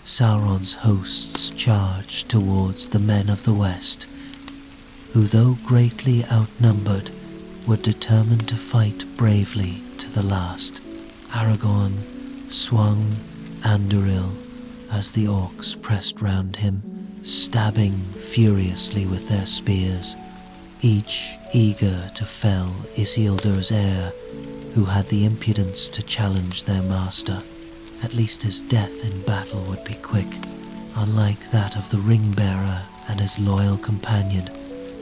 Sauron's hosts charged towards the men of the West, who, though greatly outnumbered, were determined to fight bravely to the last. Aragorn swung Anduril as the orcs pressed round him, stabbing furiously with their spears, each eager to fell Isildur's heir, who had the impudence to challenge their master. At least his death in battle would be quick, unlike that of the ring-bearer and his loyal companion,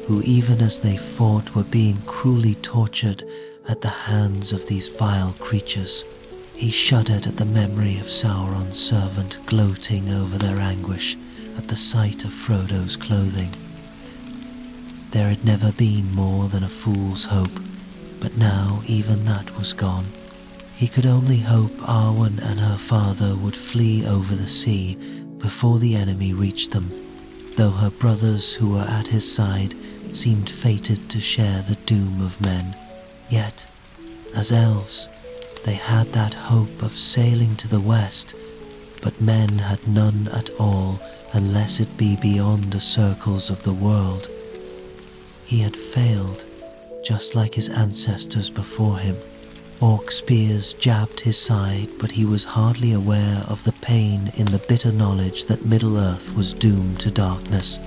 who even as they fought were being cruelly tortured at the hands of these vile creatures. He shuddered at the memory of Sauron's servant gloating over their anguish at the sight of Frodo's clothing. There had never been more than a fool's hope, but now even that was gone. He could only hope Arwen and her father would flee over the sea before the enemy reached them, though her brothers who were at his side seemed fated to share the doom of men. Yet, as elves, they had that hope of sailing to the west, but men had none at all unless it be beyond the circles of the world. He had failed, just like his ancestors before him. Orc spears jabbed his side, but he was hardly aware of the pain in the bitter knowledge that Middle-earth was doomed to darkness.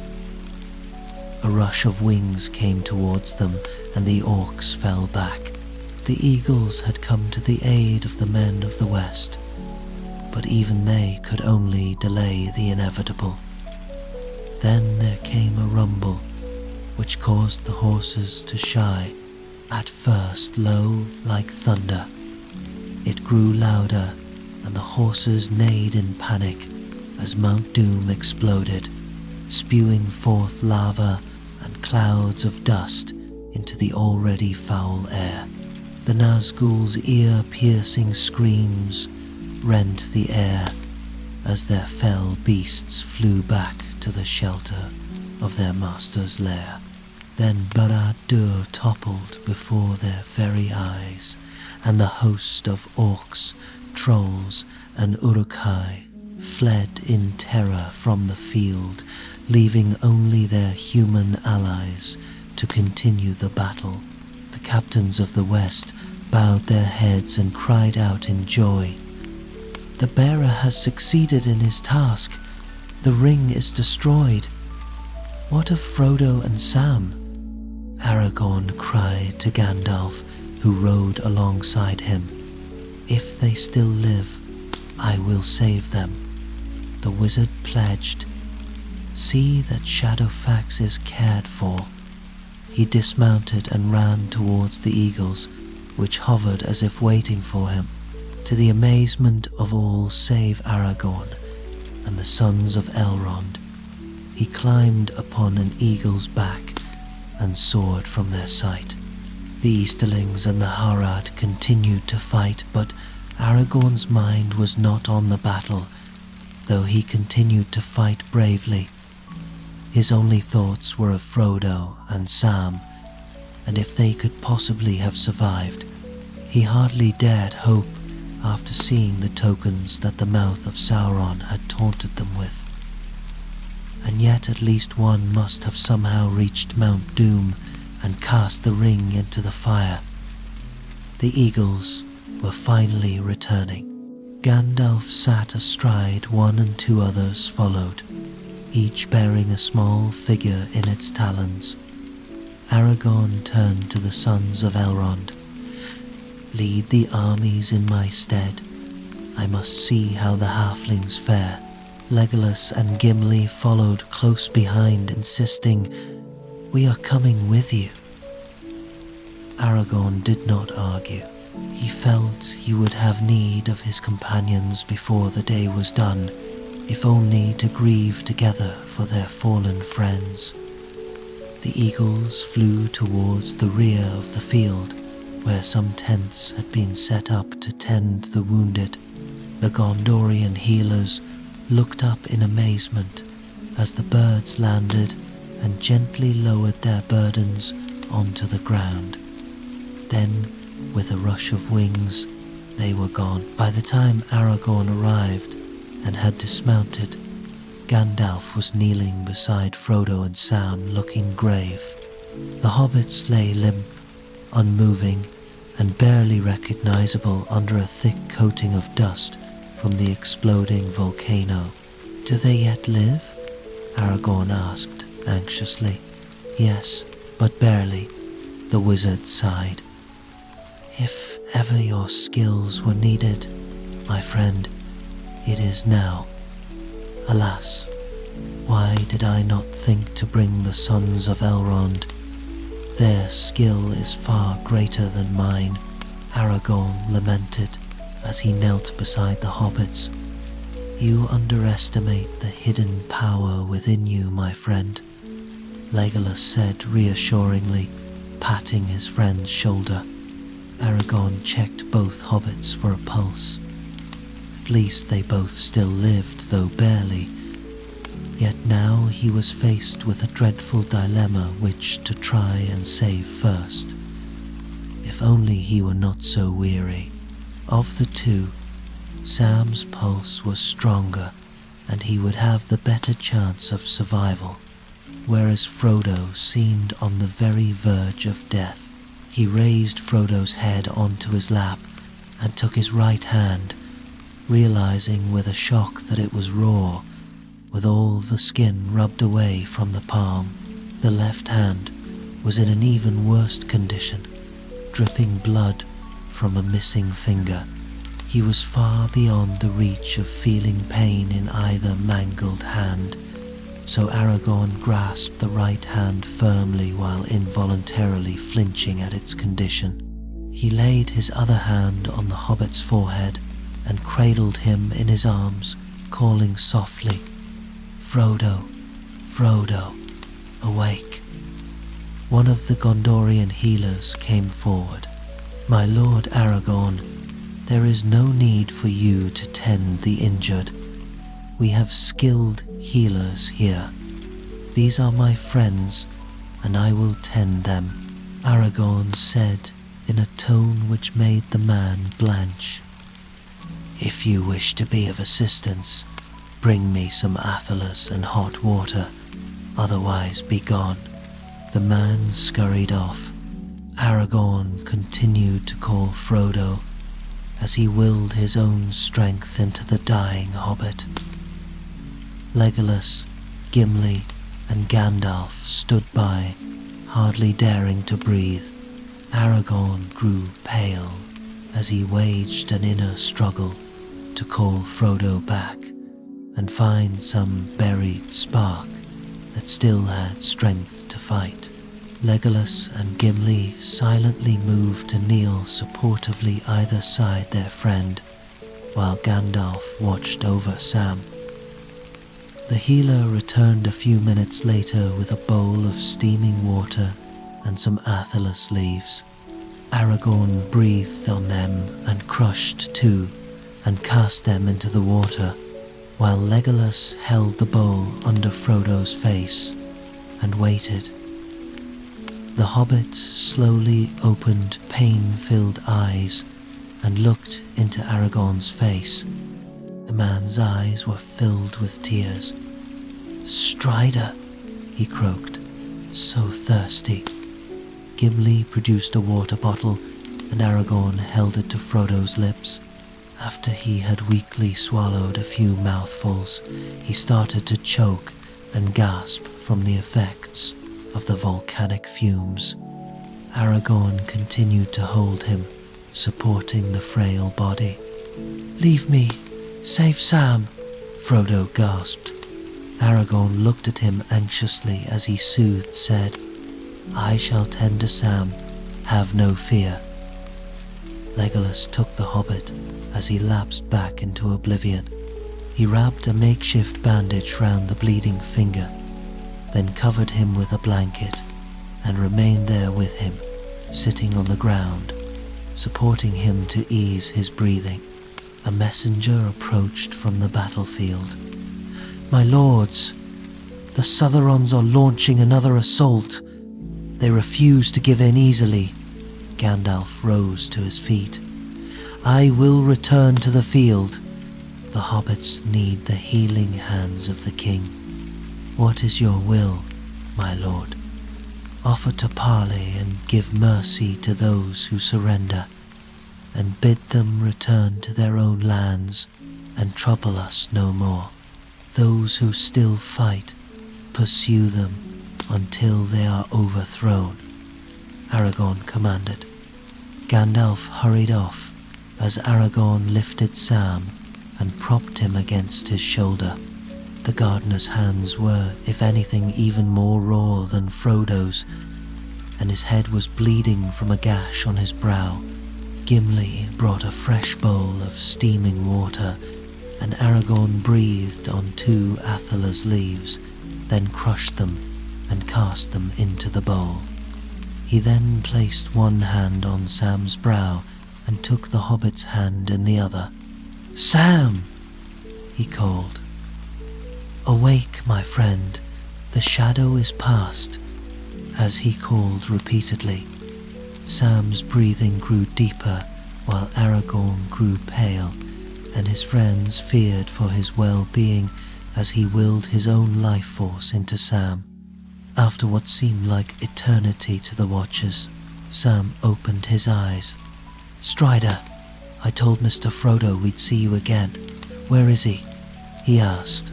A rush of wings came towards them, and the orcs fell back. The eagles had come to the aid of the men of the West, but even they could only delay the inevitable. Then there came a rumble, which caused the horses to shy, at first low like thunder. It grew louder, and the horses neighed in panic as Mount Doom exploded, spewing forth lava and clouds of dust into the already foul air. The Nazgul's ear-piercing screams rent the air as their fell beasts flew back to the shelter of their master's lair. Then Barad-dûr toppled before their very eyes, and the host of orcs, trolls, and Uruk-hai fled in terror from the field, leaving only their human allies to continue the battle. The captains of the West bowed their heads and cried out in joy. "The bearer has succeeded in his task. The ring is destroyed. What of Frodo and Sam?" Aragorn cried to Gandalf, who rode alongside him. "If they still live, I will save them." The wizard pledged. "See that Shadowfax is cared for." He dismounted and ran towards the eagles, which hovered as if waiting for him. To the amazement of all save Aragorn and the sons of Elrond, he climbed upon an eagle's back and soared from their sight. The Easterlings and the Harad continued to fight, but Aragorn's mind was not on the battle, though he continued to fight bravely. His only thoughts were of Frodo and Sam, and if they could possibly have survived. He hardly dared hope after seeing the tokens that the mouth of Sauron had taunted them with. And yet at least one must have somehow reached Mount Doom and cast the ring into the fire. The eagles were finally returning. Gandalf sat astride one and two others followed, each bearing a small figure in its talons. Aragorn turned to the sons of Elrond. "Lead the armies in my stead. I must see how the halflings fare." Legolas and Gimli followed close behind, insisting, "We are coming with you." Aragorn did not argue. He felt he would have need of his companions before the day was done, if only to grieve together for their fallen friends. The eagles flew towards the rear of the field, where some tents had been set up to tend the wounded. The Gondorian healers looked up in amazement as the birds landed and gently lowered their burdens onto the ground. Then, with a rush of wings, they were gone. By the time Aragorn arrived, and had dismounted, Gandalf was kneeling beside Frodo and Sam, looking grave. The hobbits lay limp, unmoving, and barely recognizable under a thick coating of dust from the exploding volcano. "Do they yet live?" Aragorn asked anxiously. "Yes, but barely," the wizard sighed. "If ever your skills were needed, my friend, it is now. Alas, why did I not think to bring the sons of Elrond? Their skill is far greater than mine," Aragorn lamented as he knelt beside the hobbits. "You underestimate the hidden power within you, my friend," Legolas said reassuringly, patting his friend's shoulder. Aragorn checked both hobbits for a pulse. At least they both still lived, though barely. Yet now he was faced with a dreadful dilemma which to try and save first. If only he were not so weary. Of the two, Sam's pulse was stronger, and he would have the better chance of survival, whereas Frodo seemed on the very verge of death. He raised Frodo's head onto his lap and took his right hand, realizing with a shock that it was raw, with all the skin rubbed away from the palm. The left hand was in an even worse condition, dripping blood from a missing finger. He was far beyond the reach of feeling pain in either mangled hand, so Aragorn grasped the right hand firmly while involuntarily flinching at its condition. He laid his other hand on the hobbit's forehead and cradled him in his arms, calling softly, "Frodo, Frodo, awake." One of the Gondorian healers came forward. "My lord Aragorn, there is no need for you to tend the injured. We have skilled healers here. These are my friends, and I will tend them," Aragorn said in a tone which made the man blanch. "If you wish to be of assistance, bring me some athalas and hot water, otherwise be gone." The man scurried off. Aragorn continued to call Frodo as he willed his own strength into the dying hobbit. Legolas, Gimli, and Gandalf stood by, hardly daring to breathe. Aragorn grew pale as he waged an inner struggle to call Frodo back and find some buried spark that still had strength to fight. Legolas and Gimli silently moved to kneel supportively either side their friend, while Gandalf watched over Sam. The healer returned a few minutes later with a bowl of steaming water and some athalas leaves. Aragorn breathed on them and crushed two and cast them into the water, while Legolas held the bowl under Frodo's face and waited. The hobbit slowly opened pain-filled eyes and looked into Aragorn's face. The man's eyes were filled with tears. "Strider," he croaked, "so thirsty." Gimli produced a water bottle and Aragorn held it to Frodo's lips. After he had weakly swallowed a few mouthfuls, he started to choke and gasp from the effects of the volcanic fumes. Aragorn continued to hold him, supporting the frail body. "Leave me! Save Sam!" Frodo gasped. Aragorn looked at him anxiously as he soothed, said, "I shall tend to Sam, have no fear." Legolas took the hobbit as he lapsed back into oblivion. He wrapped a makeshift bandage round the bleeding finger, then covered him with a blanket and remained there with him, sitting on the ground, supporting him to ease his breathing. A messenger approached from the battlefield. "My lords, the Southrons are launching another assault. They refuse to give in easily." Gandalf rose to his feet. "I will return to the field. The hobbits need the healing hands of the king. What is your will, my lord? Offer to parley and give mercy to those who surrender, and bid them return to their own lands and trouble us no more. Those who still fight, pursue them until they are overthrown, Aragorn commanded. Gandalf hurried off as Aragorn lifted Sam and propped him against his shoulder. The gardener's hands were, if anything, even more raw than Frodo's, and his head was bleeding from a gash on his brow. Gimli brought a fresh bowl of steaming water, and Aragorn breathed on 2 athelas leaves, then crushed them and cast them into the bowl. He then placed one hand on Sam's brow and took the hobbit's hand in the other. "Sam!" he called. "Awake, my friend, the shadow is past," as he called repeatedly. Sam's breathing grew deeper while Aragorn grew pale, and his friends feared for his well-being as he willed his own life force into Sam. After what seemed like eternity to the watchers, Sam opened his eyes. "Strider, I told Mr. Frodo we'd see you again. Where is he?" he asked,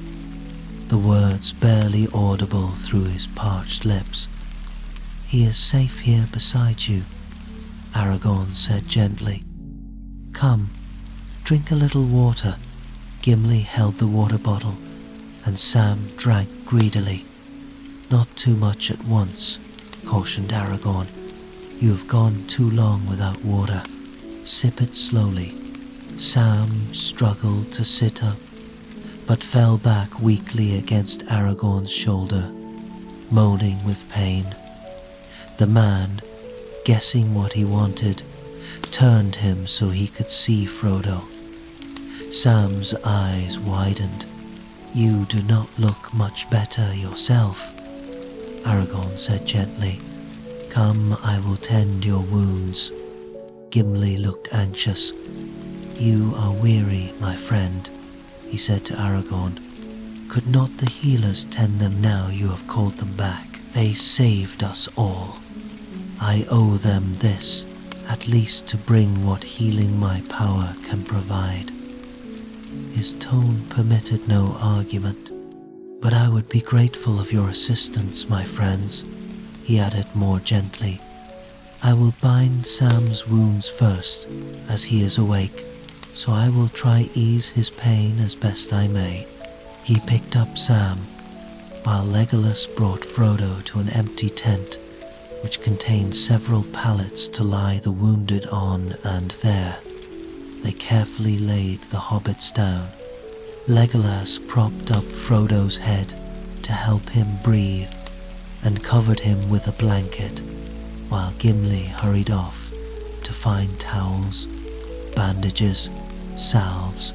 the words barely audible through his parched lips. "He is safe here beside you," Aragorn said gently. "Come, drink a little water." Gimli held the water bottle, and Sam drank greedily. "Not too much at once," cautioned Aragorn. "You have gone too long without water. Sip it slowly." Sam struggled to sit up, but fell back weakly against Aragorn's shoulder, moaning with pain. The man, guessing what he wanted, turned him so he could see Frodo. Sam's eyes widened. "You do not look much better yourself," Aragorn said gently. "Come, I will tend your wounds." Gimli looked anxious. "You are weary, my friend," he said to Aragorn. "Could not the healers tend them now you have called them back? They saved us all. I owe them this, at least to bring what healing my power can provide." His tone permitted no argument. "But I would be grateful of your assistance, my friends," he added more gently. "I will bind Sam's wounds first, as he is awake, so I will try ease his pain as best I may." He picked up Sam, while Legolas brought Frodo to an empty tent, which contained several pallets to lie the wounded on, and there they carefully laid the hobbits down. Legolas propped up Frodo's head to help him breathe and covered him with a blanket, while Gimli hurried off to find towels, bandages, salves,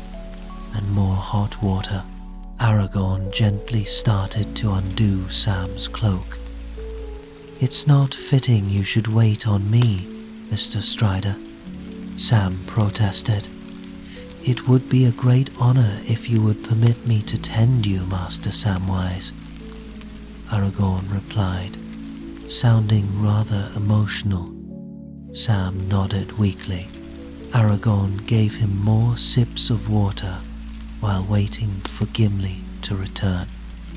and more hot water. Aragorn gently started to undo Sam's cloak. "It's not fitting you should wait on me, Mr. Strider," Sam protested. "It would be a great honor if you would permit me to tend you, Master Samwise," Aragorn replied, sounding rather emotional. Sam nodded weakly. Aragorn gave him more sips of water while waiting for Gimli to return.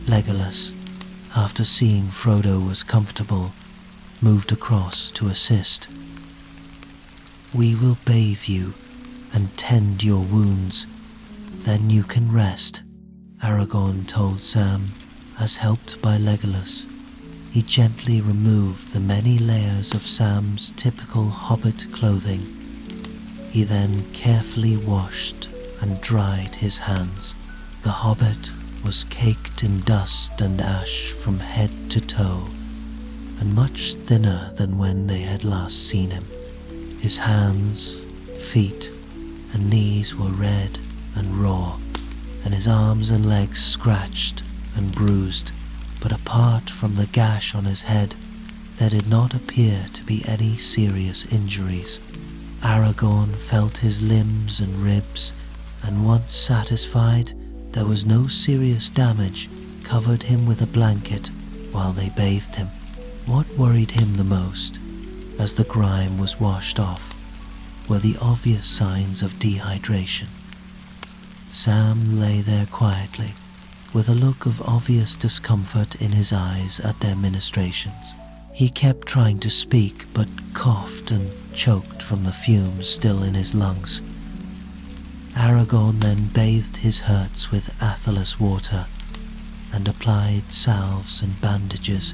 Legolas, after seeing Frodo was comfortable, moved across to assist. "We will bathe you and tend your wounds, then you can rest," Aragorn told Sam, as helped by Legolas. He gently removed the many layers of Sam's typical hobbit clothing. He then carefully washed and dried his hands. The hobbit was caked in dust and ash from head to toe, and much thinner than when they had last seen him. His hands, feet, and knees were red and raw, and his arms and legs scratched and bruised, but apart from the gash on his head, there did not appear to be any serious injuries. Aragorn felt his limbs and ribs and once satisfied there was no serious damage, covered him with a blanket while they bathed him. What worried him the most, as the grime was washed off, were the obvious signs of dehydration. Sam lay there quietly, with a look of obvious discomfort in his eyes at their ministrations. He kept trying to speak, but coughed and choked from the fumes still in his lungs. Aragorn then bathed his hurts with aetherless water and applied salves and bandages.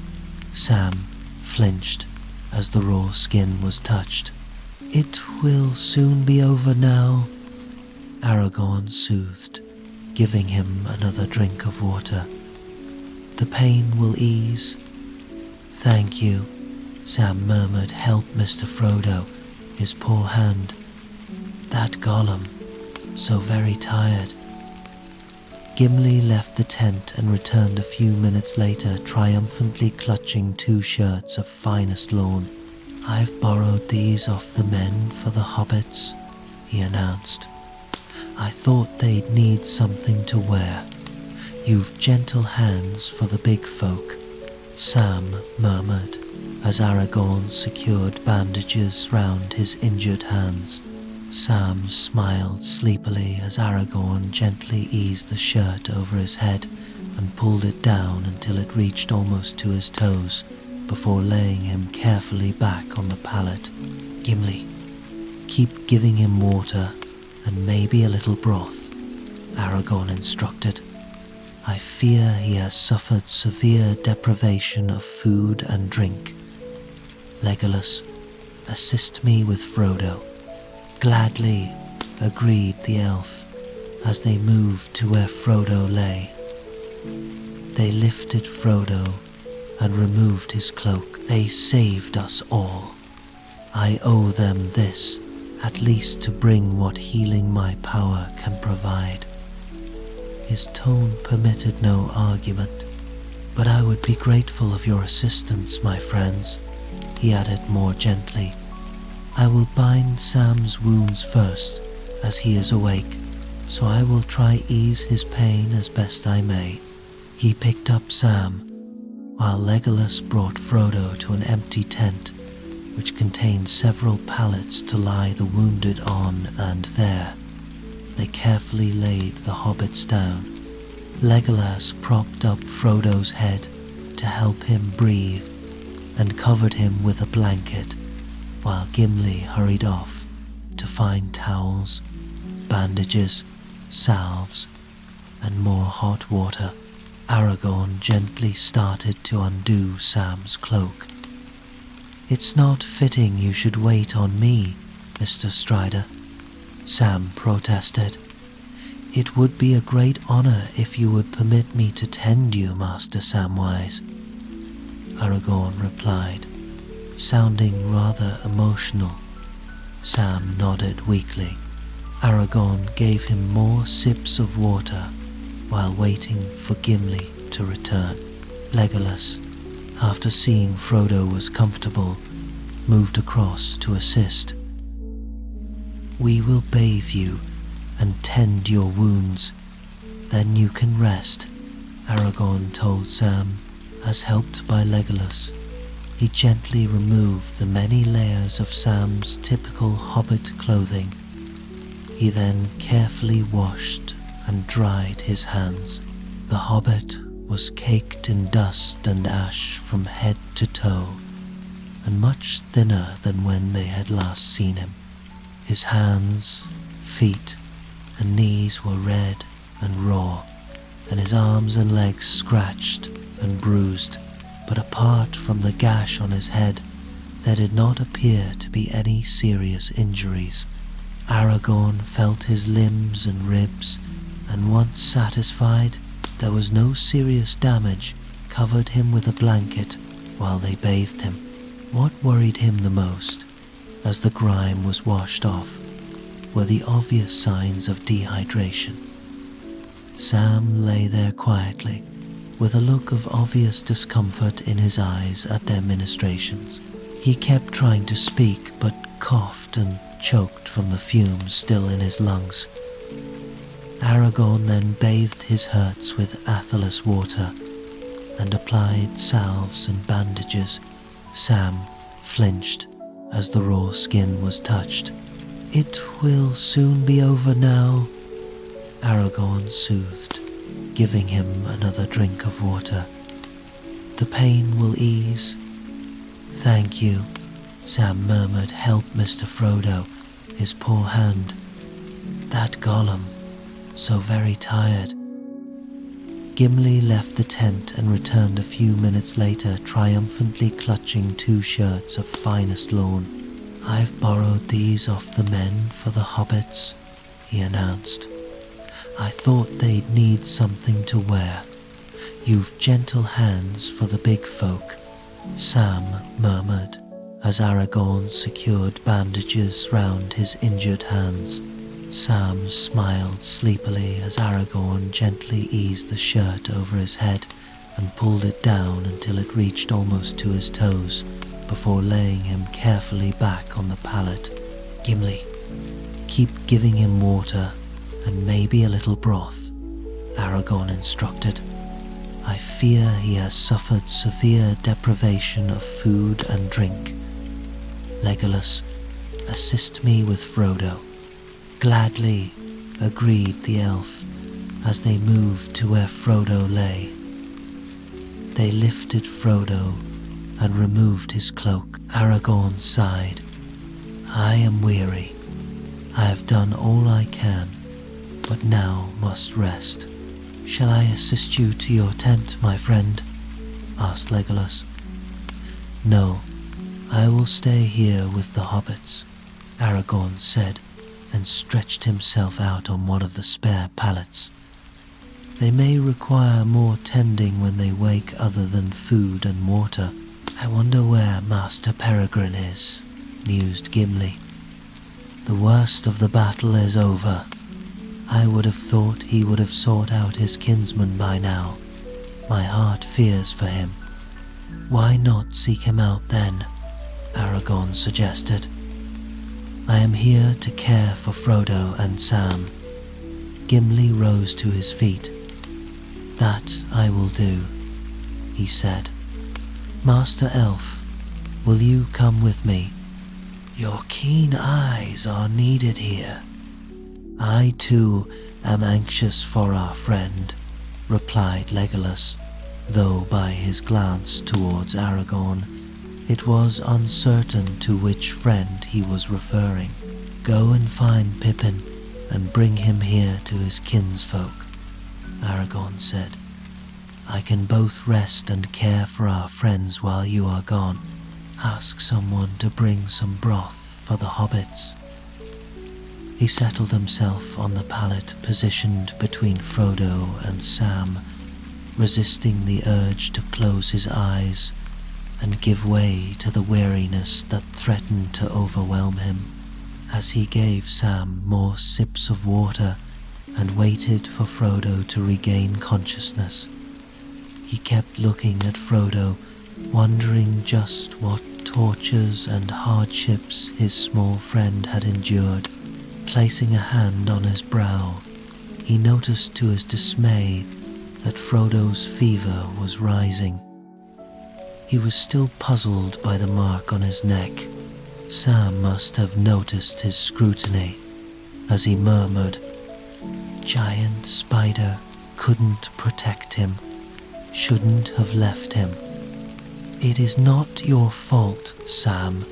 Sam flinched as the raw skin was touched. "It will soon be over now," Aragorn soothed, giving him another drink of water. "The pain will ease." "Thank you," Sam murmured. "Help Mr. Frodo," his poor hand. "That Gollum, so very tired." Gimli left the tent and returned a few minutes later, triumphantly clutching 2 shirts of finest lawn. "I've borrowed these off the men for the hobbits," he announced. "I thought they'd need something to wear. You've gentle hands for the big folk," Sam murmured as Aragorn secured bandages round his injured hands. Sam smiled sleepily as Aragorn gently eased the shirt over his head and pulled it down until it reached almost to his toes, before laying him carefully back on the pallet. "Gimli, keep giving him water and maybe a little broth," Aragorn instructed. "I fear he has suffered severe deprivation of food and drink. Legolas, assist me with Frodo." "Gladly," agreed the elf, as they moved to where Frodo lay. They lifted Frodo and removed his cloak. "They saved us all. I owe them this, at least to bring what healing my power can provide." His tone permitted no argument. "But I would be grateful of your assistance, my friends," he added more gently. "I will bind Sam's wounds first, as he is awake, so I will try ease his pain as best I may." He picked up Sam, while Legolas brought Frodo to an empty tent, which contained several pallets to lie the wounded on, and there they carefully laid the hobbits down. Legolas propped up Frodo's head to help him breathe and covered him with a blanket, while Gimli hurried off to find towels, bandages, salves, and more hot water. Aragorn gently started to undo Sam's cloak. "It's not fitting you should wait on me, Mr. Strider," Sam protested. "It would be a great honor if you would permit me to tend you, Master Samwise," Aragorn replied, sounding rather emotional. Sam nodded weakly. Aragorn gave him more sips of water while waiting for Gimli to return. Legolas, after seeing Frodo was comfortable, moved across to assist. "We will bathe you and tend your wounds, then you can rest," Aragorn told Sam, as helped by Legolas. He gently removed the many layers of Sam's typical hobbit clothing. He then carefully washed and dried his hands. The hobbit was caked in dust and ash from head to toe, and much thinner than when they had last seen him. His hands, feet, and knees were red and raw, and his arms and legs scratched and bruised, but apart from the gash on his head, there did not appear to be any serious injuries. Aragorn felt his limbs and ribs, and once satisfied there was no serious damage, covered him with a blanket while they bathed him. What worried him the most, as the grime was washed off, were the obvious signs of dehydration. Sam lay there quietly, with a look of obvious discomfort in his eyes at their ministrations. He kept trying to speak, but coughed and choked from the fumes still in his lungs. Aragorn then bathed his hurts with Athelas water and applied salves and bandages. Sam flinched as the raw skin was touched. "It will soon be over now," Aragorn soothed, giving him another drink of water. "The pain will ease." "Thank you," Sam murmured. "Help Mr. Frodo," his poor hand. "That Gollum, so very tired." Gimli left the tent and returned a few minutes later, triumphantly clutching 2 shirts of finest lawn. "I've borrowed these off the men for the hobbits," he announced. "I thought they'd need something to wear. You've gentle hands for the big folk," Sam murmured as Aragorn secured bandages round his injured hands. Sam smiled sleepily as Aragorn gently eased the shirt over his head and pulled it down until it reached almost to his toes, before laying him carefully back on the pallet. "Gimli, keep giving him water and maybe a little broth," Aragorn instructed. "I fear he has suffered severe deprivation of food and drink. Legolas, assist me with Frodo." "Gladly," agreed the elf as they moved to where Frodo lay. They lifted Frodo and removed his cloak. Aragorn sighed. "I am weary. I have done all I can, but now must rest." "Shall I assist you to your tent, my friend?" asked Legolas. "No, I will stay here with the hobbits," Aragorn said, and stretched himself out on one of the spare pallets. "They may require more tending when they wake other than food and water." "I wonder where Master Peregrine is," mused Gimli. "The worst of the battle is over. I would have thought he would have sought out his kinsman by now. My heart fears for him." "Why not seek him out then?" Aragorn suggested. "I am here to care for Frodo and Sam." Gimli rose to his feet. "That I will do," he said. "Master Elf, will you come with me? Your keen eyes are needed here." "I too am anxious for our friend," replied Legolas, though by his glance towards Aragorn, it was uncertain to which friend he was referring. "Go and find Pippin and bring him here to his kinsfolk," Aragorn said. "I can both rest and care for our friends while you are gone. Ask someone to bring some broth for the hobbits." He settled himself on the pallet positioned between Frodo and Sam, resisting the urge to close his eyes and give way to the weariness that threatened to overwhelm him. As he gave Sam more sips of water and waited for Frodo to regain consciousness, he kept looking at Frodo, wondering just what tortures and hardships his small friend had endured. Placing a hand on his brow, he noticed to his dismay that Frodo's fever was rising. He was still puzzled by the mark on his neck. Sam must have noticed his scrutiny as he murmured, "Giant spider couldn't protect him, shouldn't have left him." "It is not your fault, Sam,"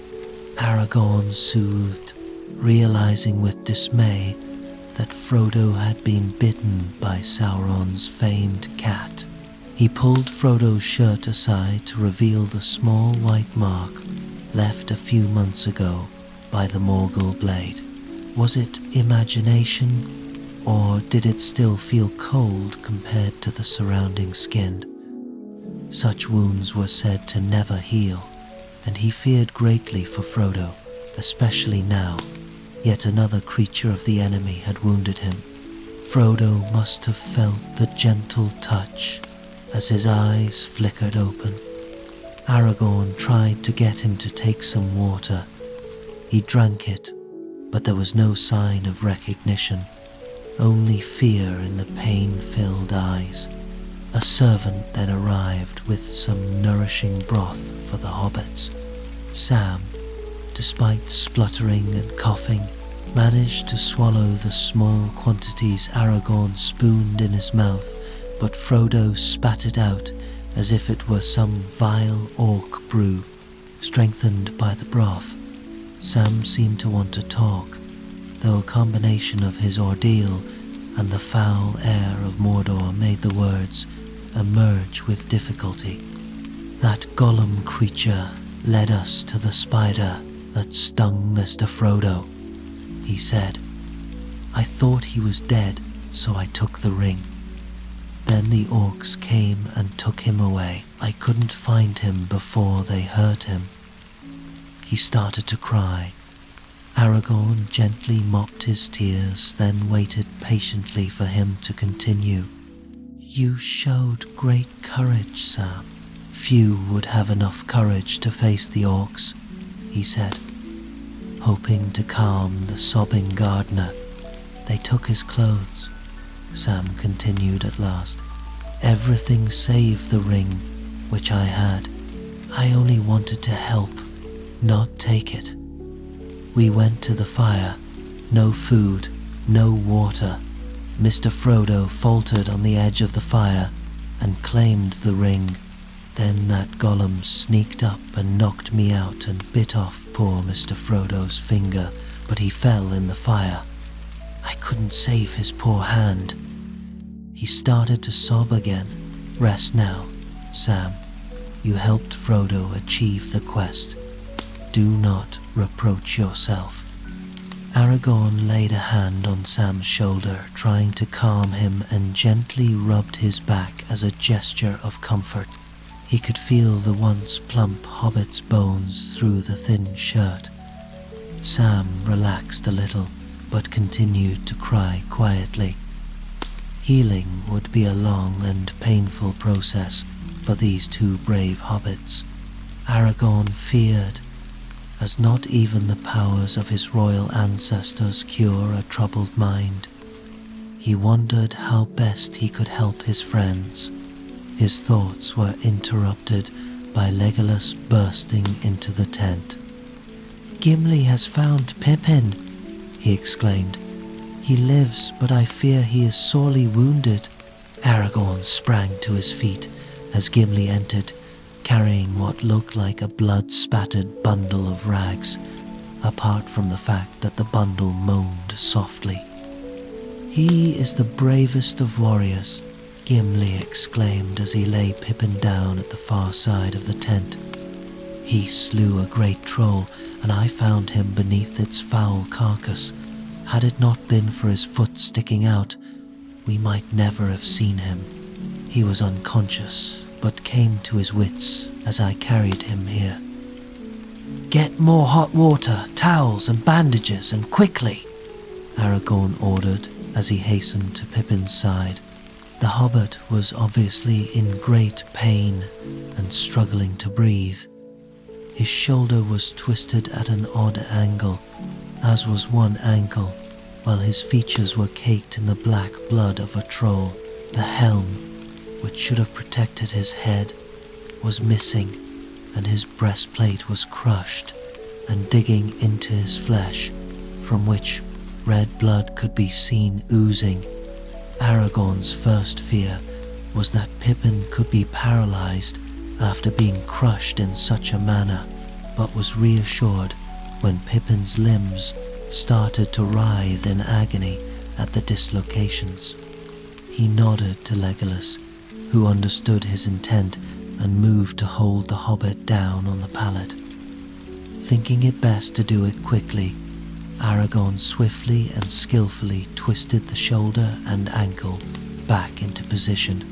Aragorn soothed, realizing with dismay that Frodo had been bitten by Sauron's famed cat. He pulled Frodo's shirt aside to reveal the small white mark left a few months ago by the Morgul blade. Was it imagination, or did it still feel cold compared to the surrounding skin? Such wounds were said to never heal, and he feared greatly for Frodo, especially now. Yet another creature of the enemy had wounded him. Frodo must have felt the gentle touch as his eyes flickered open. Aragorn tried to get him to take some water. He drank it, but there was no sign of recognition. only fear in the pain-filled eyes. A servant then arrived with some nourishing broth for the hobbits. Sam, despite spluttering and coughing, managed to swallow the small quantities Aragorn spooned in his mouth, but Frodo spat it out as if it were some vile orc brew, strengthened by the broth. Sam seemed to want to talk, though a combination of his ordeal and the foul air of Mordor made the words emerge with difficulty. That Gollum creature led us to the spider that stung Mr. Frodo, he said. I thought he was dead, so I took the ring. Then the orcs came and took him away. I couldn't find him before they hurt him. He started to cry. Aragorn gently mopped his tears, then waited patiently for him to continue. You showed great courage, Sam. Few would have enough courage to face the orcs, he said, hoping to calm the sobbing gardener. They took his clothes, Sam continued at last. Everything save the ring, which I had. I only wanted to help, not take it. We went to the fire. No food, no water. Mr. Frodo faltered on the edge of the fire and claimed the ring. Then that Gollum sneaked up and knocked me out and bit off poor Mr. Frodo's finger, but he fell in the fire. I couldn't save his poor hand. He started to sob again. Rest now, Sam. You helped Frodo achieve the quest. Do not reproach yourself. Aragorn laid a hand on Sam's shoulder, trying to calm him, and gently rubbed his back as a gesture of comfort. He could feel the once plump hobbit's bones through the thin shirt. Sam relaxed a little, but continued to cry quietly. Healing would be a long and painful process for these two brave hobbits. Aragorn feared, as not even the powers of his royal ancestors cure a troubled mind. He wondered how best he could help his friends. His thoughts were interrupted by Legolas bursting into the tent. Gimli has found Pippin, he exclaimed. He lives, but I fear he is sorely wounded. Aragorn sprang to his feet as Gimli entered, carrying what looked like a blood-spattered bundle of rags, apart from the fact that the bundle moaned softly. He is the bravest of warriors, Gimli exclaimed as he lay Pippin down at the far side of the tent. He slew a great troll, and I found him beneath its foul carcass. Had it not been for his foot sticking out, we might never have seen him. He was unconscious, but came to his wits as I carried him here. Get more hot water, towels and bandages, and quickly, Aragorn ordered as he hastened to Pippin's side. The hobbit was obviously in great pain and struggling to breathe. His shoulder was twisted at an odd angle, as was one ankle, while his features were caked in the black blood of a troll. The helm, which should have protected his head, was missing, and his breastplate was crushed and digging into his flesh, from which red blood could be seen oozing. Aragorn's first fear was that Pippin could be paralyzed after being crushed in such a manner, but was reassured when Pippin's limbs started to writhe in agony at the dislocations. He nodded to Legolas, who understood his intent and moved to hold the hobbit down on the pallet. Thinking it best to do it quickly, Aragorn swiftly and skillfully twisted the shoulder and ankle back into position.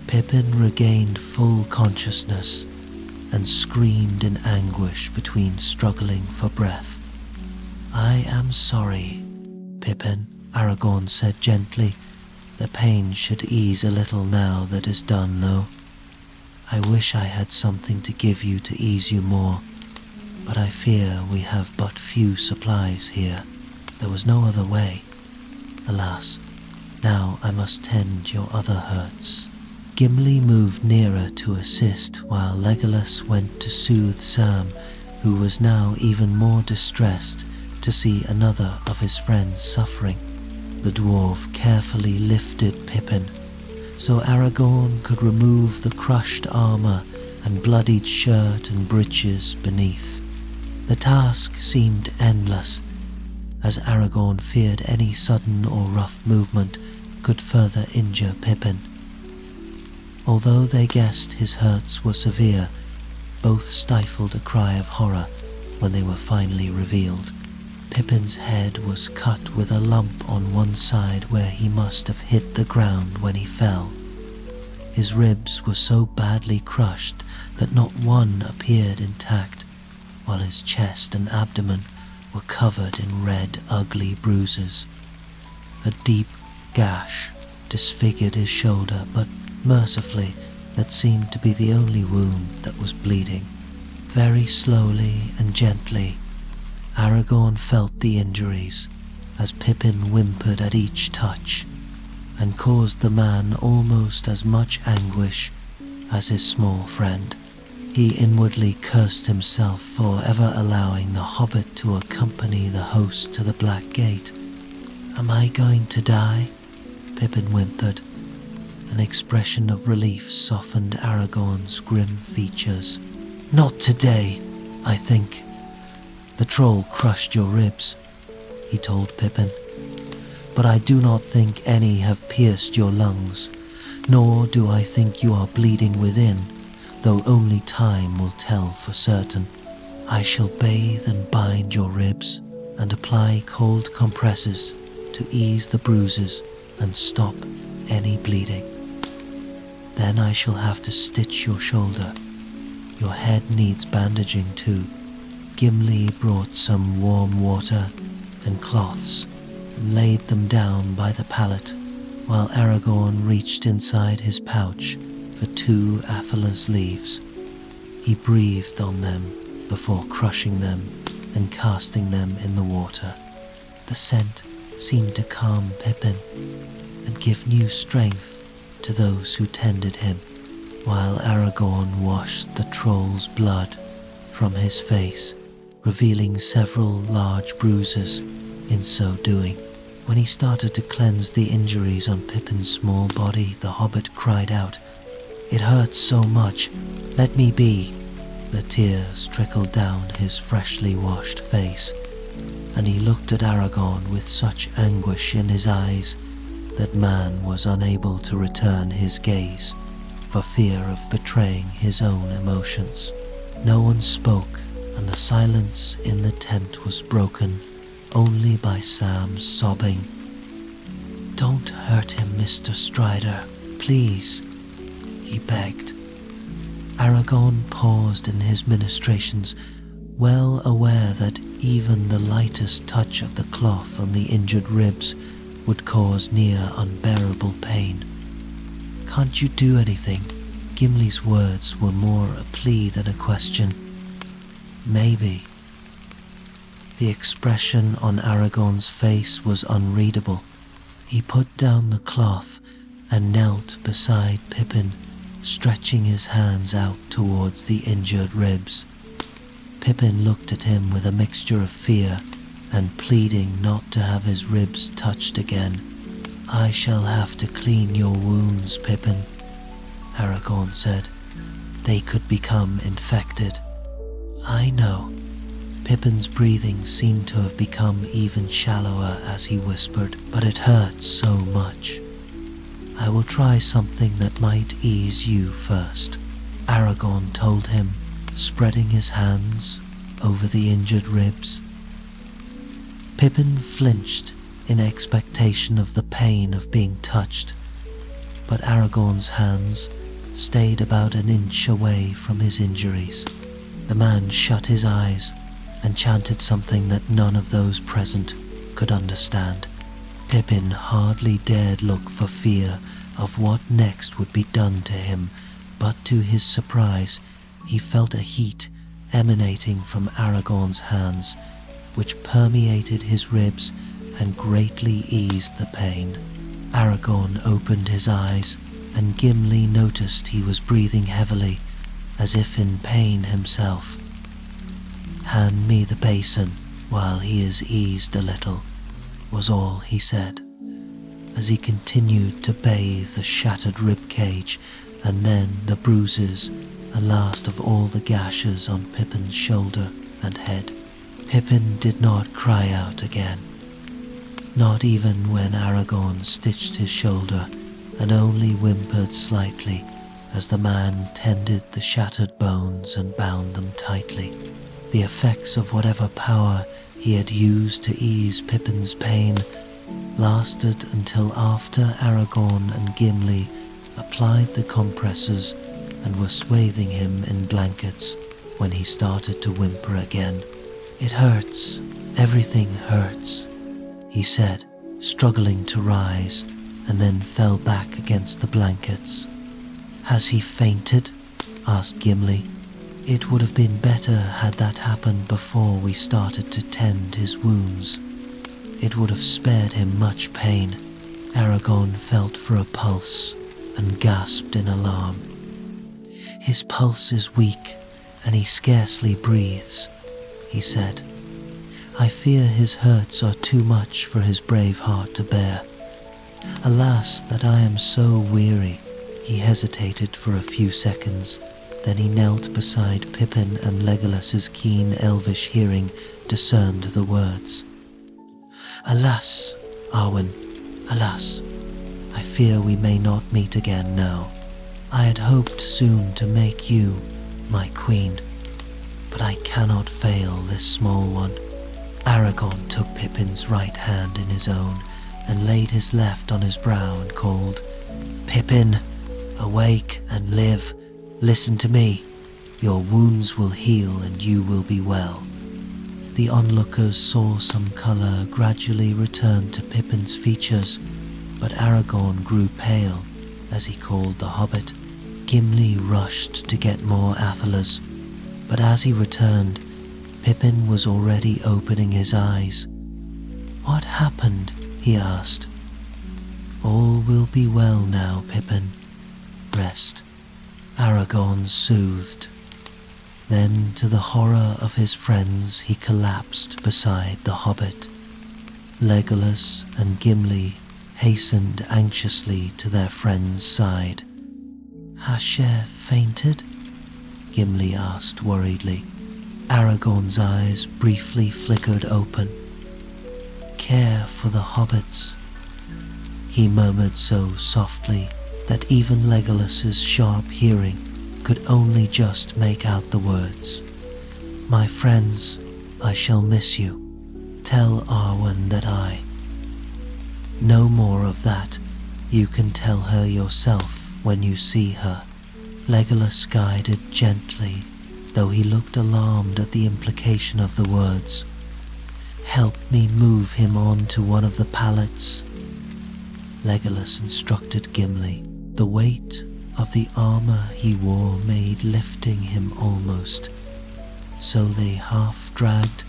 Pippin regained full consciousness and screamed in anguish between struggling for breath. I am sorry, Pippin, Aragorn said gently. The pain should ease a little now that is done, though. I wish I had something to give you to ease you more, but I fear we have but few supplies here. There was no other way. Alas, Now I must tend your other hurts." Gimli moved nearer to assist, while Legolas went to soothe Sam, who was now even more distressed to see another of his friends suffering. The dwarf carefully lifted Pippin, so Aragorn could remove the crushed armor and bloodied shirt and breeches beneath. The task seemed endless, as Aragorn feared any sudden or rough movement could further injure Pippin. Although they guessed his hurts were severe, both stifled a cry of horror when they were finally revealed. Pippin's head was cut with a lump on one side where he must have hit the ground when he fell. His ribs were so badly crushed that not one appeared intact, while his chest and abdomen were covered in red, ugly bruises. A deep gash disfigured his shoulder, but mercifully that seemed to be the only wound that was bleeding. Very slowly and gently, Aragorn felt the injuries as Pippin whimpered at each touch and caused the man almost as much anguish as his small friend. He inwardly cursed himself for ever allowing the Hobbit to accompany the host to the Black Gate. "Am I going to die?" Pippin whimpered. An expression of relief softened Aragorn's grim features. "Not today, I think. The troll crushed your ribs," he told Pippin, "but I do not think any have pierced your lungs, nor do I think you are bleeding within, though only time will tell for certain. I shall bathe and bind your ribs and apply cold compresses to ease the bruises and stop any bleeding. Then I shall have to stitch your shoulder. Your head needs bandaging too." Gimli brought some warm water and cloths and laid them down by the pallet, while Aragorn reached inside his pouch for 2 athelas leaves. He breathed on them before crushing them and casting them in the water. The scent seemed to calm Pippin and give new strength to those who tended him, while Aragorn washed the troll's blood from his face, revealing several large bruises in so doing. When he started to cleanse the injuries on Pippin's small body, the hobbit cried out, "It hurts so much, let me be." The tears trickled down his freshly washed face, and he looked at Aragorn with such anguish in his eyes that man was unable to return his gaze for fear of betraying his own emotions. No one spoke, and the silence in the tent was broken only by Sam's sobbing. "Don't hurt him, Mr. Strider, please," he begged. Aragorn paused in his ministrations, well aware that even the lightest touch of the cloth on the injured ribs would cause near unbearable pain. "Can't you do anything?" Gimli's words were more a plea than a question. "Maybe." The expression on Aragorn's face was unreadable. He put down the cloth and knelt beside Pippin, stretching his hands out towards the injured ribs. Pippin looked at him with a mixture of fear and pleading not to have his ribs touched again. "I shall have to clean your wounds, Pippin," Aragorn said. "They could become infected." "I know." Pippin's breathing seemed to have become even shallower as he whispered, "but it hurts so much. I will try something that might ease you first," Aragorn told him, spreading his hands over the injured ribs. Pippin flinched in expectation of the pain of being touched, but Aragorn's hands stayed about an inch away from his injuries. The man shut his eyes and chanted something that none of those present could understand. Pippin hardly dared look for fear of what next would be done to him, but to his surprise he felt a heat emanating from Aragorn's hands, which permeated his ribs and greatly eased the pain. Aragorn opened his eyes, and Gimli noticed he was breathing heavily, as if in pain himself. "Hand me the basin while he is eased a little," was all he said, as he continued to bathe the shattered rib cage and then the bruises and last of all the gashes on Pippin's shoulder and head. Pippin did not cry out again, not even when Aragorn stitched his shoulder, and only whimpered slightly as the man tended the shattered bones and bound them tightly. The effects of whatever power he had used to ease Pippin's pain lasted until after Aragorn and Gimli applied the compresses and were swathing him in blankets when he started to whimper again. "It hurts, everything hurts," he said, struggling to rise, and then fell back against the blankets. "Has he fainted?" asked Gimli. "It would have been better had that happened before we started to tend his wounds. It would have spared him much pain." Aragorn felt for a pulse and gasped in alarm. "His pulse is weak, and he scarcely breathes," he said. "I fear his hurts are too much for his brave heart to bear. Alas, that I am so weary." He hesitated for a few seconds, then he knelt beside Pippin, and Legolas's keen elvish hearing discerned the words. "Alas, Arwen, alas, I fear we may not meet again now. I had hoped soon to make you my queen, but I cannot fail this small one." Aragorn took Pippin's right hand in his own and laid his left on his brow and called, "Pippin, awake and live. Listen to me. Your wounds will heal and you will be well." The onlookers saw some colour gradually return to Pippin's features, but Aragorn grew pale as he called the Hobbit. Gimli rushed to get more athalas, but as he returned, Pippin was already opening his eyes. "What happened?" he asked. "All will be well now, Pippin. Rest," Aragorn soothed. Then, to the horror of his friends, he collapsed beside the Hobbit. Legolas and Gimli hastened anxiously to their friend's side. "Has she fainted?" Gimli asked worriedly. Aragorn's eyes briefly flickered open. "Care for the hobbits," he murmured so softly that even Legolas's sharp hearing could only just make out the words. "My friends, I shall miss you. Tell Arwen that I—" "No more of that. You can tell her yourself when you see her." Legolas guided gently, though he looked alarmed at the implication of the words. "Help me move him on to one of the pallets," Legolas instructed Gimli. The weight of the armor he wore made lifting him almost, so they half dragged,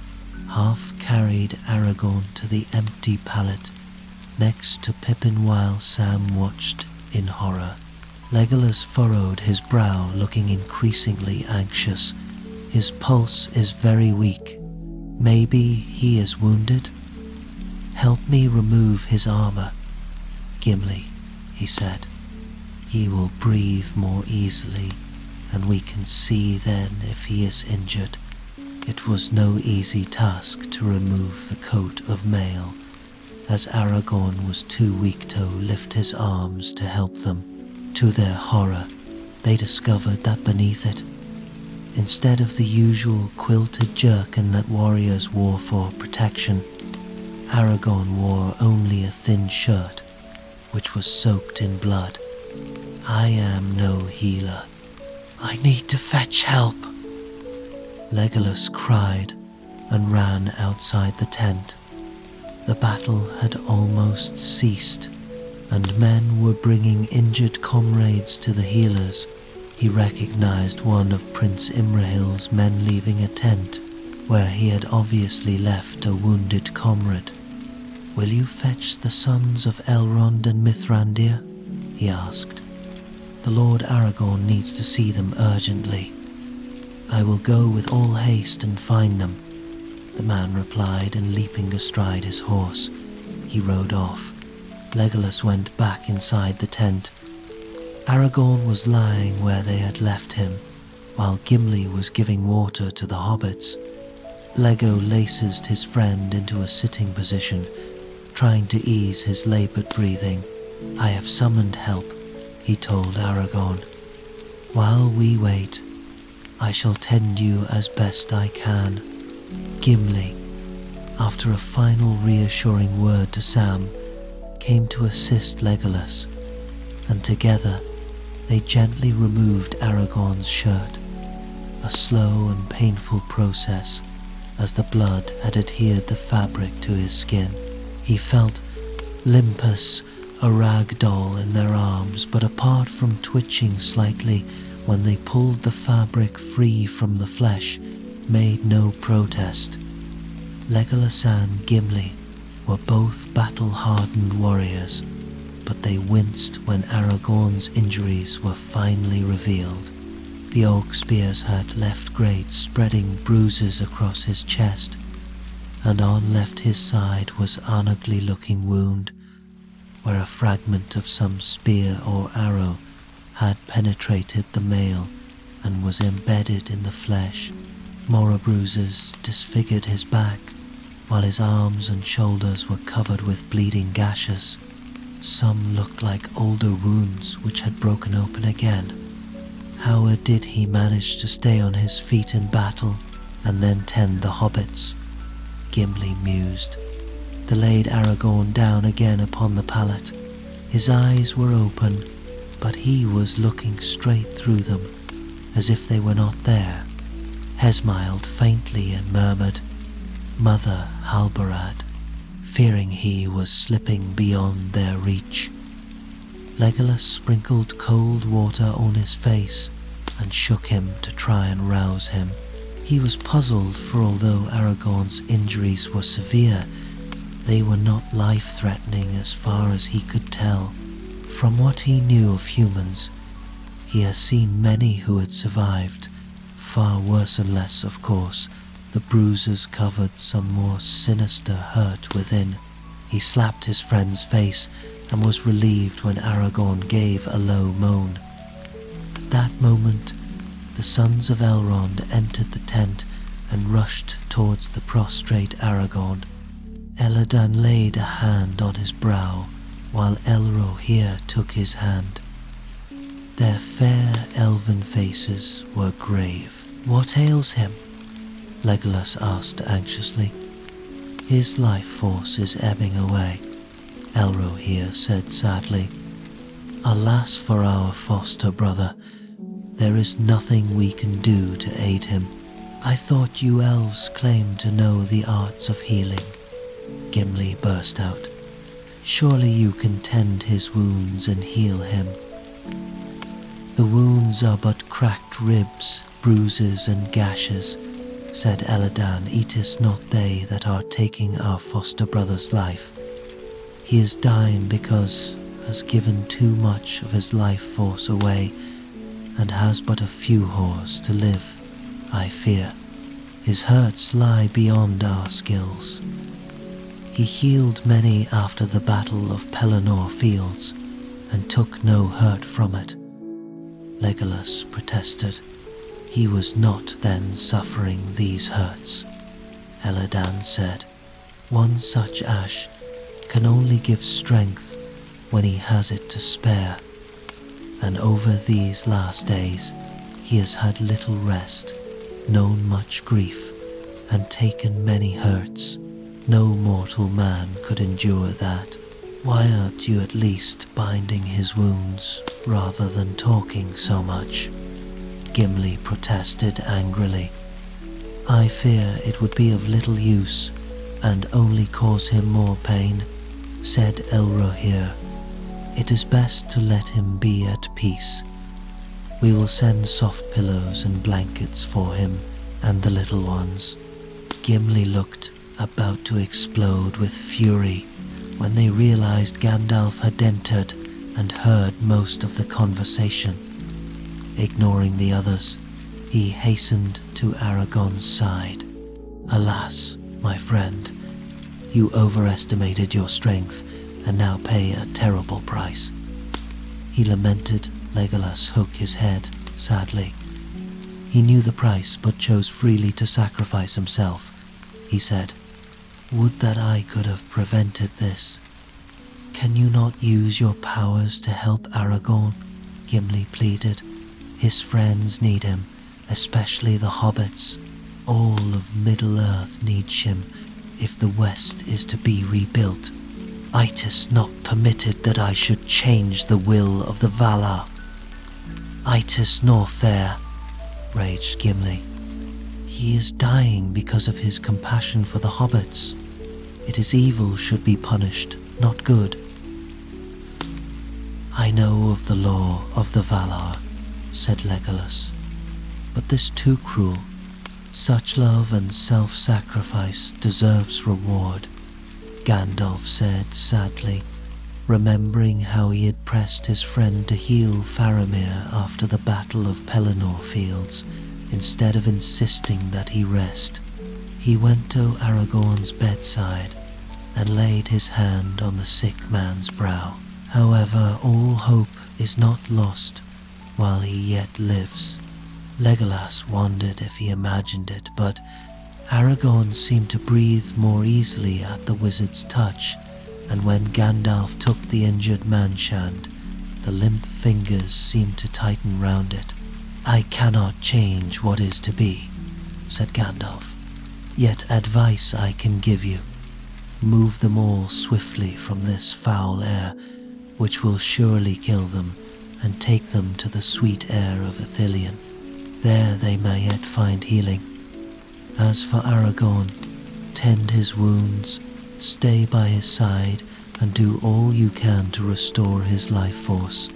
half carried Aragorn to the empty pallet next to Pippin while Sam watched in horror. Legolas furrowed his brow, looking increasingly anxious. "His pulse is very weak. Maybe he is wounded? Help me remove his armor, Gimli," he said. "He will breathe more easily, and we can see then if he is injured." It was no easy task to remove the coat of mail, as Aragorn was too weak to lift his arms to help them. To their horror, they discovered that beneath it, instead of the usual quilted jerkin that warriors wore for protection, Aragorn wore only a thin shirt, which was soaked in blood. "I am no healer. I need to fetch help," Legolas cried and ran outside the tent. The battle had almost ceased, and men were bringing injured comrades to the healers. He recognized one of Prince Imrahil's men leaving a tent where he had obviously left a wounded comrade. "Will you fetch the sons of Elrond and Mithrandir?" he asked. "The Lord Aragorn needs to see them urgently." "I will go with all haste and find them," the man replied, and leaping astride his horse, he rode off. Legolas went back inside the tent. Aragorn was lying where they had left him, while Gimli was giving water to the hobbits. Lego laced his friend into a sitting position, trying to ease his labored breathing. "I have summoned help," he told Aragorn. "While we wait, I shall tend you as best I can." Gimli, after a final reassuring word to Sam, came to assist Legolas, and together they gently removed Aragorn's shirt, a slow and painful process as the blood had adhered the fabric to his skin. He felt limp as a rag doll in their arms, but apart from twitching slightly when they pulled the fabric free from the flesh, made no protest. Legolas and Gimli were both battle-hardened warriors, but they winced when Aragorn's injuries were finally revealed. The oak spears had left great spreading bruises across his chest, and on left his side was an ugly-looking wound, where a fragment of some spear or arrow had penetrated the mail and was embedded in the flesh. More bruises disfigured his back, while his arms and shoulders were covered with bleeding gashes. Some looked like older wounds which had broken open again. How did he manage to stay on his feet in battle and then tend the hobbits? Gimli mused. They laid Aragorn down again upon the pallet. His eyes were open, but he was looking straight through them, as if they were not there. He smiled faintly and murmured, "Mother Halbarad," fearing he was slipping beyond their reach. Legolas sprinkled cold water on his face and shook him to try and rouse him. He was puzzled, for although Aragorn's injuries were severe, they were not life-threatening as far as he could tell. From what he knew of humans, he had seen many who had survived, far worse and less, of course. The bruises covered some more sinister hurt within. He slapped his friend's face and was relieved when Aragorn gave a low moan. At that moment, the sons of Elrond entered the tent and rushed towards the prostrate Aragorn. Elladan laid a hand on his brow, while Elrohir took his hand. Their fair elven faces were grave. "What ails him?" Legolas asked anxiously. "His life force is ebbing away," Elrohir said sadly. "Alas for our foster brother, there is nothing we can do to aid him." "I thought you elves claimed to know the arts of healing," Gimli burst out. "Surely you can tend his wounds and heal him." "The wounds are but cracked ribs, bruises and gashes," said Elladan. "It is not they that are taking our foster brother's life. He is dying because has given too much of his life force away and has but a few hours to live, I fear. His hurts lie beyond our skills. He healed many after the Battle of Pelennor Fields and took no hurt from it." Legolas protested. "He was not then suffering these hurts," Elladan said. "One such ash can only give strength when he has it to spare, and over these last days he has had little rest, known much grief, and taken many hurts. No mortal man could endure that. Why aren't you at least binding his wounds rather than talking so much?" Gimli protested angrily. "I fear it would be of little use and only cause him more pain," said Elrohir. "It is best to let him be at peace. We will send soft pillows and blankets for him and the little ones." Gimli looked about to explode with fury when they realized Gandalf had entered and heard most of the conversation. Ignoring the others, he hastened to Aragorn's side. "Alas, my friend, you overestimated your strength and now pay a terrible price." He lamented Legolas shook his head sadly. He knew the price but chose freely to sacrifice himself. He said, "Would that I could have prevented this." "Can you not use your powers to help Aragorn?" Gimli pleaded. "His friends need him, especially the hobbits. All of Middle-earth needs him if the West is to be rebuilt. Itis not permitted that I should change the will of the Valar." "Itis nor fair," raged Gimli. "He is dying because of his compassion for the hobbits. It is evil should be punished, not good." "I know of the law of the Valar," said Legolas, "but this too cruel. Such love and self-sacrifice deserves reward," Gandalf said sadly, remembering how he had pressed his friend to heal Faramir after the Battle of Pelennor Fields, instead of insisting that he rest. He went to Aragorn's bedside and laid his hand on the sick man's brow. "However, all hope is not lost while he yet lives." Legolas wondered if he imagined it, but Aragorn seemed to breathe more easily at the wizard's touch, and when Gandalf took the injured man's hand, the limp fingers seemed to tighten round it. "I cannot change what is to be," said Gandalf, "yet advice I can give you. Move them all swiftly from this foul air, which will surely kill them, and take them to the sweet air of Ithilien. There they may yet find healing. As for Aragorn, tend his wounds, stay by his side, and do all you can to restore his life force.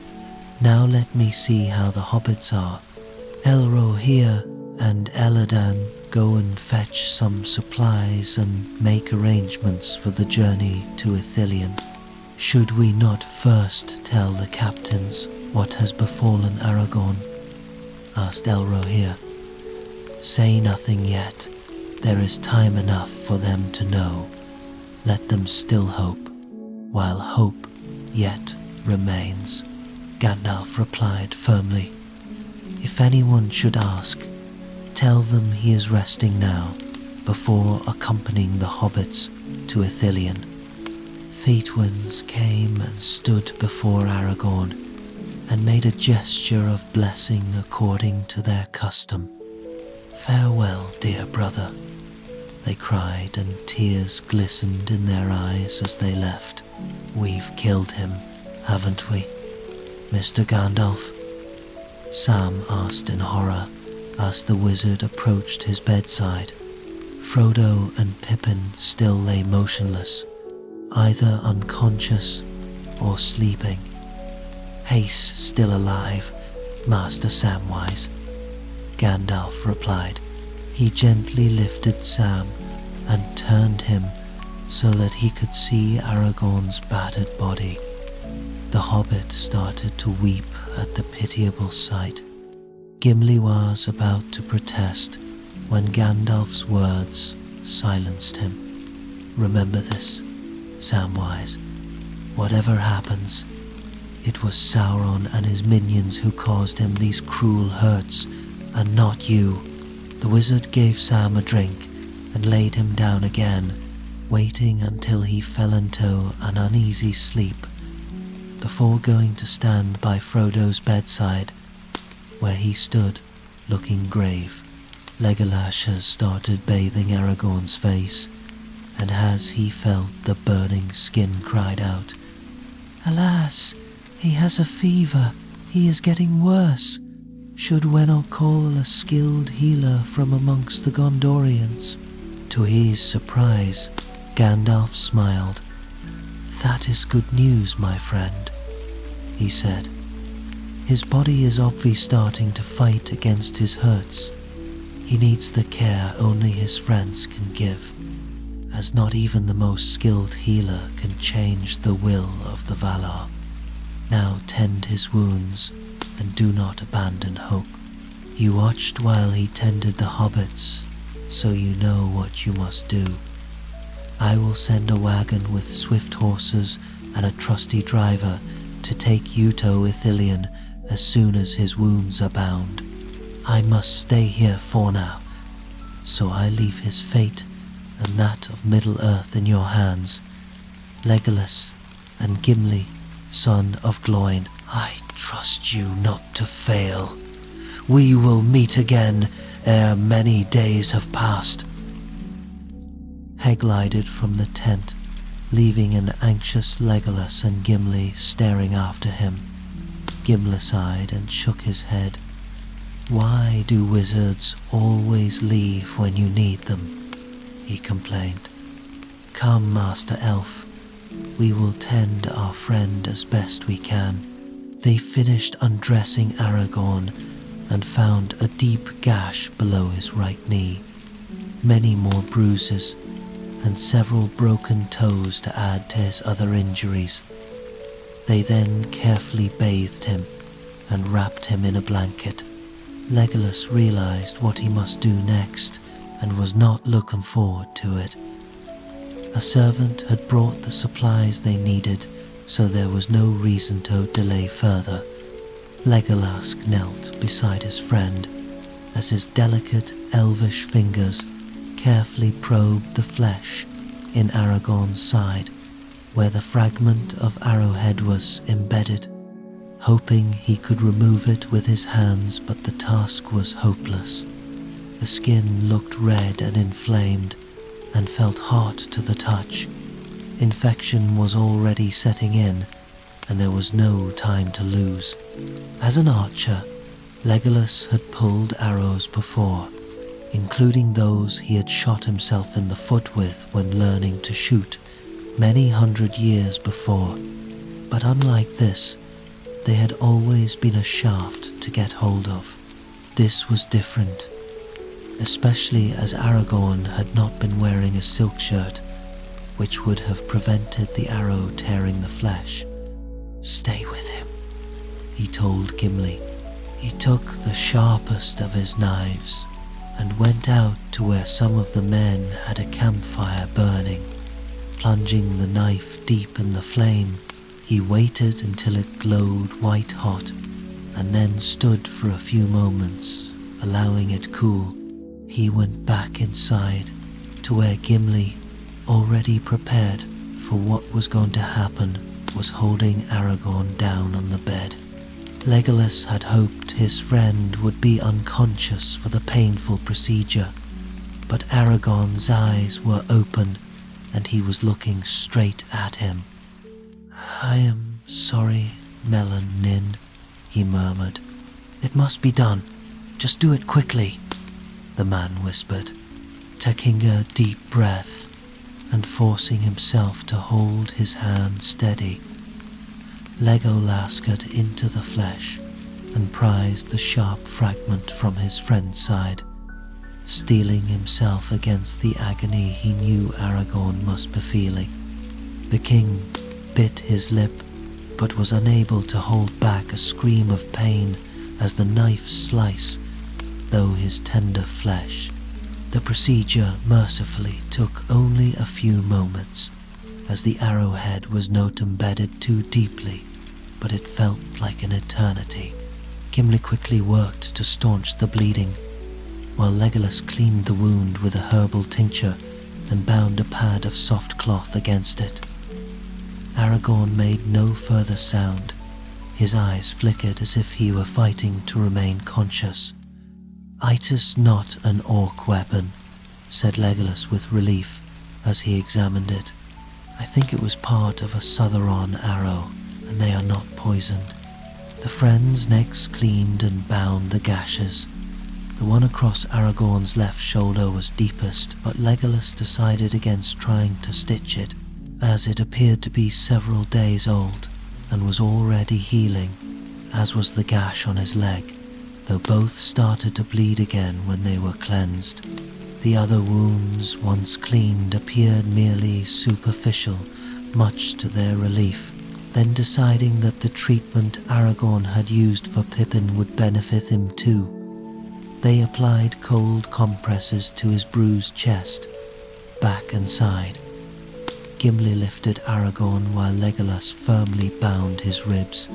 Now let me see how the hobbits are. Elrohir and Elladan go and fetch some supplies and make arrangements for the journey to Ithilien. Should we not first tell the captains what has befallen Aragorn?" asked Elrohir. "Say nothing yet. There is time enough for them to know. Let them still hope, while hope yet remains," Gandalf replied firmly. "If anyone should ask, tell them he is resting now, before accompanying the hobbits to Ithilien." Theodwins came and stood before Aragorn, and made a gesture of blessing according to their custom. "Farewell, dear brother," they cried, and tears glistened in their eyes as they left. "We've killed him, haven't we, Mr. Gandalf?" Sam asked in horror as the wizard approached his bedside. Frodo and Pippin still lay motionless, either unconscious or sleeping. "Hace still alive, Master Samwise," Gandalf replied. He gently lifted Sam and turned him so that he could see Aragorn's battered body. The hobbit started to weep at the pitiable sight. Gimli was about to protest when Gandalf's words silenced him. "Remember this, Samwise. Whatever happens, it was Sauron and his minions who caused him these cruel hurts, and not you." The wizard gave Sam a drink and laid him down again, waiting until he fell into an uneasy sleep, before going to stand by Frodo's bedside, where he stood, looking grave. Legolas started bathing Aragorn's face, and as he felt the burning skin, cried out, "Alas, he has a fever. He is getting worse. Should we not call a skilled healer from amongst the Gondorians?" To his surprise, Gandalf smiled. "That is good news, my friend," he said. "His body is obviously starting to fight against his hurts. He needs the care only his friends can give. as not even the most skilled healer can change the will of the Valar. Now tend his wounds, and do not abandon hope. You watched while he tended the hobbits, so you know what you must do. I will send a wagon with swift horses and a trusty driver to take Uto Ithilien as soon as his wounds are bound. I must stay here for now, so I leave his fate and that of Middle-earth in your hands. Legolas and Gimli, son of Gloin, I trust you not to fail. We will meet again ere many days have passed. He glided from the tent, leaving an anxious Legolas and Gimli staring after him. Gimli sighed and shook his head. Why do wizards always leave when you need them? He complained. Come, Master Elf, we will tend our friend as best we can. They finished undressing Aragorn and found a deep gash below his right knee, many more bruises, and several broken toes to add to his other injuries. They then carefully bathed him and wrapped him in a blanket. Legolas realized what he must do next and was not looking forward to it. A servant had brought the supplies they needed, so there was no reason to delay further. Legolas knelt beside his friend as his delicate elvish fingers carefully probed the flesh in Aragorn's side, where the fragment of arrowhead was embedded, hoping he could remove it with his hands, but the task was hopeless. The skin looked red and inflamed, and felt hot to the touch. Infection was already setting in, and there was no time to lose. As an archer, Legolas had pulled arrows before, including those he had shot himself in the foot with when learning to shoot many 100 years before. But unlike this, they had always been a shaft to get hold of. This was different, especially as Aragorn had not been wearing a silk shirt, which would have prevented the arrow tearing the flesh. Stay with him, he told Gimli. He took the sharpest of his knives and went out to where some of the men had a campfire burning. Plunging the knife deep in the flame, he waited until it glowed white hot, and then stood for a few moments, allowing it cool. He went back inside to where Gimli, already prepared for what was going to happen, was holding Aragorn down on the bed. Legolas had hoped his friend would be unconscious for the painful procedure, but Aragorn's eyes were open and he was looking straight at him. I am sorry, Melon Nin, he murmured. It must be done. Just do it quickly, the man whispered, taking a deep breath and forcing himself to hold his hand steady. Legolas got into the flesh and prized the sharp fragment from his friend's side, steeling himself against the agony he knew Aragorn must be feeling. The king bit his lip, but was unable to hold back a scream of pain as the knife sliced through his tender flesh. The procedure mercifully took only a few moments, as the arrowhead was not embedded too deeply, but it felt like an eternity. Gimli quickly worked to staunch the bleeding, while Legolas cleaned the wound with a herbal tincture and bound a pad of soft cloth against it. Aragorn made no further sound. His eyes flickered as if he were fighting to remain conscious. "Itis not an orc weapon," said Legolas with relief as he examined it. "I think it was part of a Southron arrow, and they are not poisoned." The friends next cleaned and bound the gashes. The one across Aragorn's left shoulder was deepest, but Legolas decided against trying to stitch it, as it appeared to be several days old and was already healing, as was the gash on his leg, though both started to bleed again when they were cleansed. The other wounds, once cleaned, appeared merely superficial, much to their relief. Then, deciding that the treatment Aragorn had used for Pippin would benefit him too, they applied cold compresses to his bruised chest, back and side. Gimli lifted Aragorn while Legolas firmly bound his ribs.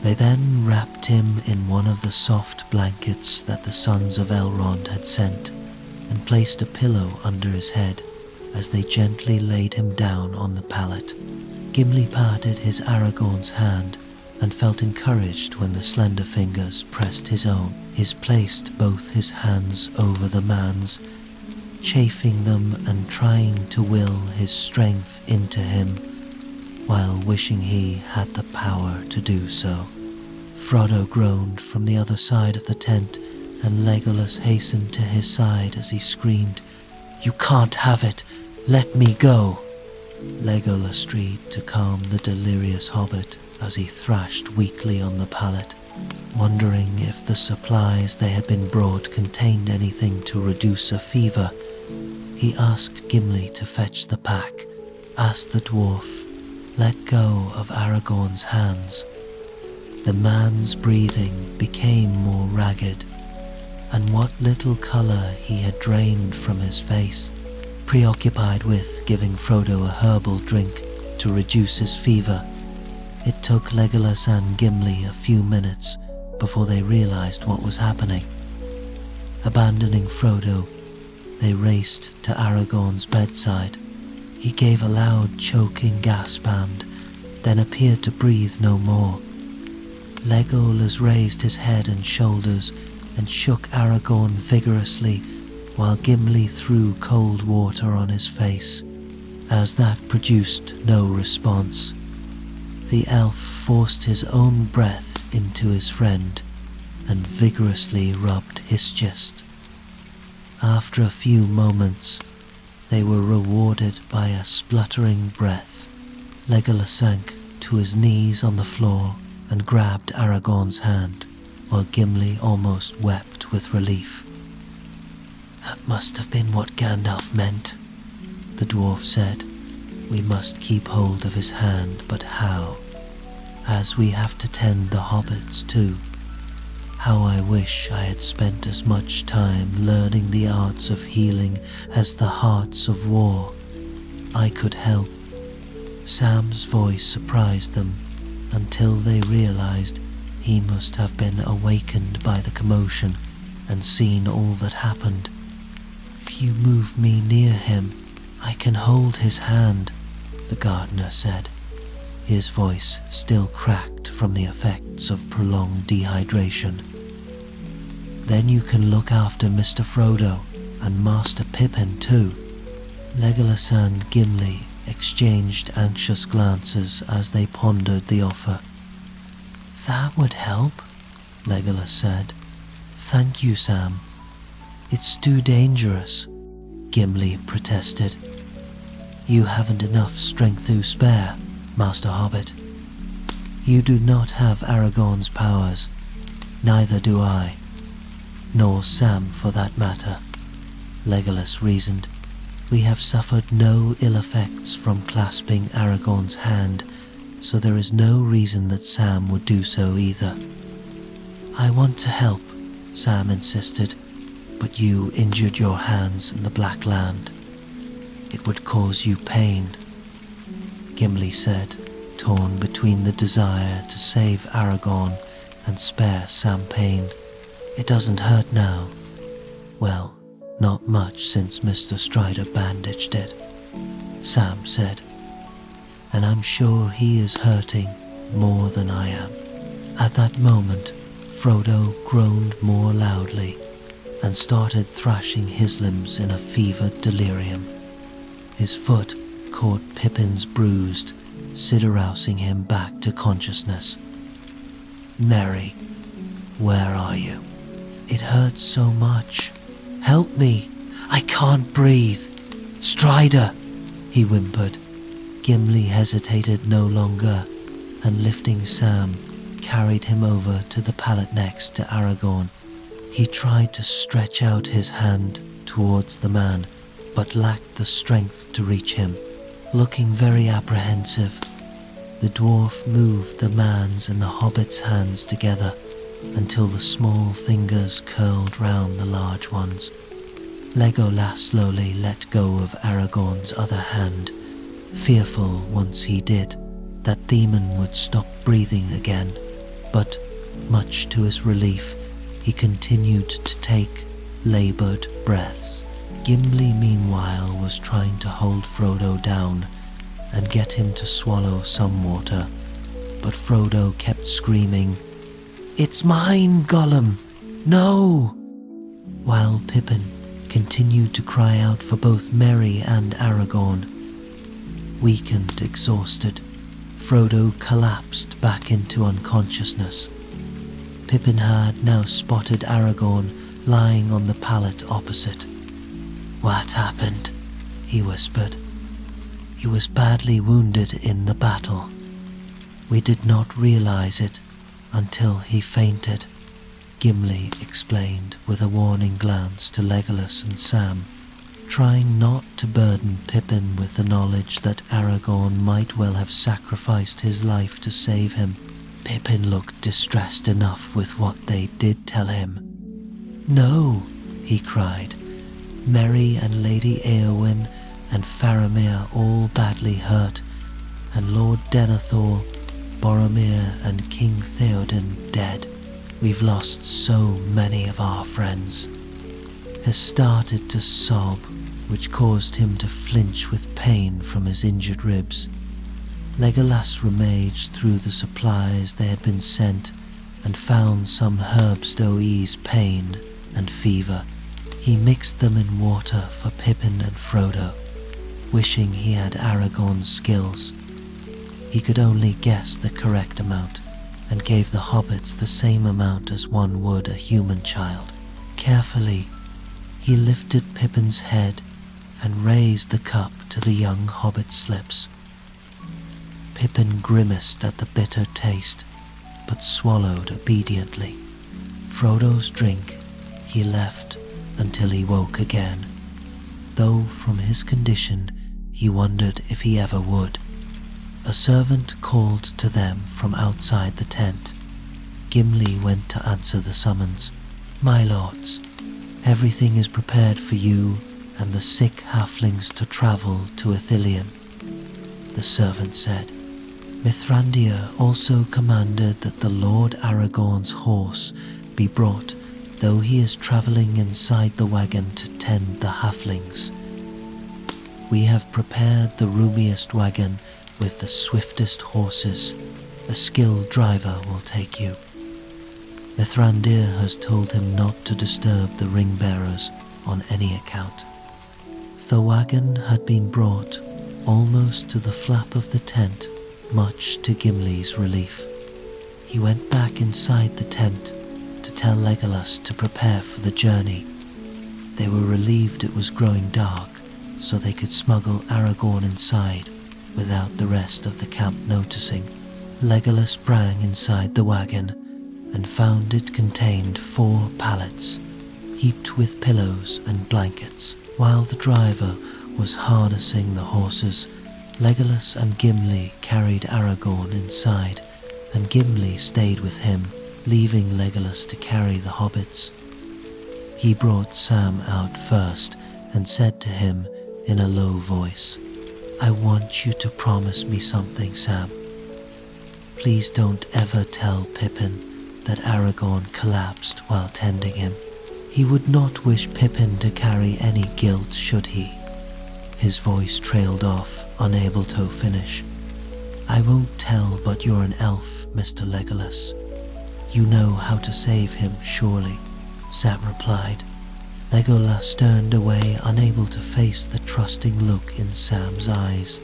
They then wrapped him in one of the soft blankets that the sons of Elrond had sent, and placed a pillow under his head as they gently laid him down on the pallet. Gimli parted his Aragorn's hand and felt encouraged when the slender fingers pressed his own. He placed both his hands over the man's, chafing them and trying to will his strength into him, while wishing he had the power to do so. Frodo groaned from the other side of the tent, and Legolas hastened to his side as he screamed, "You can't have it! Let me go!" Legolas tried to calm the delirious hobbit as he thrashed weakly on the pallet, wondering if the supplies they had been brought contained anything to reduce a fever. He asked Gimli to fetch the pack, as the dwarf let go of Aragorn's hands. The man's breathing became more ragged, and what little colour he had drained from his face. Preoccupied with giving Frodo a herbal drink to reduce his fever, it took Legolas and Gimli a few minutes before they realized what was happening. Abandoning Frodo, they raced to Aragorn's bedside. He gave a loud choking gasp and then appeared to breathe no more. Legolas raised his head and shoulders and shook Aragorn vigorously, while Gimli threw cold water on his face. As that produced no response, the elf forced his own breath into his friend and vigorously rubbed his chest. After a few moments, they were rewarded by a spluttering breath. Legolas sank to his knees on the floor and grabbed Aragorn's hand, while Gimli almost wept with relief. "That must have been what Gandalf meant," the dwarf said. "We must keep hold of his hand, but how? As we have to tend the hobbits too. How I wish I had spent as much time learning the arts of healing as the hearts of war. I could help." Sam's voice surprised them until they realized he must have been awakened by the commotion and seen all that happened. "If you move me near him, I can hold his hand," the gardener said, his voice still cracked from the effects of prolonged dehydration. "Then you can look after Mr. Frodo and Master Pippin too." Legolas and Gimli exchanged anxious glances as they pondered the offer. "That would help," Legolas said. "Thank you, Sam." "It's too dangerous," Gimli protested. "You haven't enough strength to spare, Master Hobbit. You do not have Aragorn's powers, neither do I, nor Sam for that matter," Legolas reasoned. "We have suffered no ill effects from clasping Aragorn's hand, so there is no reason that Sam would do so either." "I want to help," Sam insisted, "but you injured your hands in the Black Land. It would cause you pain," Gimli said, torn between the desire to save Aragorn and spare Sam pain. "It doesn't hurt now. Well, not much since Mr. Strider bandaged it," Sam said. "And I'm sure he is hurting more than I am." At that moment, Frodo groaned more loudly and started thrashing his limbs in a fevered delirium. His foot caught Pippin's bruised, siderousing him back to consciousness. "Merry, where are you? It hurts so much. Help me! I can't breathe! Strider!" he whimpered. Gimli hesitated no longer, and lifting Sam, carried him over to the pallet next to Aragorn. He tried to stretch out his hand towards the man, but lacked the strength to reach him. Looking very apprehensive, the dwarf moved the man's and the hobbit's hands together until the small fingers curled round the large ones. Legolas slowly let go of Aragorn's other hand, fearful once he did that demon would stop breathing again, but much to his relief, he continued to take laboured breaths. Gimli meanwhile was trying to hold Frodo down and get him to swallow some water, but Frodo kept screaming, "It's mine, Gollum! No!" while Pippin continued to cry out for both Merry and Aragorn. Weak and exhausted, Frodo collapsed back into unconsciousness. Pippin had now spotted Aragorn lying on the pallet opposite. "What happened?" he whispered. "He was badly wounded in the battle. We did not realize it until he fainted," Gimli explained with a warning glance to Legolas and Sam, trying not to burden Pippin with the knowledge that Aragorn might well have sacrificed his life to save him. Pippin looked distressed enough with what they did tell him. "No," he cried. "Merry and Lady Éowyn and Faramir all badly hurt, and Lord Denethor, Boromir and King Theoden dead. We've lost so many of our friends." He started to sob, which caused him to flinch with pain from his injured ribs. Legolas rummaged through the supplies they had been sent and found some herbs to ease pain and fever. He mixed them in water for Pippin and Frodo, wishing he had Aragorn's skills. He could only guess the correct amount and gave the hobbits the same amount as one would a human child. Carefully, he lifted Pippin's head and raised the cup to the young hobbit's lips. Pippin grimaced at the bitter taste, but swallowed obediently. Frodo's drink he left until he woke again, though from his condition he wondered if he ever would. A servant called to them from outside the tent. Gimli went to answer the summons. "My lords, everything is prepared for you and the sick halflings to travel to Ithilien," the servant said. "Mithrandir also commanded that the Lord Aragorn's horse be brought, though he is travelling inside the wagon to tend the halflings. We have prepared the roomiest wagon with the swiftest horses. A skilled driver will take you. Mithrandir has told him not to disturb the ring-bearers on any account." The wagon had been brought almost to the flap of the tent, much to Gimli's relief. He went back inside the tent to tell Legolas to prepare for the journey. They were relieved it was growing dark, so they could smuggle Aragorn inside without the rest of the camp noticing. Legolas sprang inside the wagon and found it contained 4 pallets, heaped with pillows and blankets. While the driver was harnessing the horses, Legolas and Gimli carried Aragorn inside, and Gimli stayed with him, leaving Legolas to carry the hobbits. He brought Sam out first and said to him in a low voice, "I want you to promise me something, Sam. Please don't ever tell Pippin that Aragorn collapsed while tending him. He would not wish Pippin to carry any guilt should he." His voice trailed off, unable to finish. "I won't tell, but you're an elf, Mr. Legolas. You know how to save him, surely," Sam replied. Legolas turned away, unable to face the trusting look in Sam's eyes.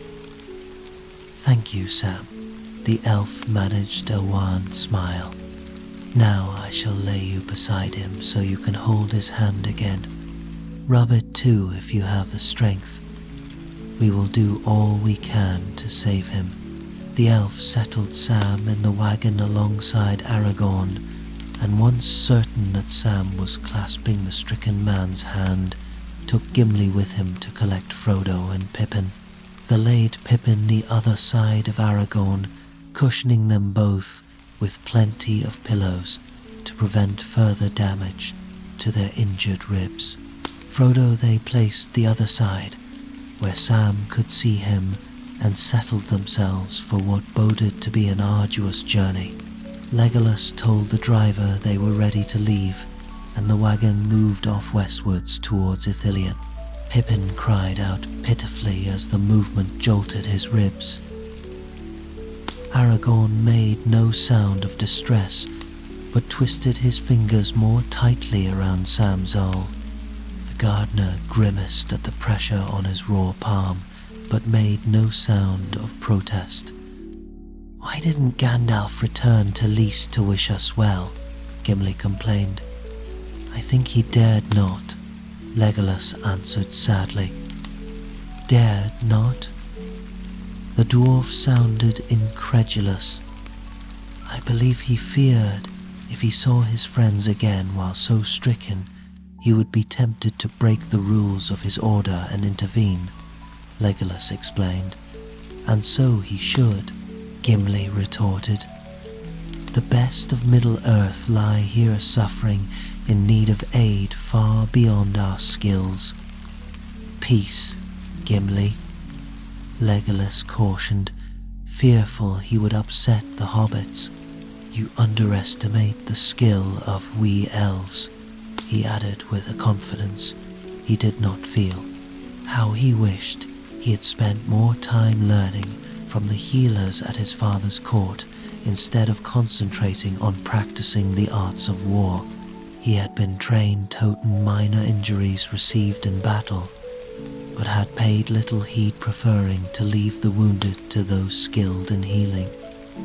"Thank you, Sam." The elf managed a wan smile. "Now I shall lay you beside him so you can hold his hand again. Rub it too if you have the strength. We will do all we can to save him." The elf settled Sam in the wagon alongside Aragorn, and once certain that Sam was clasping the stricken man's hand, took Gimli with him to collect Frodo and Pippin. They laid Pippin the other side of Aragorn, cushioning them both with plenty of pillows to prevent further damage to their injured ribs. Frodo they placed the other side, where Sam could see him, and settled themselves for what boded to be an arduous journey. Legolas told the driver they were ready to leave, and the wagon moved off westwards towards Ithilien. Pippin cried out pitifully as the movement jolted his ribs. Aragorn made no sound of distress, but twisted his fingers more tightly around Sam's awl. The gardener grimaced at the pressure on his raw palm, but made no sound of protest. "Why didn't Gandalf return to Lys to wish us well?" Gimli complained. "I think he dared not," Legolas answered sadly. "Dared not?" The dwarf sounded incredulous. "I believe he feared if he saw his friends again while so stricken, he would be tempted to break the rules of his order and intervene," Legolas explained. "And so he should," Gimli retorted. "The best of Middle-earth lie here suffering, in need of aid far beyond our skills." "Peace, Gimli," Legolas cautioned, fearful he would upset the hobbits. "You underestimate the skill of we elves," he added with a confidence he did not feel. How he wished he had spent more time learning from the healers at his father's court instead of concentrating on practicing the arts of war. He had been trained toting minor injuries received in battle, but had paid little heed, preferring to leave the wounded to those skilled in healing.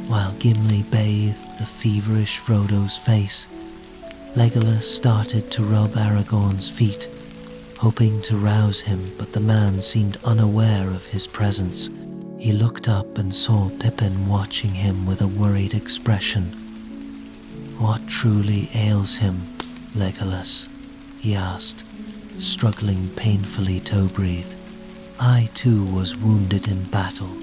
While Gimli bathed the feverish Frodo's face, Legolas started to rub Aragorn's feet, hoping to rouse him, but the man seemed unaware of his presence. He looked up and saw Pippin watching him with a worried expression. "What truly ails him, Legolas?" he asked, struggling painfully to breathe. "I too was wounded in battle,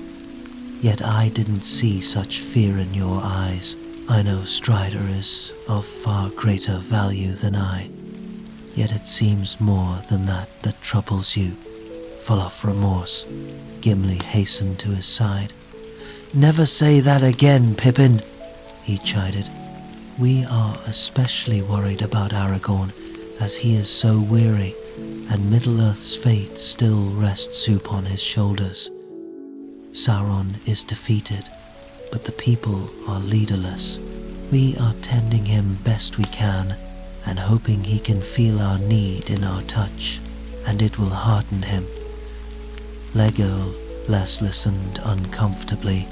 yet I didn't see such fear in your eyes. I know Strider is of far greater value than I, yet it seems more than that troubles you." Full of remorse, Gimli hastened to his side. "Never say that again, Pippin," he chided. "We are especially worried about Aragorn, as he is so weary, and Middle-earth's fate still rests upon his shoulders. Sauron is defeated, but the people are leaderless. We are tending him best we can, and hoping he can feel our need in our touch, and it will hearten him." Legolas listened uncomfortably,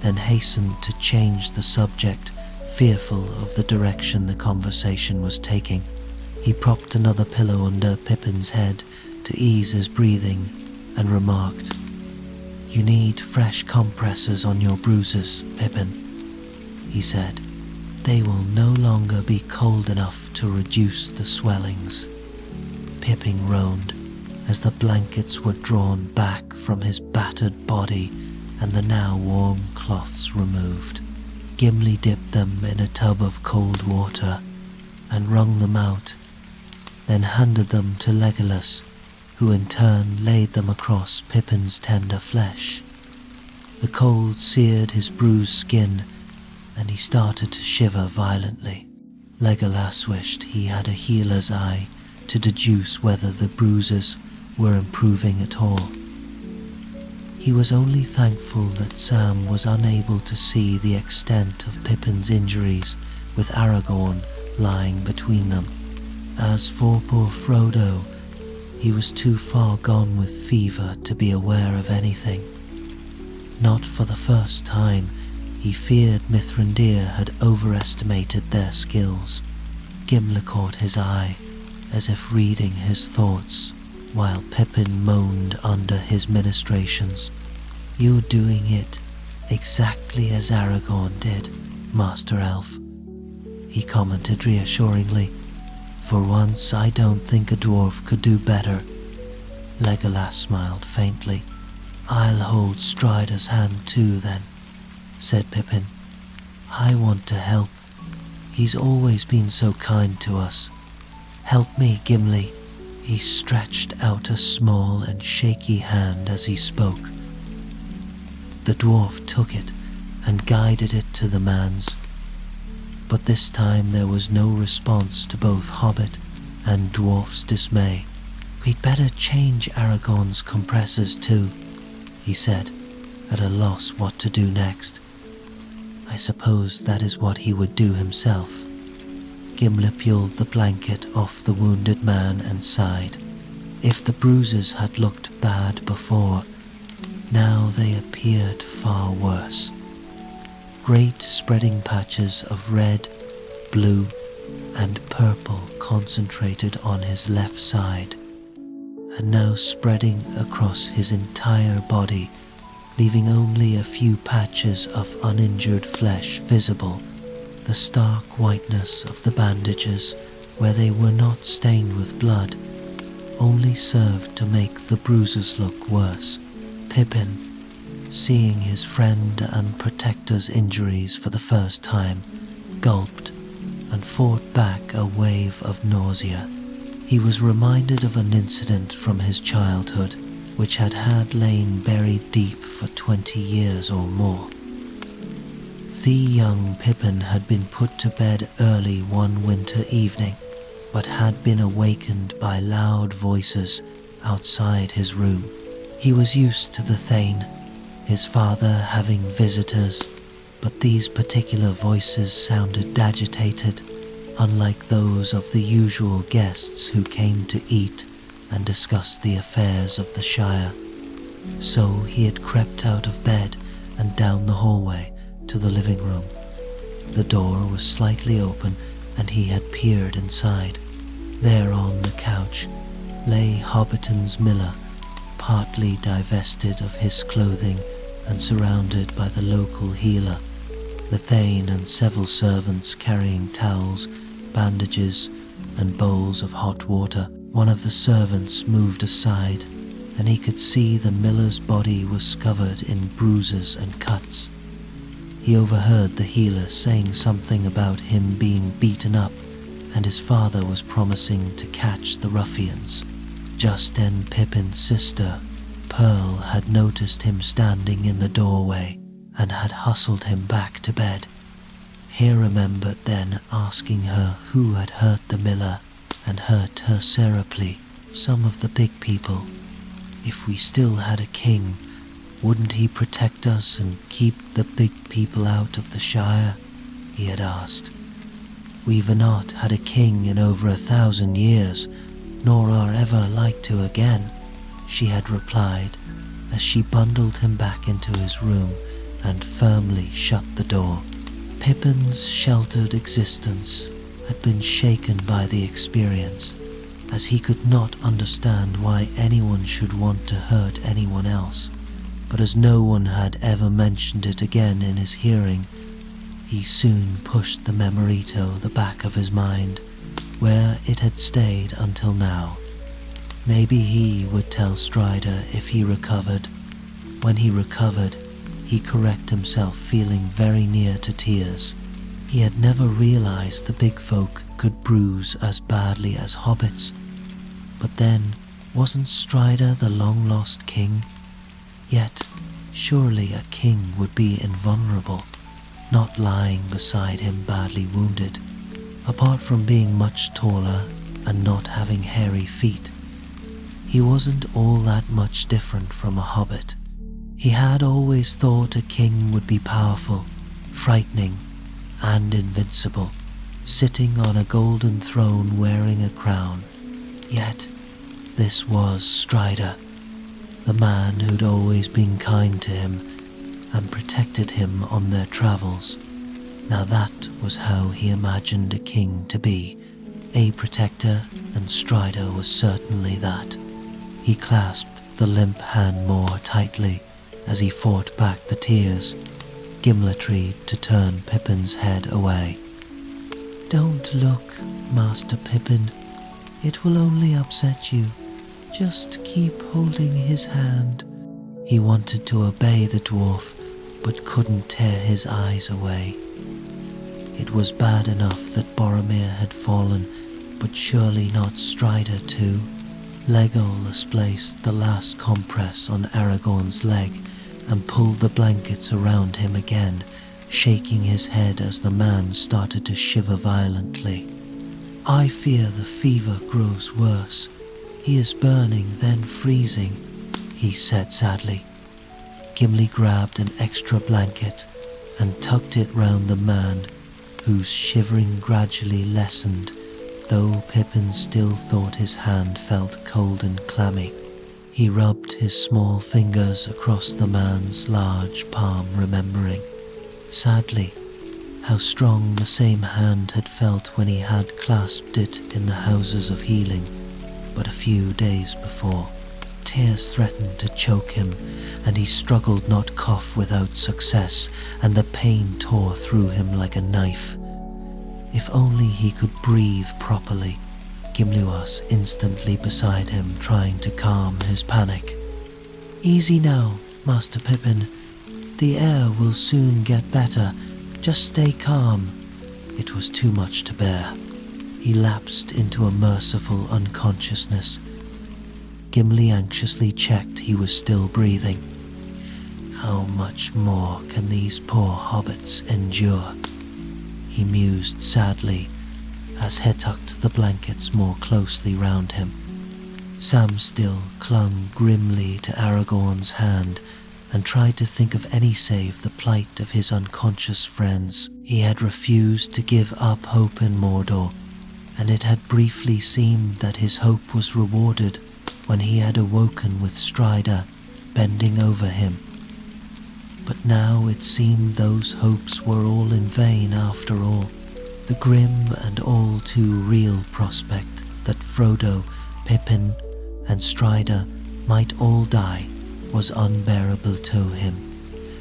then hastened to change the subject, fearful of the direction the conversation was taking. He propped another pillow under Pippin's head to ease his breathing, and remarked, "You need fresh compresses on your bruises, Pippin," he said. "They will no longer be cold enough to reduce the swellings." Pippin groaned as the blankets were drawn back from his battered body and the now warm cloths removed. Gimli dipped them in a tub of cold water and wrung them out, then handed them to Legolas, who in turn laid them across Pippin's tender flesh. The cold seared his bruised skin, and he started to shiver violently. Legolas wished he had a healer's eye to deduce whether the bruises were improving at all. He was only thankful that Sam was unable to see the extent of Pippin's injuries, with Aragorn lying between them. As for poor Frodo, he was too far gone with fever to be aware of anything. Not for the first time, he feared Mithrandir had overestimated their skills. Gimli caught his eye, as if reading his thoughts, while Pippin moaned under his ministrations. "You're doing it exactly as Aragorn did, Master Elf," he commented reassuringly. "For once I don't think a dwarf could do better." Legolas smiled faintly. "I'll hold Strider's hand too, then," said Pippin. "I want to help. He's always been so kind to us. Help me, Gimli." He stretched out a small and shaky hand as he spoke. The dwarf took it and guided it to the man's, but this time there was no response to both Hobbit and dwarf's dismay. "We'd better change Aragorn's compressors too," he said, at a loss what to do next. "I suppose that is what he would do himself." Gimli peeled the blanket off the wounded man and sighed. If the bruises had looked bad before, now they appeared far worse. Great spreading patches of red, blue, and purple concentrated on his left side, and now spreading across his entire body, leaving only a few patches of uninjured flesh visible. The stark whiteness of the bandages, where they were not stained with blood, only served to make the bruises look worse. Pippin, seeing his friend and protector's injuries for the first time, gulped and fought back a wave of nausea. He was reminded of an incident from his childhood, which had lain buried deep for 20 years or more. The young Pippin had been put to bed early one winter evening, but had been awakened by loud voices outside his room. He was used to the Thane, his father having visitors, but these particular voices sounded agitated, unlike those of the usual guests who came to eat and discuss the affairs of the Shire. So he had crept out of bed and down the hallway to the living room. The door was slightly open and he had peered inside. There on the couch lay Hobbiton's miller, partly divested of his clothing and surrounded by the local healer, the Thane and several servants carrying towels, bandages, and bowls of hot water. One of the servants moved aside, and he could see the miller's body was covered in bruises and cuts. He overheard the healer saying something about him being beaten up, and his father was promising to catch the ruffians. Just then Pippin's sister, Pearl, had noticed him standing in the doorway and had hustled him back to bed. He remembered then asking her who had hurt the miller and hurt her terribly, some of the big people. If we still had a king, wouldn't he protect us and keep the big people out of the Shire? He had asked. We've not had a king in over 1,000 years, nor are ever like to again, she had replied, as she bundled him back into his room and firmly shut the door. Pippin's sheltered existence had been shaken by the experience, as he could not understand why anyone should want to hurt anyone else, but as no one had ever mentioned it again in his hearing, he soon pushed the memory to the back of his mind, where it had stayed until now. Maybe he would tell Strider if he recovered. When he recovered, he corrected himself, feeling very near to tears. He had never realized the big folk could bruise as badly as hobbits. But then, wasn't Strider the long-lost king? Yet, surely a king would be invulnerable, not lying beside him badly wounded. Apart from being much taller and not having hairy feet, he wasn't all that much different from a hobbit. He had always thought a king would be powerful, frightening, and invincible, sitting on a golden throne wearing a crown. Yet, this was Strider, the man who'd always been kind to him and protected him on their travels. Now that was how he imagined a king to be, a protector, and Strider was certainly that. He clasped the limp hand more tightly as he fought back the tears, Gimli to turn Pippin's head away. "Don't look, Master Pippin. It will only upset you. Just keep holding his hand." He wanted to obey the dwarf, but couldn't tear his eyes away. It was bad enough that Boromir had fallen, but surely not Strider too. Legolas placed the last compress on Aragorn's leg and pulled the blankets around him again, shaking his head as the man started to shiver violently. "I fear the fever grows worse. He is burning, then freezing," he said sadly. Gimli grabbed an extra blanket and tucked it round the man, whose shivering gradually lessened, though Pippin still thought his hand felt cold and clammy. He rubbed his small fingers across the man's large palm, remembering, sadly, how strong the same hand had felt when he had clasped it in the houses of healing but a few days before. Tears threatened to choke him, and he struggled not cough without success, and the pain tore through him like a knife. If only he could breathe properly. Gimli was instantly beside him, trying to calm his panic. "Easy now, Master Pippin. The air will soon get better. Just stay calm." It was too much to bear. He lapsed into a merciful unconsciousness. Gimli anxiously checked he was still breathing. How much more can these poor hobbits endure? He mused sadly as he tucked the blankets more closely round him. Sam still clung grimly to Aragorn's hand and tried to think of any save the plight of his unconscious friends. He had refused to give up hope in Mordor, and it had briefly seemed that his hope was rewarded when he had awoken with Strider bending over him. But now it seemed those hopes were all in vain after all. The grim and all too real prospect that Frodo, Pippin, and Strider might all die was unbearable to him,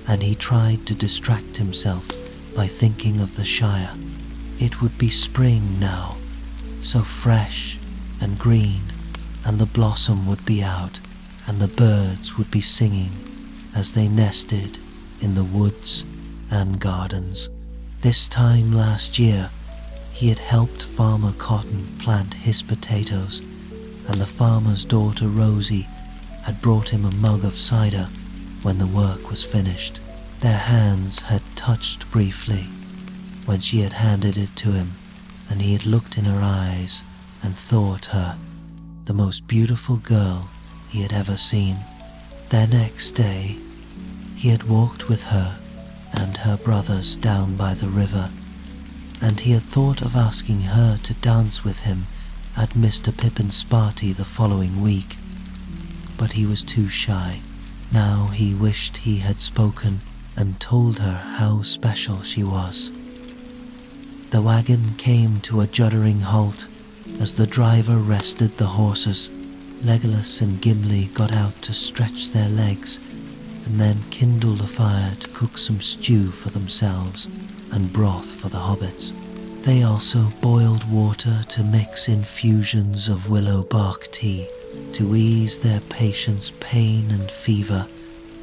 and he tried to distract himself by thinking of the Shire. It would be spring now, so fresh and green, and the blossom would be out, and the birds would be singing as they nested in the woods and gardens. This time last year, he had helped Farmer Cotton plant his potatoes, and the farmer's daughter Rosie had brought him a mug of cider when the work was finished. Their hands had touched briefly when she had handed it to him, and he had looked in her eyes and thought her the most beautiful girl he had ever seen. The next day, he had walked with her and her brothers down by the river, and he had thought of asking her to dance with him at Mr. Pippin's party the following week, but he was too shy. Now he wished he had spoken and told her how special she was. The wagon came to a juddering halt as the driver rested the horses. Legolas and Gimli got out to stretch their legs and then kindled a fire to cook some stew for themselves and broth for the hobbits. They also boiled water to mix infusions of willow bark tea to ease their patients' pain and fever,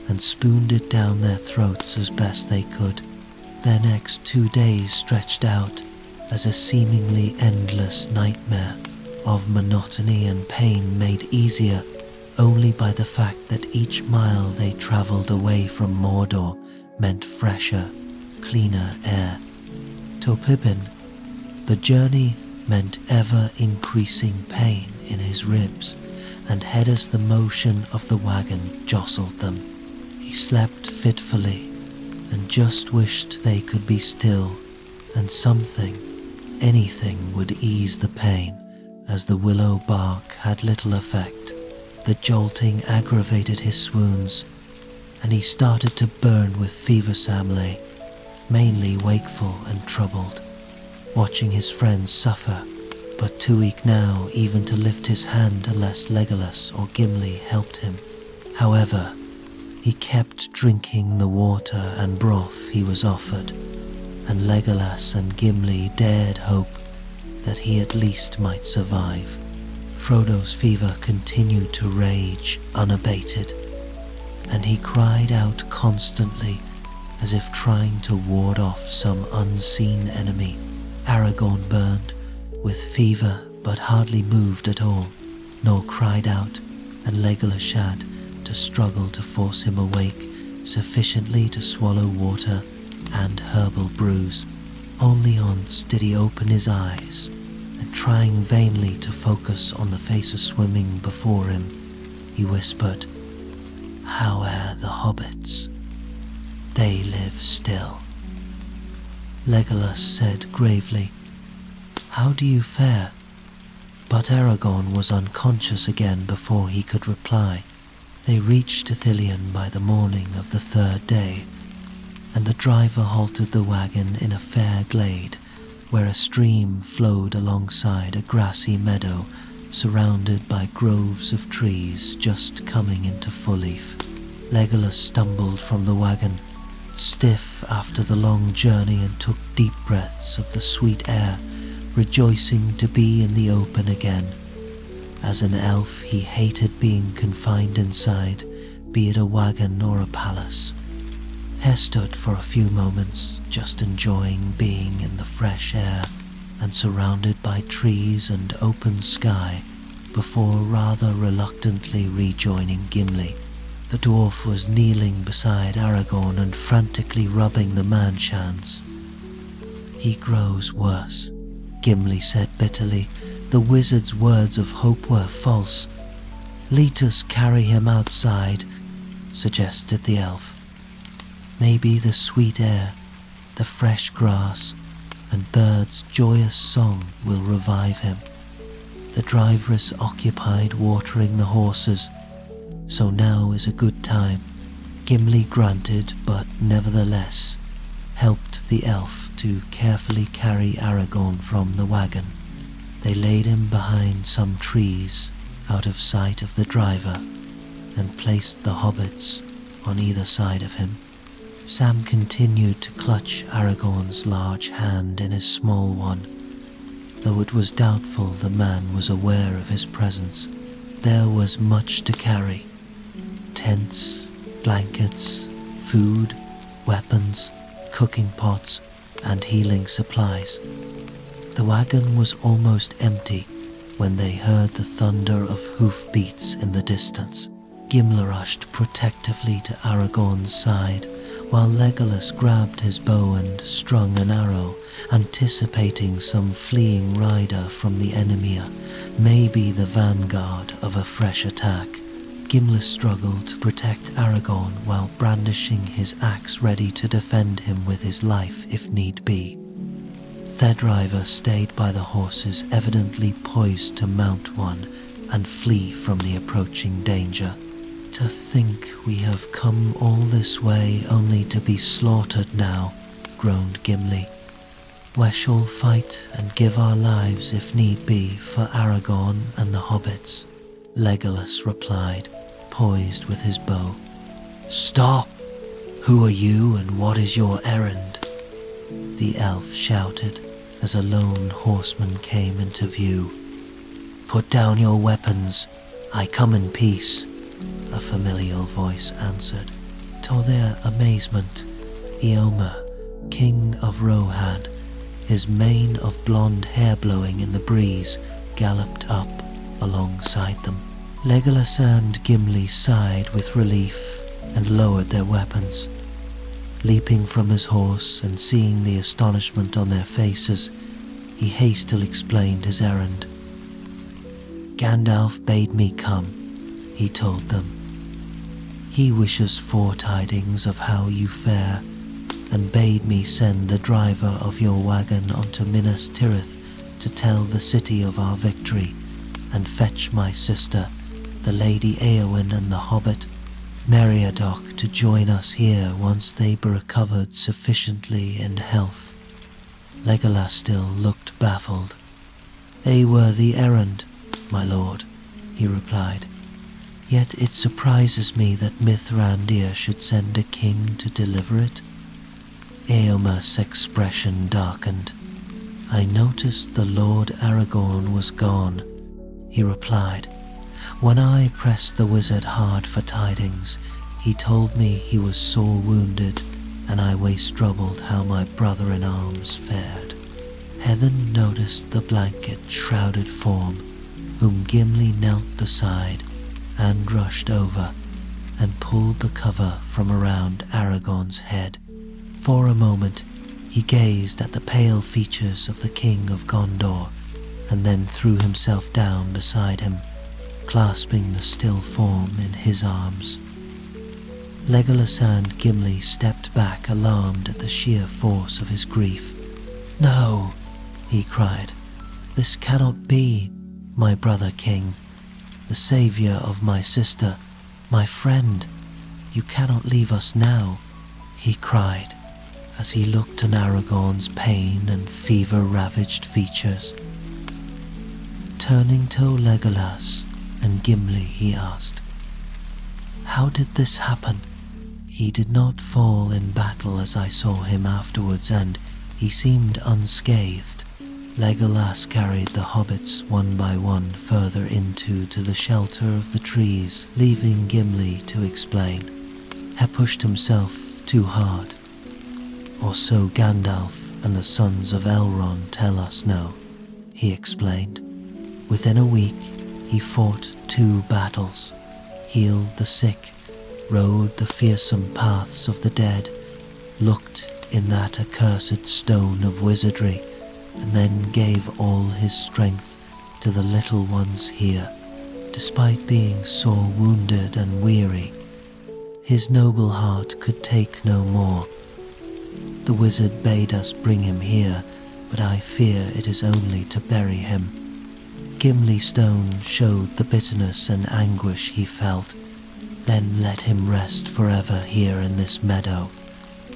and spooned it down their throats as best they could. Their next 2 days stretched out as a seemingly endless nightmare of monotony and pain, made easier only by the fact that each mile they travelled away from Mordor meant fresher, cleaner air. To Pippin, the journey meant ever-increasing pain in his ribs, and head as the motion of the wagon jostled them. He slept fitfully and just wished they could be still, and something, anything would ease the pain, as the willow bark had little effect. The jolting aggravated his swoons, and he started to burn with fever. Sam lay, mainly wakeful and troubled, watching his friends suffer, but too weak now even to lift his hand unless Legolas or Gimli helped him. However, he kept drinking the water and broth he was offered, and Legolas and Gimli dared hope that he at least might survive. Frodo's fever continued to rage unabated, and he cried out constantly as if trying to ward off some unseen enemy. Aragorn burned with fever but hardly moved at all, nor cried out, and Legolas had to struggle to force him awake sufficiently to swallow water and herbal brews. Only once did he open his eyes, and trying vainly to focus on the faces swimming before him, he whispered, "How are the hobbits? They live still." Legolas said gravely, "How do you fare?" But Aragorn was unconscious again before he could reply. They reached Ithilien by the morning of the third day, and the driver halted the wagon in a fair glade where a stream flowed alongside a grassy meadow surrounded by groves of trees just coming into full leaf. Legolas stumbled from the wagon, stiff after the long journey, and took deep breaths of the sweet air, rejoicing to be in the open again. As an elf, he hated being confined inside, be it a wagon or a palace. He stood for a few moments, just enjoying being in the fresh air and surrounded by trees and open sky, before rather reluctantly rejoining Gimli. The dwarf was kneeling beside Aragorn and frantically rubbing the man-shans. "He grows worse," Gimli said bitterly. "The wizard's words of hope were false. Let us carry him outside," suggested the elf. "Maybe the sweet air, the fresh grass, and birds' joyous song will revive him." The driver is occupied watering the horses, so now is a good time. Gimli grunted, but nevertheless helped the elf to carefully carry Aragorn from the wagon. They laid him behind some trees out of sight of the driver and placed the hobbits on either side of him. Sam continued to clutch Aragorn's large hand in his small one, though it was doubtful the man was aware of his presence. There was much to carry: tents, blankets, food, weapons, cooking pots, and healing supplies. The wagon was almost empty when they heard the thunder of hoofbeats in the distance. Gimli rushed protectively to Aragorn's side, while Legolas grabbed his bow and strung an arrow, anticipating some fleeing rider from the enemy, maybe the vanguard of a fresh attack. Gimli struggled to protect Aragorn while brandishing his axe ready to defend him with his life if need be. Their driver stayed by the horses, evidently poised to mount one and flee from the approaching danger. "To think we have come all this way only to be slaughtered now," groaned Gimli. "We shall fight and give our lives if need be for Aragorn and the hobbits," Legolas replied, poised with his bow. "Stop! Who are you and what is your errand?" the elf shouted as a lone horseman came into view. "Put down your weapons. I come in peace," a familial voice answered. To their amazement, Éomer, king of Rohan, his mane of blonde hair blowing in the breeze, galloped up alongside them. Legolas and Gimli sighed with relief and lowered their weapons. Leaping from his horse and seeing the astonishment on their faces, he hastily explained his errand. "Gandalf bade me come," he told them. "He wishes foretidings of how you fare, and bade me send the driver of your wagon onto Minas Tirith to tell the city of our victory, and fetch my sister, the Lady Éowyn, and the Hobbit, Meriadoc, to join us here once they be recovered sufficiently in health." Legolas still looked baffled. "A worthy errand, my lord," he replied. "Yet it surprises me that Mithrandir should send a king to deliver it." Éomer's expression darkened. "I noticed the Lord Aragorn was gone. he replied. When I pressed the wizard hard for tidings, he told me he was sore wounded, and I waist troubled how my brother-in-arms fared. Heaven noticed the blanket-shrouded form, whom Gimli knelt beside, and rushed over, and pulled the cover from around Aragorn's head. For a moment he gazed at the pale features of the King of Gondor, and then threw himself down beside him, clasping the still form in his arms. Legolas and Gimli stepped back, alarmed at the sheer force of his grief. "No," he cried, "this cannot be, my brother king, the saviour of my sister, my friend. You cannot leave us now," he cried, as he looked on Aragorn's pain and fever-ravaged features. Turning to Legolas and Gimli, he asked, "How did this happen? He did not fall in battle as I saw him afterwards, and he seemed unscathed." Legolas carried the hobbits one by one further to the shelter of the trees, leaving Gimli to explain. He pushed himself too hard, or so Gandalf and the sons of Elrond tell us now, he explained. Within a week, he fought 2 battles, healed the sick, rode the fearsome paths of the dead, looked in that accursed stone of wizardry, and then gave all his strength to the little ones here, despite being sore wounded and weary. His noble heart could take no more. The wizard bade us bring him here, but I fear it is only to bury him. Gimli Stone showed the bitterness and anguish he felt, then let him rest forever here in this meadow,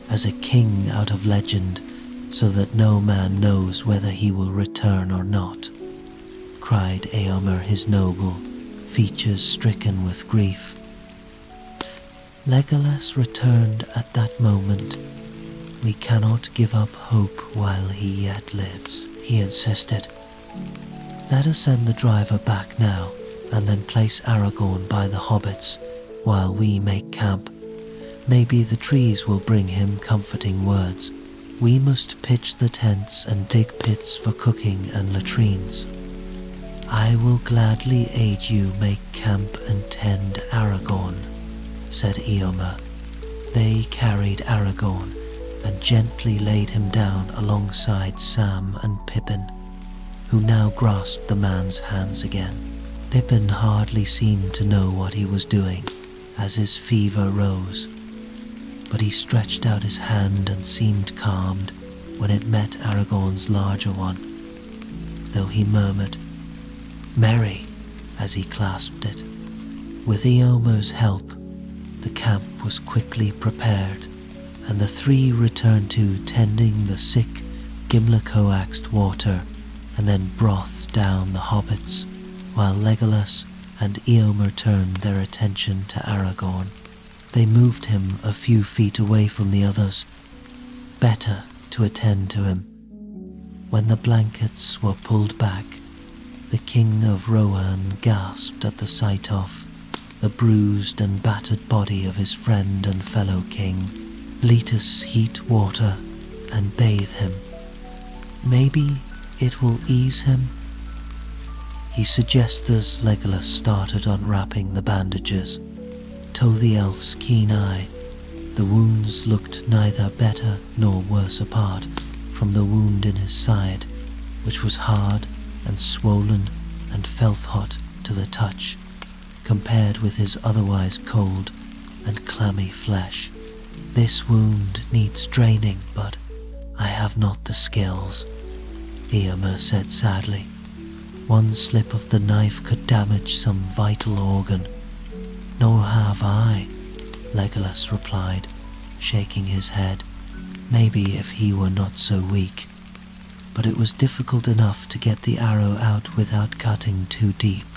as a king out of legend, so that no man knows whether he will return or not," cried Éomer, his noble, features stricken with grief. Legolas returned at that moment. "We cannot give up hope while he yet lives," he insisted. "Let us send the driver back now, and then place Aragorn by the hobbits, while we make camp. Maybe the trees will bring him comforting words. We must pitch the tents and dig pits for cooking and latrines." "I will gladly aid you make camp and tend Aragorn," said Éomer. They carried Aragorn and gently laid him down alongside Sam and Pippin, who now grasped the man's hands again. Pippin hardly seemed to know what he was doing as his fever rose, but he stretched out his hand and seemed calmed when it met Aragorn's larger one, though he murmured, "Merry," as he clasped it. With Éomer's help, the camp was quickly prepared, and the 3 returned to tending the sick, Gimli-coaxed water, and then broth down the hobbits, while Legolas and Éomer turned their attention to Aragorn. They moved him a few feet away from the others, better to attend to him. When the blankets were pulled back, the King of Rohan gasped at the sight of the bruised and battered body of his friend and fellow king. "Let us heat water and bathe him. Maybe it will ease him," he suggested as Legolas started unwrapping the bandages. To the elf's keen eye, the wounds looked neither better nor worse apart from the wound in his side, which was hard and swollen and felt hot to the touch, compared with his otherwise cold and clammy flesh. "This wound needs draining, but I have not the skills," Éomer said sadly. "One slip of the knife could damage some vital organ." "Nor have I," Legolas replied, shaking his head. "Maybe if he were not so weak. But it was difficult enough to get the arrow out without cutting too deep."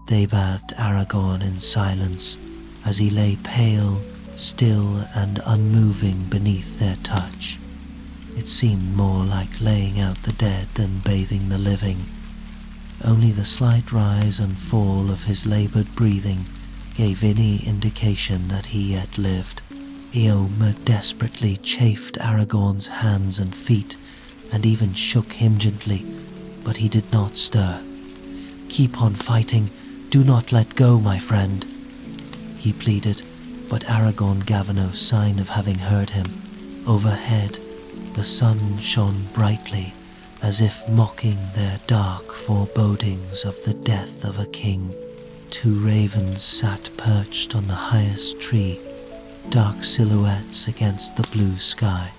They bathed Aragorn in silence as he lay pale, still and unmoving beneath their touch. It seemed more like laying out the dead than bathing the living. Only the slight rise and fall of his laboured breathing gave any indication that he yet lived. Éomer desperately chafed Aragorn's hands and feet, and even shook him gently, but he did not stir. "Keep on fighting, do not let go, my friend," he pleaded, but Aragorn gave no sign of having heard him. Overhead, the sun shone brightly, as if mocking their dark forebodings of the death of a king. 2 ravens sat perched on the highest tree, dark silhouettes against the blue sky.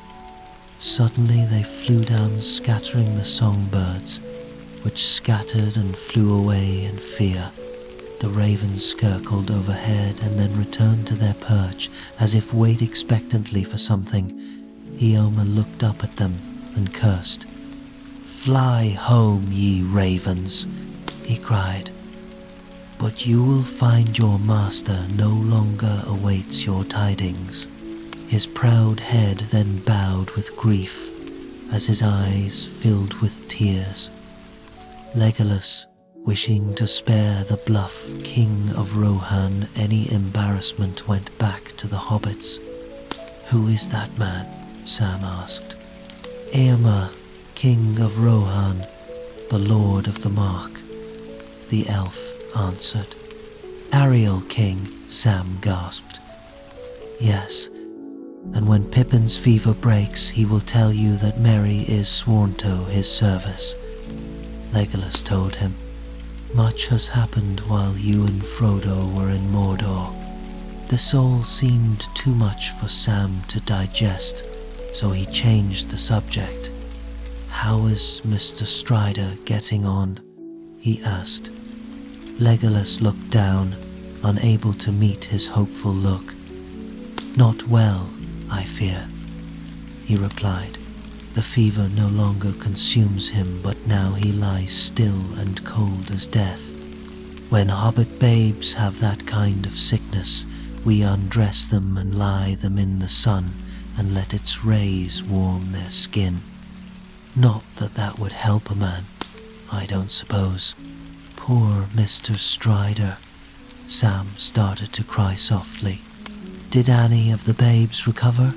Suddenly they flew down, scattering the songbirds, which scattered and flew away in fear. The ravens circled overhead and then returned to their perch, as if wait expectantly for something. Éomer looked up at them and cursed. "Fly home, ye ravens," he cried. "But you will find your master no longer awaits your tidings." His proud head then bowed with grief, as his eyes filled with tears. Legolas, wishing to spare the bluff king of Rohan any embarrassment, went back to the hobbits. "Who is that man?" Sam asked. "Éomer, king of Rohan, the lord of the mark," the elf answered. "Ariel king," Sam gasped. "Yes, and when Pippin's fever breaks, he will tell you that Merry is sworn to his service," Legolas told him. "Much has happened while you and Frodo were in Mordor." This all seemed too much for Sam to digest, so he changed the subject. "How is Mr. Strider getting on?" he asked. Legolas looked down, unable to meet his hopeful look. "Not well, I fear," he replied. "The fever no longer consumes him, but now he lies still and cold as death. When Hobbit babes have that kind of sickness, we undress them and lie them in the sun and let its rays warm their skin. Not that that would help a man, I don't suppose. Poor Mr. Strider." Sam started to cry softly. "Did any of the babes recover?"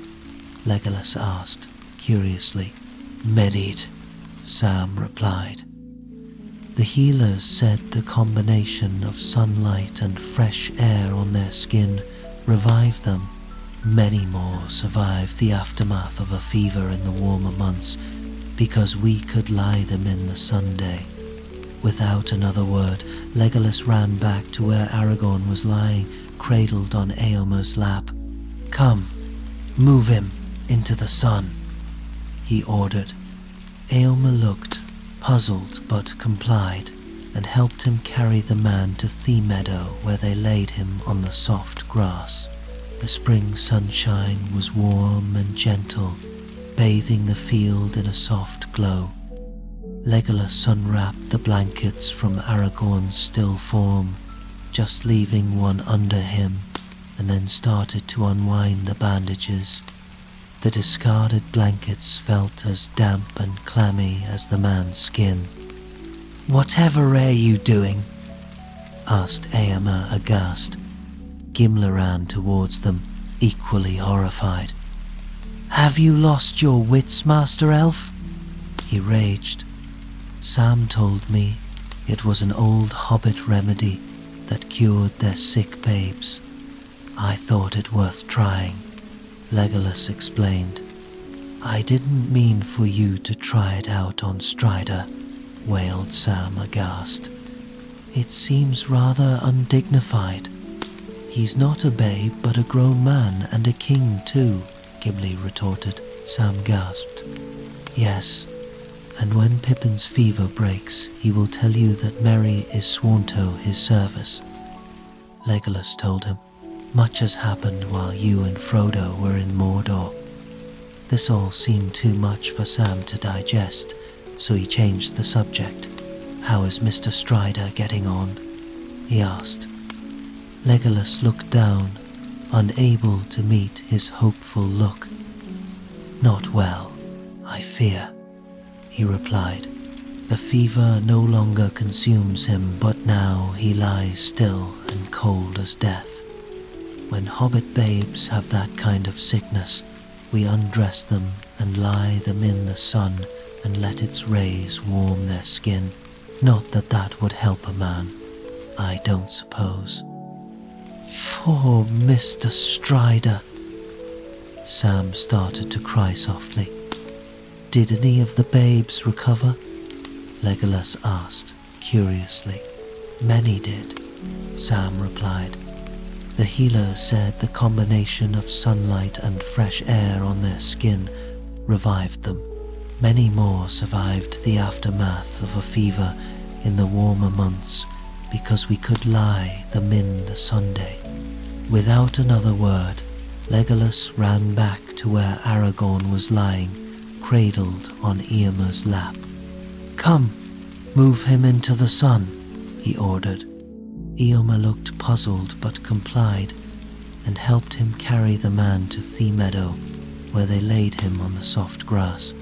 Legolas asked, curiously. "Medied," Sam replied. The healers said the combination of sunlight and fresh air on their skin revived them. Many more survived the aftermath of a fever in the warmer months, because we could lie them in the Sunday. Without another word, Legolas ran back to where Aragorn was lying, cradled on Éomer's lap. "Come, move him into the sun," he ordered. Éomer looked, puzzled but complied, and helped him carry the man to the meadow, where they laid him on the soft grass. The spring sunshine was warm and gentle, bathing the field in a soft glow. Legolas unwrapped the blankets from Aragorn's still form, just leaving one under him, and then started to unwind the bandages. The discarded blankets felt as damp and clammy as the man's skin. "Whatever are you doing?" asked Éomer aghast. Gimli ran towards them, equally horrified. "Have you lost your wits, Master Elf?" he raged. "Sam told me it was an old Hobbit remedy that cured their sick babes. I thought it worth trying," Legolas explained. "I didn't mean for you to try it out on Strider," wailed Sam aghast. "It seems rather undignified. He's not a babe, but a grown man, and a king too," Gimli retorted. Sam gasped. "Yes, and when Pippin's fever breaks, he will tell you that Merry is sworn to his service," Legolas told him. "Much has happened while you and Frodo were in Mordor." This all seemed too much for Sam to digest, so he changed the subject. "How is Mr. Strider getting on?" he asked. Legolas looked down, unable to meet his hopeful look. "Not well, I fear," he replied. The fever no longer consumes him, but now he lies still and cold as death. When hobbit babes have that kind of sickness, we undress them and lie them in the sun and let its rays warm their skin. Not that that would help a man, I don't suppose. Poor Mr. Strider. Sam started to cry softly. Did any of the babes recover? Legolas asked, curiously. Many did, Sam replied. The healer said the combination of sunlight and fresh air on their skin revived them. Many more survived the aftermath of a fever in the warmer months because we could lie them in the Sunday. Without another word, Legolas ran back to where Aragorn was lying, cradled on Éomer's lap. Come, move him into the sun, he ordered. Éomer looked puzzled but complied, and helped him carry the man to the meadow, where they laid him on the soft grass.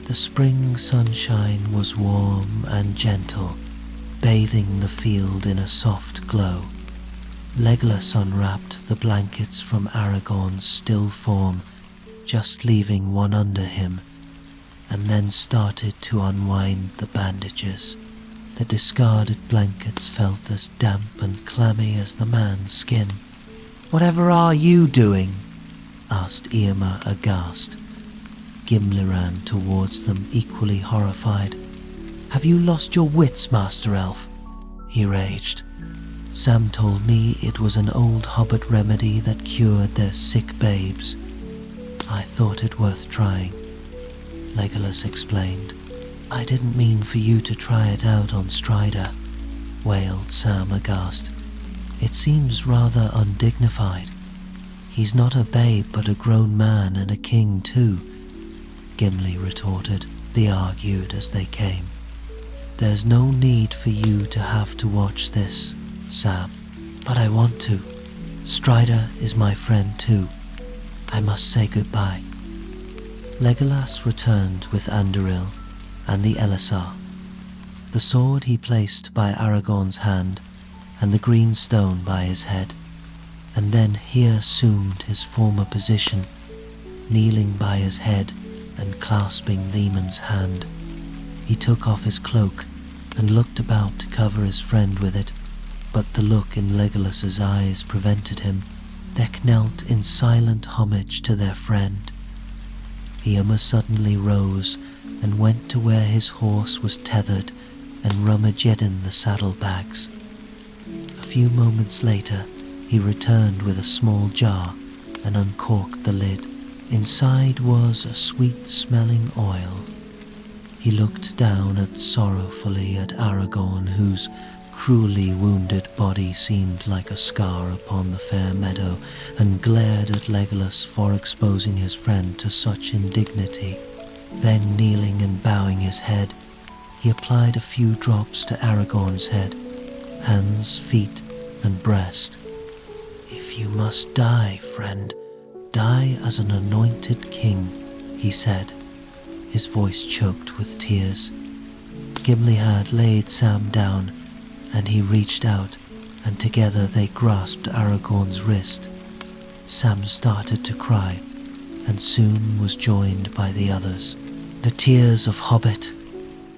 The spring sunshine was warm and gentle, bathing the field in a soft glow. Legolas unwrapped the blankets from Aragorn's still form, just leaving one under him, and then started to unwind the bandages. The discarded blankets felt as damp and clammy as the man's skin. Whatever are you doing? Asked Éomer aghast. Gimli ran towards them equally horrified. Have you lost your wits, Master Elf? He raged. Sam told me it was an old hobbit remedy that cured their sick babes. I thought it worth trying, Legolas explained. I didn't mean for you to try it out on Strider, wailed Sam aghast. It seems rather undignified. He's not a babe but a grown man and a king too, Gimli retorted. They argued as they came. There's no need for you to have to watch this, Sam, but I want to. Strider is my friend too. I must say goodbye. Legolas returned with Anduril and the Elisar, the sword he placed by Aragorn's hand and the green stone by his head, and then he assumed his former position, kneeling by his head and clasping Leman's hand. He took off his cloak and looked about to cover his friend with it, but the look in Legolas's eyes prevented him. They knelt in silent homage to their friend. Éomer suddenly rose and went to where his horse was tethered and rummaged in the saddlebags. A few moments later, he returned with a small jar and uncorked the lid. Inside was a sweet-smelling oil. He looked down sorrowfully at Aragorn, whose cruelly wounded body seemed like a scar upon the fair meadow, and glared at Legolas for exposing his friend to such indignity. Then, kneeling and bowing his head, he applied a few drops to Aragorn's head, hands, feet, and breast. If you must die, friend, die as an anointed king, he said, his voice choked with tears. Gimli had laid Sam down, and he reached out, and together they grasped Aragorn's wrist. Sam started to cry, and soon was joined by the others. The tears of hobbit,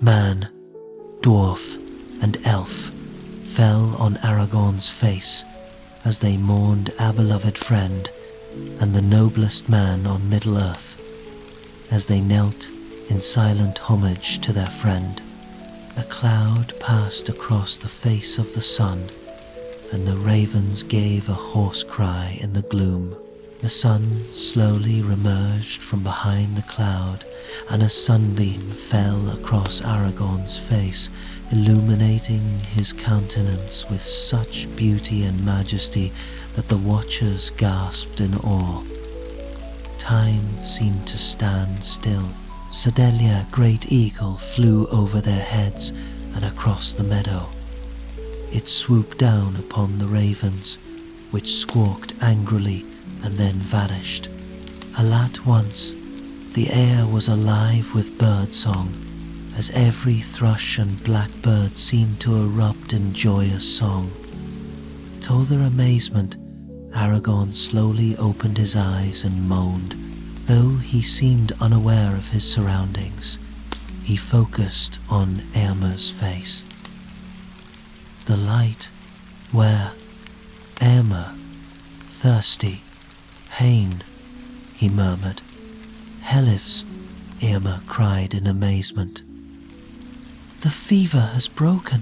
man, dwarf, and elf fell on Aragorn's face as they mourned our beloved friend and the noblest man on Middle-earth, as they knelt in silent homage to their friend. A cloud passed across the face of the sun, and the ravens gave a hoarse cry in the gloom. The sun slowly remerged from behind the cloud, and a sunbeam fell across Aragorn's face, illuminating his countenance with such beauty and majesty that the watchers gasped in awe. Time seemed to stand still. Sedelia, great eagle, flew over their heads and across the meadow. It swooped down upon the ravens, which squawked angrily and then vanished. All at once, the air was alive with birdsong, as every thrush and blackbird seemed to erupt in joyous song. To their amazement, Aragorn slowly opened his eyes and moaned. Though he seemed unaware of his surroundings, he focused on Éomer's face. The light, where? Éomer, thirsty, pain, he murmured. Helifs, Éomer cried in amazement. The fever has broken.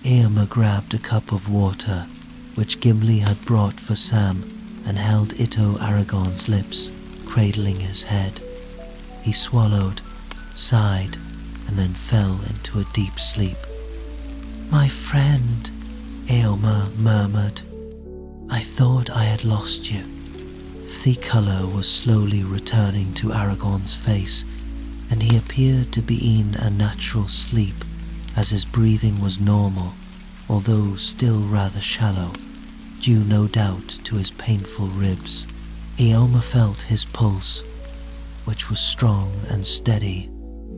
Éomer grabbed a cup of water, which Gimli had brought for Sam, and held it to Aragorn's lips, cradling his head. He swallowed, sighed, and then fell into a deep sleep. My friend, Éomer murmured. I thought I had lost you. The colour was slowly returning to Aragorn's face, and he appeared to be in a natural sleep, as his breathing was normal, although still rather shallow, due no doubt to his painful ribs. Éomer felt his pulse, which was strong and steady,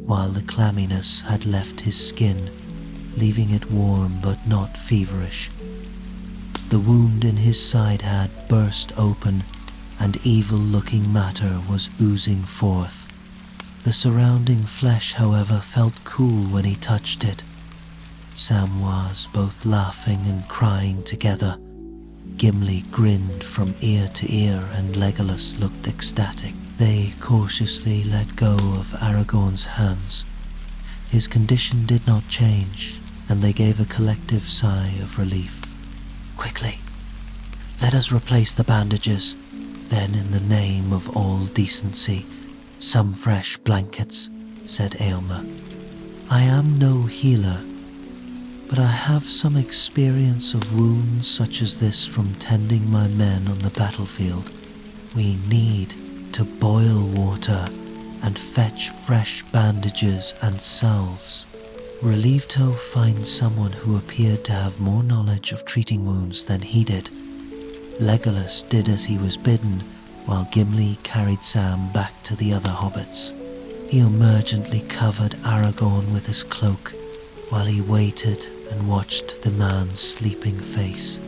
while the clamminess had left his skin, leaving it warm but not feverish. The wound in his side had burst open, and evil-looking matter was oozing forth. The surrounding flesh, however, felt cool when he touched it. Sam was both laughing and crying together. Gimli grinned from ear to ear, and Legolas looked ecstatic. They cautiously let go of Aragorn's hands. His condition did not change, and they gave a collective sigh of relief. Quickly, let us replace the bandages. Then, in the name of all decency, some fresh blankets, said Éomer. I am no healer, but I have some experience of wounds such as this from tending my men on the battlefield. We need to boil water and fetch fresh bandages and salves. Relieved to find someone who appeared to have more knowledge of treating wounds than he did, Legolas did as he was bidden, while Gimli carried Sam back to the other hobbits. He emergently covered Aragorn with his cloak, while he waited and watched the man's sleeping face.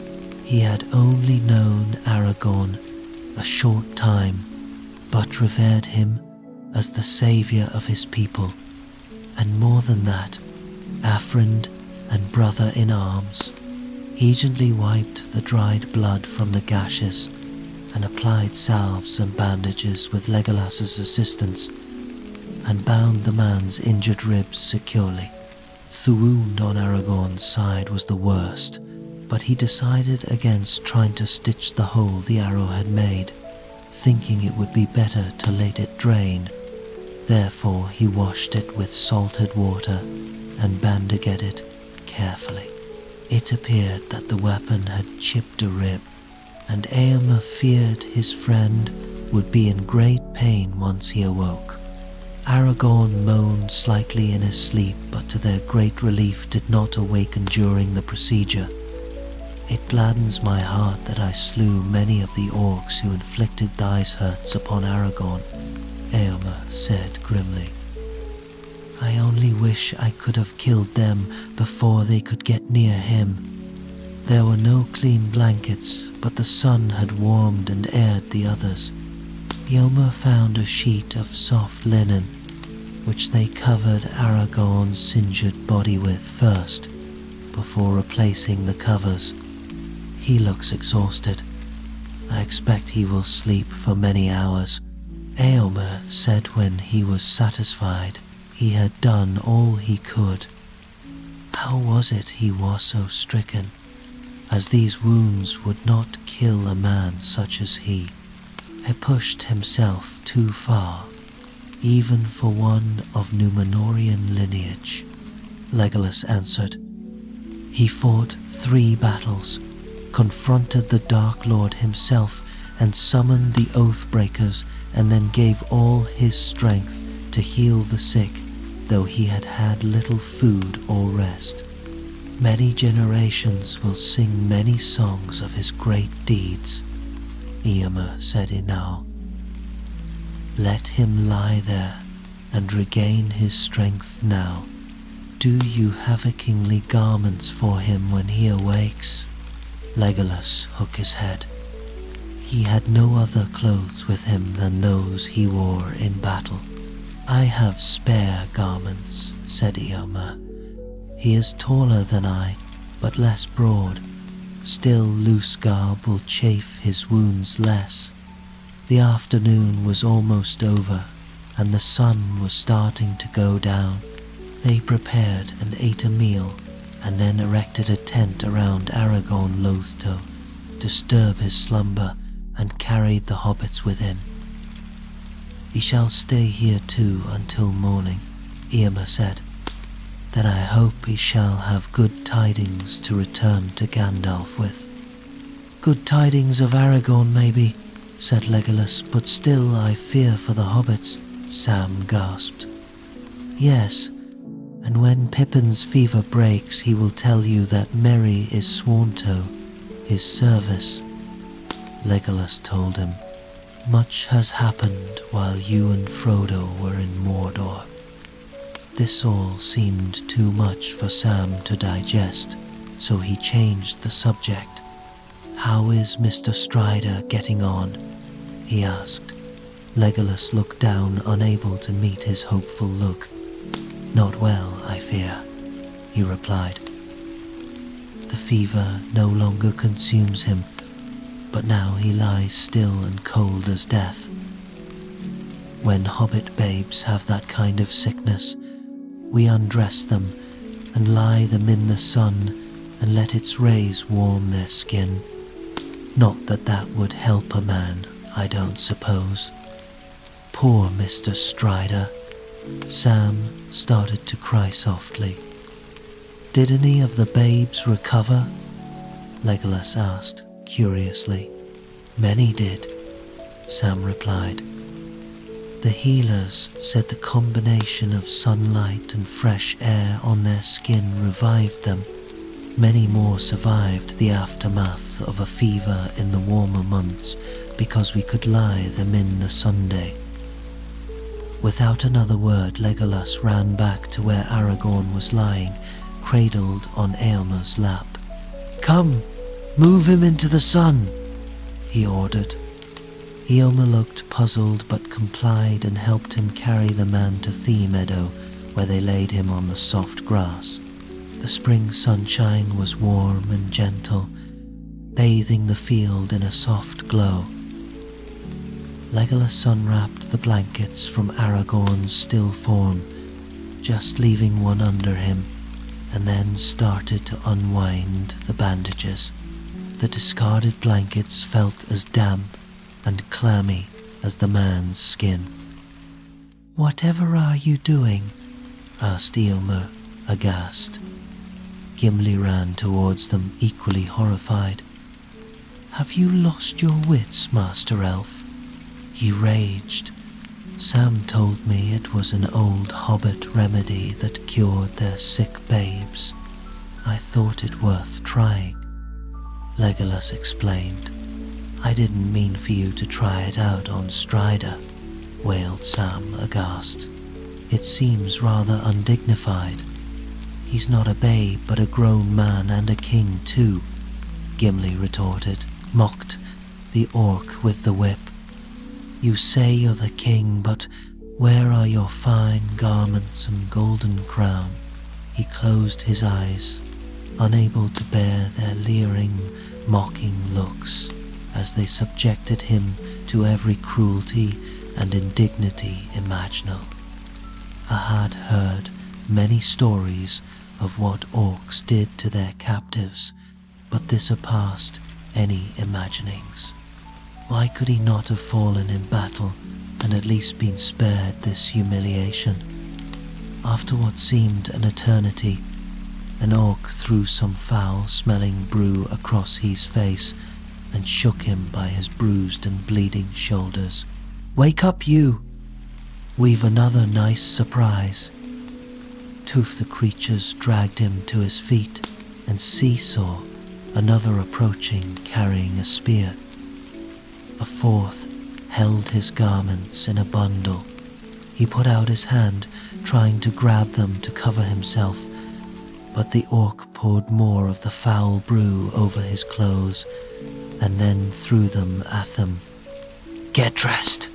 He had only known Aragorn a short time, but revered him as the saviour of his people, and more than that, a friend and brother in arms. He gently wiped the dried blood from the gashes and applied salves and bandages with Legolas's assistance, and bound the man's injured ribs securely. The wound on Aragorn's side was the worst, but he decided against trying to stitch the hole the arrow had made, thinking it would be better to let it drain. Therefore he washed it with salted water and bandaged it carefully. It appeared that the weapon had chipped a rib, and Éomer feared his friend would be in great pain once he awoke. Aragorn moaned slightly in his sleep, but to their great relief did not awaken during the procedure. It gladdens my heart that I slew many of the orcs who inflicted these hurts upon Aragorn, Éomer said grimly. I only wish I could have killed them before they could get near him. There were no clean blankets, but the sun had warmed and aired the others. Éomer found a sheet of soft linen, which they covered Aragorn's singed body with first, before replacing the covers. He looks exhausted. I expect he will sleep for many hours. Éomer said when he was satisfied he had done all he could. How was it he was so stricken, as these wounds would not kill a man such as he? He pushed himself too far, even for one of Númenórean lineage, Legolas answered. He fought 3 battles, confronted the Dark Lord himself, and summoned the Oathbreakers, and then gave all his strength to heal the sick, though he had had little food or rest. Many generations will sing many songs of his great deeds, Éomer said now. Let him lie there and regain his strength now. do you have a kingly garments for him when he awakes? Legolas shook his head. He had no other clothes with him than those he wore in battle. I have spare garments, said Éomer. He is taller than I, but less broad. Still loose garb will chafe his wounds less. The afternoon was almost over, and the sun was starting to go down. They prepared and ate a meal, and then erected a tent around Aragorn loath to disturb his slumber, and carried the hobbits within. He shall stay here too until morning, Éomer said. Then I hope he shall have good tidings to return to Gandalf with. Good tidings of Aragorn, maybe, said Legolas, but still I fear for the hobbits, Sam gasped. Yes, and when Pippin's fever breaks, he will tell you that Merry is sworn to his service. Legolas told him, much has happened while you and Frodo were in Mordor. This all seemed too much for Sam to digest, so he changed the subject. How is Mr. Strider getting on? He asked. Legolas looked down, unable to meet his hopeful look. Not well, I fear, he replied. The fever no longer consumes him, but now he lies still and cold as death. When hobbit babes have that kind of sickness, we undress them and lie them in the sun and let its rays warm their skin. Not that that would help a man, I don't suppose. Poor Mr. Strider. Sam started to cry softly. Did any of the babes recover? Legolas asked curiously. Many did, Sam replied. The healers said the combination of sunlight and fresh air on their skin revived them. Many more survived the aftermath of a fever in the warmer months because we could lie them in the Sunday. Without another word, Legolas ran back to where Aragorn was lying, cradled on Éomer's lap. Come, move him into the sun, he ordered. Éomer looked puzzled but complied and helped him carry the man to the meadow, where they laid him on the soft grass. The spring sunshine was warm and gentle, bathing the field in a soft glow. Legolas unwrapped the blankets from Aragorn's still form, just leaving one under him, and then started to unwind the bandages. The discarded blankets felt as damp and clammy as the man's skin. Whatever are you doing? Asked Éomer, aghast. Gimli ran towards them, equally horrified. Have you lost your wits, Master Elf? He raged. Sam told me it was an old hobbit remedy that cured their sick babes. I thought it worth trying. Legolas explained. I didn't mean for you to try it out on Strider, wailed Sam, aghast. It seems rather undignified. He's not a babe, but a grown man and a king too, Gimli retorted, mocked the orc with the whip. You say you're the king, but where are your fine garments and golden crown? He closed his eyes, unable to bear their leering, mocking looks as they subjected him to every cruelty and indignity imaginable. I had heard many stories of what orcs did to their captives, but this surpassed any imaginings. Why could he not have fallen in battle and at least been spared this humiliation? After what seemed an eternity, an orc threw some foul-smelling brew across his face and shook him by his bruised and bleeding shoulders. Wake up, you! We've another nice surprise. Two of the creatures dragged him to his feet, and seesaw, another approaching carrying a spear. A fourth held his garments in a bundle. He put out his hand, trying to grab them to cover himself, But the orc poured more of the foul brew over his clothes and then threw them at them. "Get dressed,"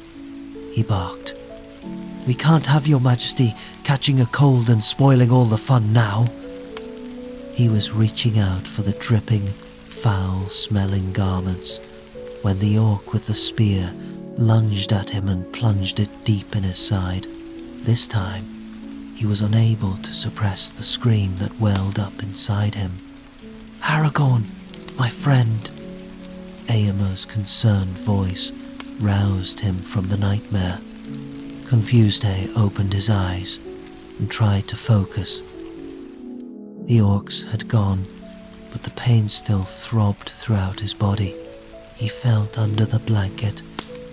he barked. "We can't have your majesty catching a cold and spoiling all the fun now." He was reaching out for the dripping, foul-smelling garments when the orc with the spear lunged at him and plunged it deep in his side. This time, he was unable to suppress the scream that welled up inside him. "Aragorn, my friend!" Éomer's concerned voice roused him from the nightmare. Confused, opened his eyes and tried to focus. The orcs had gone, but the pain still throbbed throughout his body. He felt under the blanket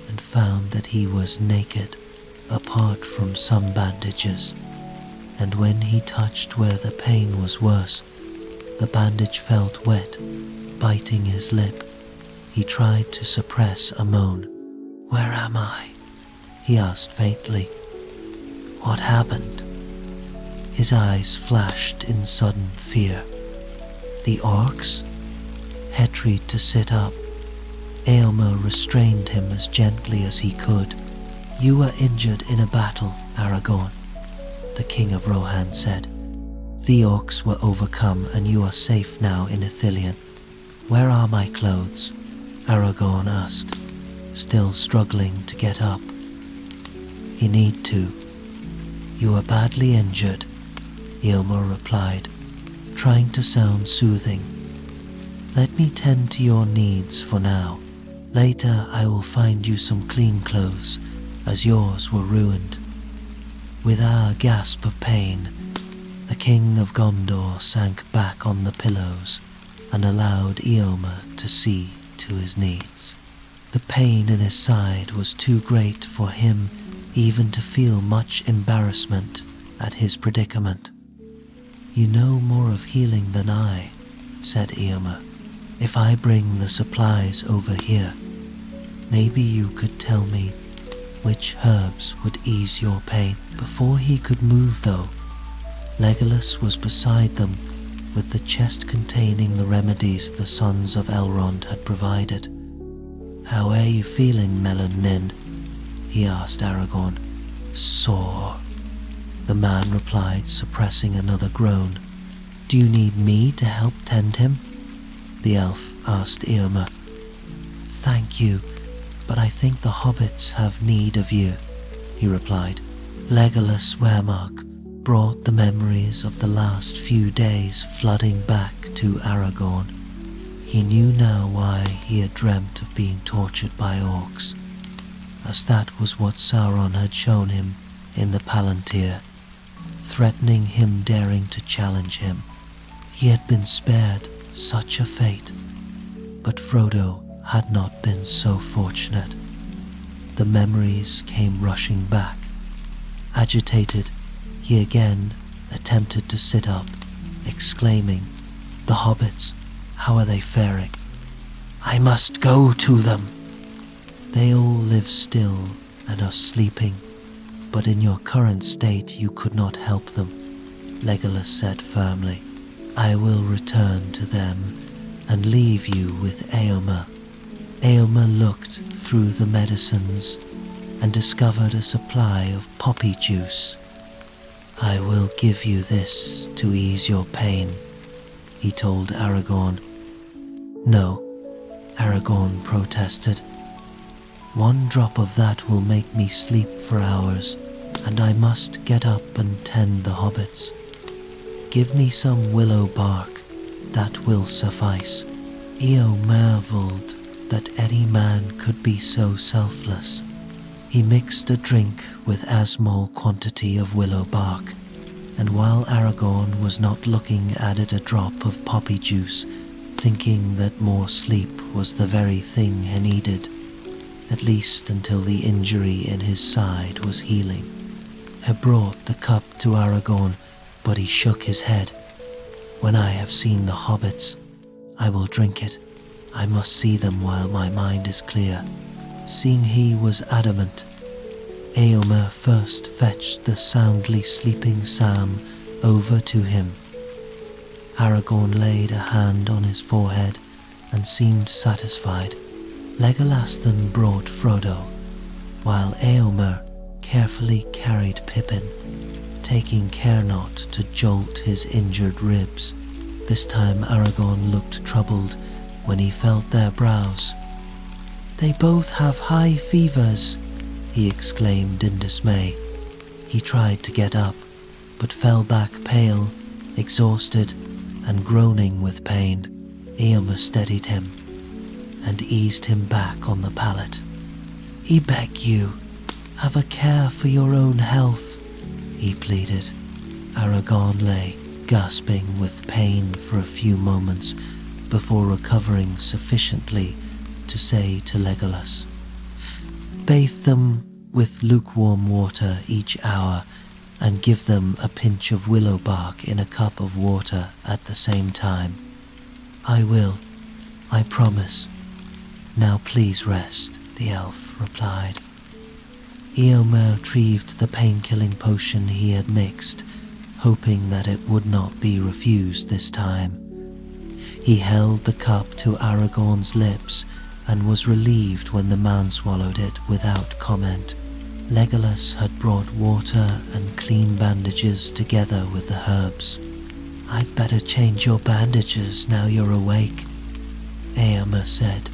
and found that he was naked, apart from some bandages. And when he touched where the pain was worse, the bandage felt wet, biting his lip. He tried to suppress a moan. "Where am I?" he asked faintly. "What happened?" His eyes flashed in sudden fear. "The orcs?" Hetry to sit up. Éomer restrained him as gently as he could. "You were injured in a battle, Aragorn," the King of Rohan said. "The orcs were overcome and you are safe now in Ithilien. Where are my clothes?" Aragorn asked, still struggling to get up. "You need to. You were badly injured," Éomer replied, trying to sound soothing. "Let me tend to your needs for now. Later I will find you some clean clothes, as yours were ruined." With a gasp of pain, the King of Gondor sank back on the pillows and allowed Éomer to see to his needs. The pain in his side was too great for him even to feel much embarrassment at his predicament. "You know more of healing than I," said Éomer. "If I bring the supplies over here, maybe you could tell me which herbs would ease your pain." Before he could move, though, Legolas was beside them with the chest containing the remedies the sons of Elrond had provided. "How are you feeling, Melon Nin?" he asked Aragorn. "Sore," the man replied, suppressing another groan. "Do you need me to help tend him?" the elf asked Éomer. "Thank you, but I think the hobbits have need of you," he replied. Legolas Weremark brought the memories of the last few days flooding back to Aragorn. He knew now why he had dreamt of being tortured by orcs, as that was what Sauron had shown him in the Palantir, threatening him daring to challenge him. He had been spared such a fate, but Frodo had not been so fortunate. The memories came rushing back. Agitated, he again attempted to sit up, exclaiming, "The hobbits, how are they faring? I must go to them!" "They all live still and are sleeping, but in your current state you could not help them," Legolas said firmly. "I will return to them and leave you with Éomer." Éomer looked through the medicines and discovered a supply of poppy juice. "I will give you this to ease your pain," he told Aragorn. "No," Aragorn protested. "One drop of that will make me sleep for hours, and I must get up and tend the hobbits. Give me some willow bark, that will suffice." Éomer marveled that any man could be so selfless. He mixed a drink with a small quantity of willow bark, and while Aragorn was not looking, added a drop of poppy juice, thinking that more sleep was the very thing he needed, at least until the injury in his side was healing. He brought the cup to Aragorn, but he shook his head. "When I have seen the hobbits, I will drink it. I must see them while my mind is clear." Seeing he was adamant, Éomer first fetched the soundly sleeping Sam over to him. Aragorn laid a hand on his forehead and seemed satisfied. Legolas then brought Frodo, while Éomer carefully carried Pippin, taking care not to jolt his injured ribs. This time Aragorn looked troubled when he felt their brows. "They both have high fevers," he exclaimed in dismay. He tried to get up, but fell back pale, exhausted, and groaning with pain. Éomer steadied him and eased him back on the pallet. "I beg you, have a care for your own health," he pleaded. Aragorn lay, gasping with pain for a few moments before recovering sufficiently to say to Legolas, "Bathe them with lukewarm water each hour and give them a pinch of willow bark in a cup of water at the same time." "I will, I promise. Now please rest," the elf replied. Éomer retrieved the pain-killing potion he had mixed, hoping that it would not be refused this time. He held the cup to Aragorn's lips and was relieved when the man swallowed it without comment. Legolas had brought water and clean bandages together with the herbs. "I'd better change your bandages now you're awake," Éomer said,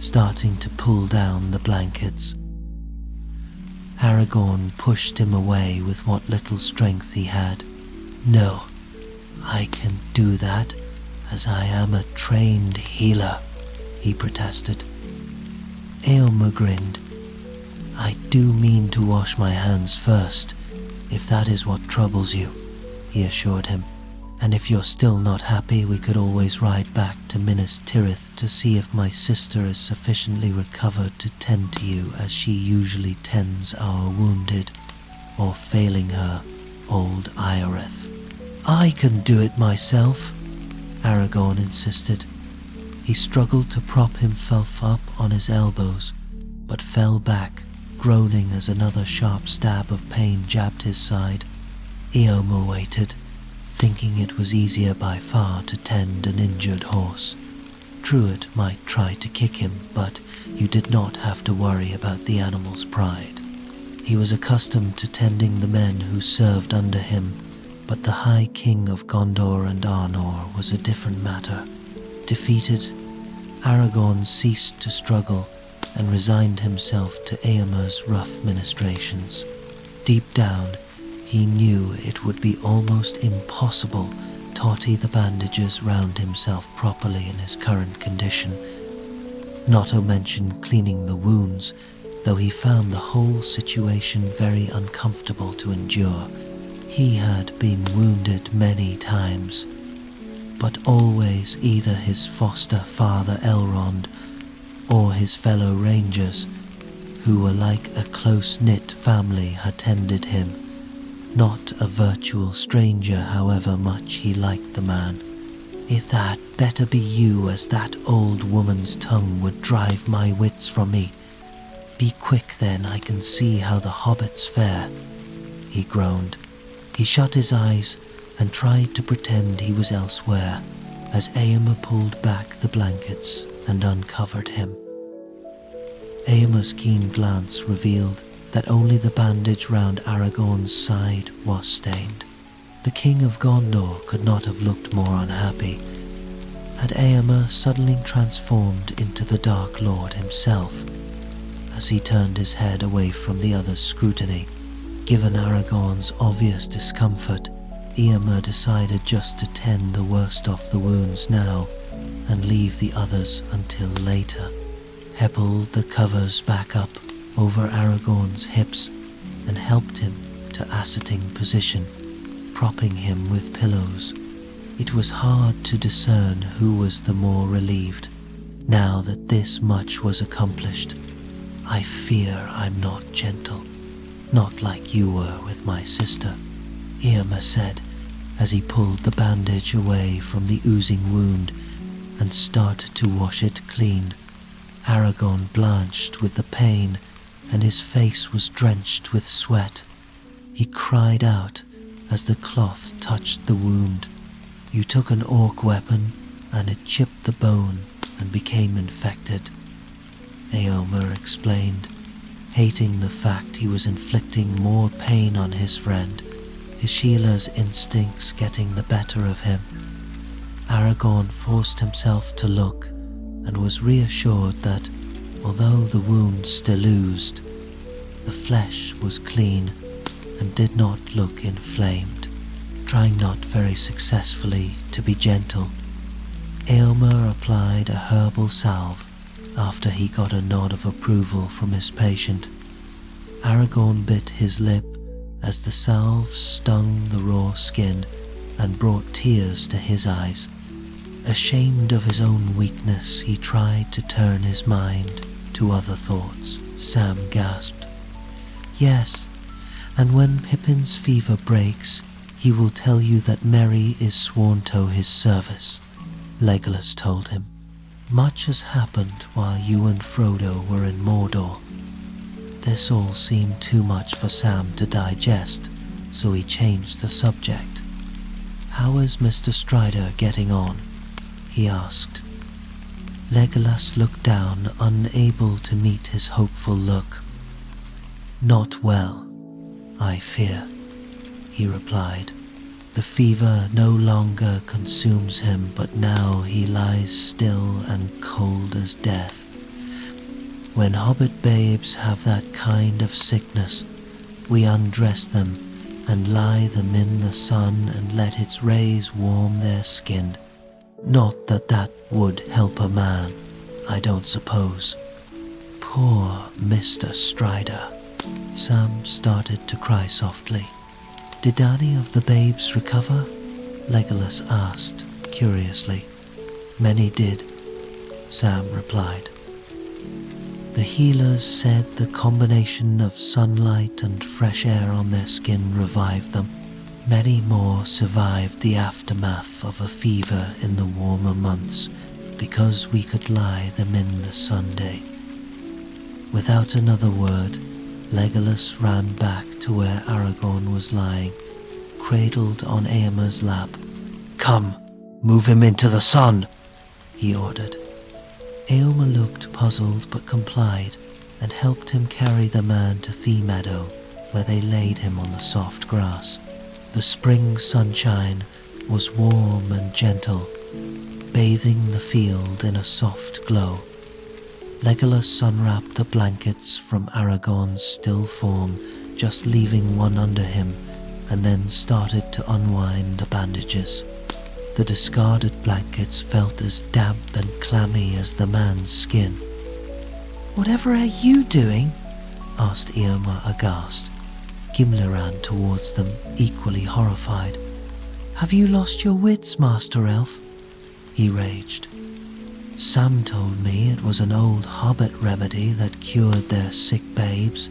starting to pull down the blankets. Aragorn pushed him away with what little strength he had. "No, I can do that, as I am a trained healer," he protested. Éomer grinned. "I do mean to wash my hands first, if that is what troubles you," he assured him. "And if you're still not happy, we could always ride back to Minas Tirith to see if my sister is sufficiently recovered to tend to you as she usually tends our wounded, or failing her, old Ioreth." "I can do it myself," Aragorn insisted. He struggled to prop himself up on his elbows, but fell back, groaning as another sharp stab of pain jabbed his side. Éomer waited, thinking it was easier by far to tend an injured horse. Druid might try to kick him, but you did not have to worry about the animal's pride. He was accustomed to tending the men who served under him, but the High King of Gondor and Arnor was a different matter. Defeated, Aragorn ceased to struggle and resigned himself to Éomer's rough ministrations. Deep down, he knew it would be almost impossible to tie the bandages round himself properly in his current condition, not to mention cleaning the wounds, though he found the whole situation very uncomfortable to endure. He had been wounded many times, but always either his foster father Elrond or his fellow rangers, who were like a close-knit family, had tended him. Not a virtual stranger, however much he liked the man. "If that better be you, as that old woman's tongue would drive my wits from me. Be quick then, I can see how the hobbits fare," he groaned. He shut his eyes and tried to pretend he was elsewhere, as Éomer pulled back the blankets and uncovered him. Éomer's keen glance revealed that only the bandage round Aragorn's side was stained. The King of Gondor could not have looked more unhappy. Had Éomer suddenly transformed into the Dark Lord himself? As he turned his head away from the other's scrutiny, given Aragorn's obvious discomfort, Éomer decided just to tend the worst of the wounds now and leave the others until later. He pulled the covers back up over Aragorn's hips and helped him to a sitting position, propping him with pillows. It was hard to discern who was the more relieved, now that this much was accomplished. "I fear I'm not gentle, not like you were with my sister," Éomer said as he pulled the bandage away from the oozing wound and started to wash it clean. Aragorn blanched with the pain, and his face was drenched with sweat. He cried out as the cloth touched the wound. You took an orc weapon and it chipped the bone and became infected, Éomer explained, hating the fact he was inflicting more pain on his friend, his healer's instincts getting the better of him. Aragorn forced himself to look and was reassured that, although the wound still oozed, the flesh was clean and did not look inflamed. Trying not very successfully to be gentle, Éomer applied a herbal salve after he got a nod of approval from his patient. Aragorn bit his lip as the salve stung the raw skin and brought tears to his eyes. Ashamed of his own weakness, he tried to turn his mind to other thoughts. Sam gasped. Yes, and when Pippin's fever breaks, he will tell you that Merry is sworn to his service, Legolas told him. Much has happened while you and Frodo were in Mordor. This all seemed too much for Sam to digest, so he changed the subject. How is Mr. Strider getting on? He asked. Legolas looked down, unable to meet his hopeful look. Not well, I fear, he replied. The fever no longer consumes him, but now he lies still and cold as death. When Hobbit babes have that kind of sickness, we undress them and lie them in the sun and let its rays warm their skin. Not that that would help a man, I don't suppose. Poor Mr. Strider. Sam started to cry softly. Did any of the babes recover? Legolas asked, curiously. Many did, Sam replied. The healers said the combination of sunlight and fresh air on their skin revived them. Many more survived the aftermath of a fever in the warmer months because we could lie them in the Sunday. Without another word, Legolas ran back to where Aragorn was lying, cradled on Éomer's lap. Come, move him into the sun, he ordered. Éomer looked puzzled but complied and helped him carry the man to Thee Meadow, where they laid him on the soft grass. The spring sunshine was warm and gentle, bathing the field in a soft glow. Legolas unwrapped the blankets from Aragorn's still form, just leaving one under him, and then started to unwind the bandages. The discarded blankets felt as damp and clammy as the man's skin. Whatever are you doing? Asked Éomer aghast. Gimli ran towards them, equally horrified. Have you lost your wits, Master Elf? He raged. Sam told me it was an old Hobbit remedy that cured their sick babes.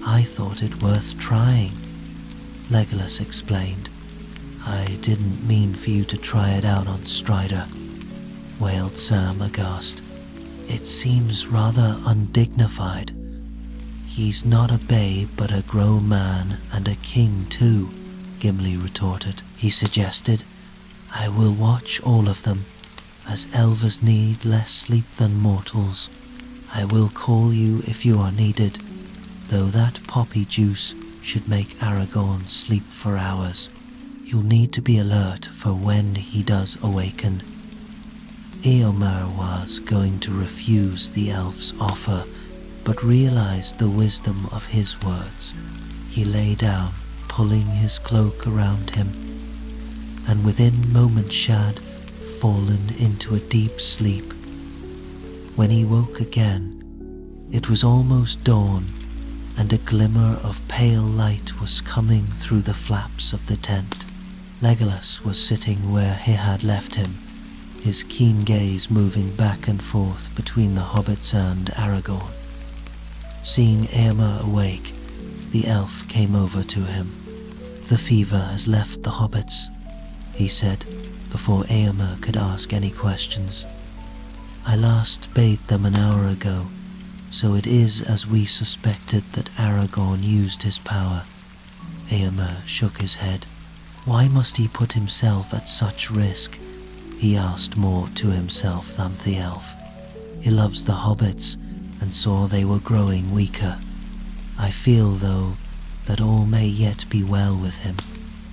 I thought it worth trying, Legolas explained. I didn't mean for you to try it out on Strider, wailed Sam aghast. It seems rather undignified. He's not a babe but a grown man and a king too, Gimli retorted. He suggested, I will watch all of them, as elves need less sleep than mortals. I will call you if you are needed, though that poppy juice should make Aragorn sleep for hours. You'll need to be alert for when he does awaken. Éomer was going to refuse the elf's offer, but realized the wisdom of his words. He lay down, pulling his cloak around him, and within moments had fallen into a deep sleep. When he woke again, it was almost dawn, and a glimmer of pale light was coming through the flaps of the tent. Legolas was sitting where he had left him, his keen gaze moving back and forth between the hobbits and Aragorn. Seeing Éomer awake, the elf came over to him. The fever has left the hobbits, he said, before Éomer could ask any questions. I last bathed them an hour ago, so it is as we suspected that Aragorn used his power. Éomer shook his head. Why must he put himself at such risk? He asked more to himself than the elf. He loves the hobbits and saw they were growing weaker. I feel, though, that all may yet be well with him.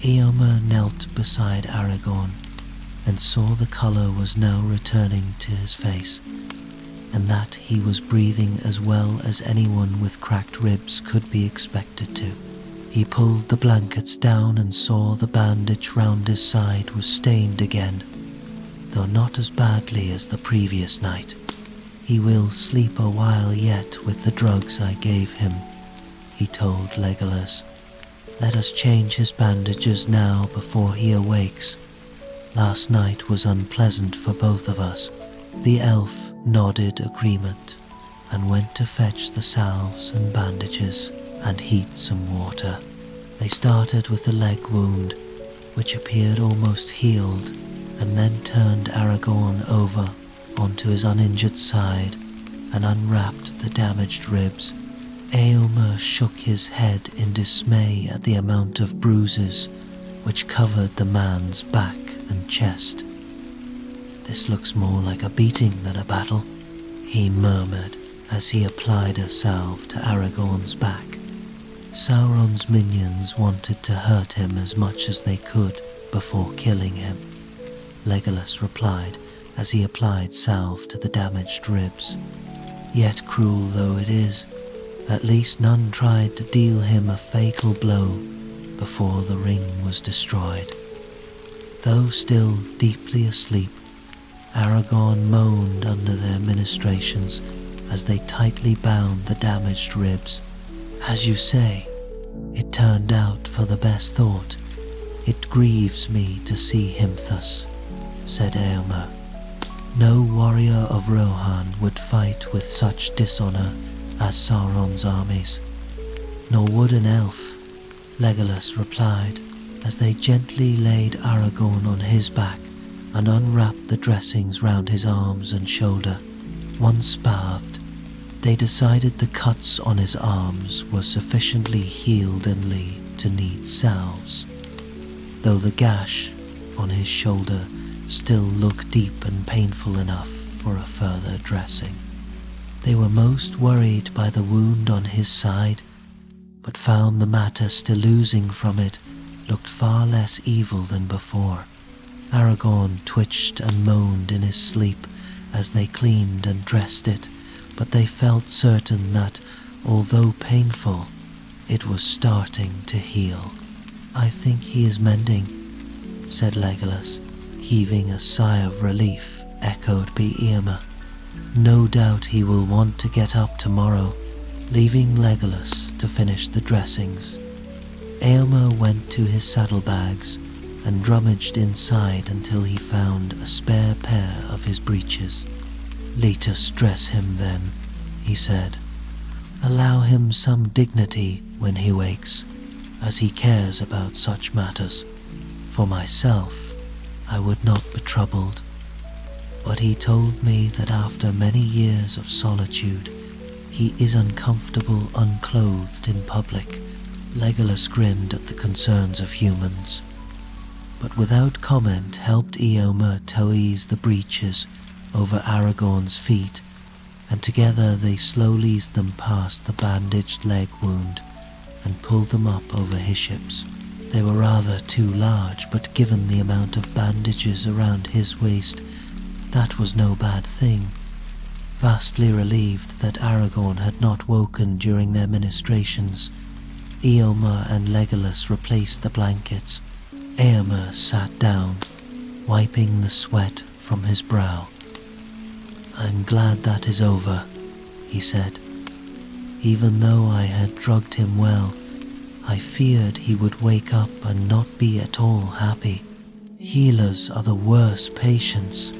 Éomer knelt beside Aragorn and saw the colour was now returning to his face, and that he was breathing as well as anyone with cracked ribs could be expected to. He pulled the blankets down and saw the bandage round his side was stained again, though not as badly as the previous night. He will sleep a while yet with the drugs I gave him, he told Legolas. Let us change his bandages now before he awakes. Last night was unpleasant for both of us. The elf nodded agreement and went to fetch the salves and bandages and heat some water. They started with the leg wound, which appeared almost healed, and then turned Aragorn over onto his uninjured side and unwrapped the damaged ribs. Éomer shook his head in dismay at the amount of bruises which covered the man's back and chest. This looks more like a beating than a battle, he murmured as he applied a salve to Aragorn's back. Sauron's minions wanted to hurt him as much as they could before killing him, Legolas replied as he applied salve to the damaged ribs. Yet cruel though it is, at least none tried to deal him a fatal blow before the ring was destroyed. Though still deeply asleep, Aragorn moaned under their ministrations as they tightly bound the damaged ribs. As you say, it turned out for the best thought. It grieves me to see him thus, said Éomer. No warrior of Rohan would fight with such dishonour as Sauron's armies. Nor would an elf, Legolas replied, as they gently laid Aragorn on his back and unwrapped the dressings round his arms and shoulder. Once bathed, they decided the cuts on his arms were sufficiently healedly to need salves, though the gash on his shoulder still looked deep and painful enough for a further dressing. They were most worried by the wound on his side, but found the matter still oozing from it looked far less evil than before. Aragorn twitched and moaned in his sleep as they cleaned and dressed it, but they felt certain that, although painful, it was starting to heal. I think he is mending, said Legolas, heaving a sigh of relief echoed by Éomer. No doubt he will want to get up tomorrow, leaving Legolas to finish the dressings. Éomer went to his saddlebags and rummaged inside until he found a spare pair of his breeches. Let us dress him then, he said. Allow him some dignity when he wakes, as he cares about such matters. For myself, I would not be troubled. But he told me that after many years of solitude, he is uncomfortable unclothed in public. Legolas grinned at the concerns of humans, but without comment helped Éomer to ease the breeches over Aragorn's feet, and together they slowly eased them past the bandaged leg wound and pulled them up over his hips. They were rather too large, but given the amount of bandages around his waist, that was no bad thing. Vastly relieved that Aragorn had not woken during their ministrations, Éomer and Legolas replaced the blankets. Éomer sat down, wiping the sweat from his brow. I'm glad that is over, he said. Even though I had drugged him well, I feared he would wake up and not be at all happy. Healers are the worst patients,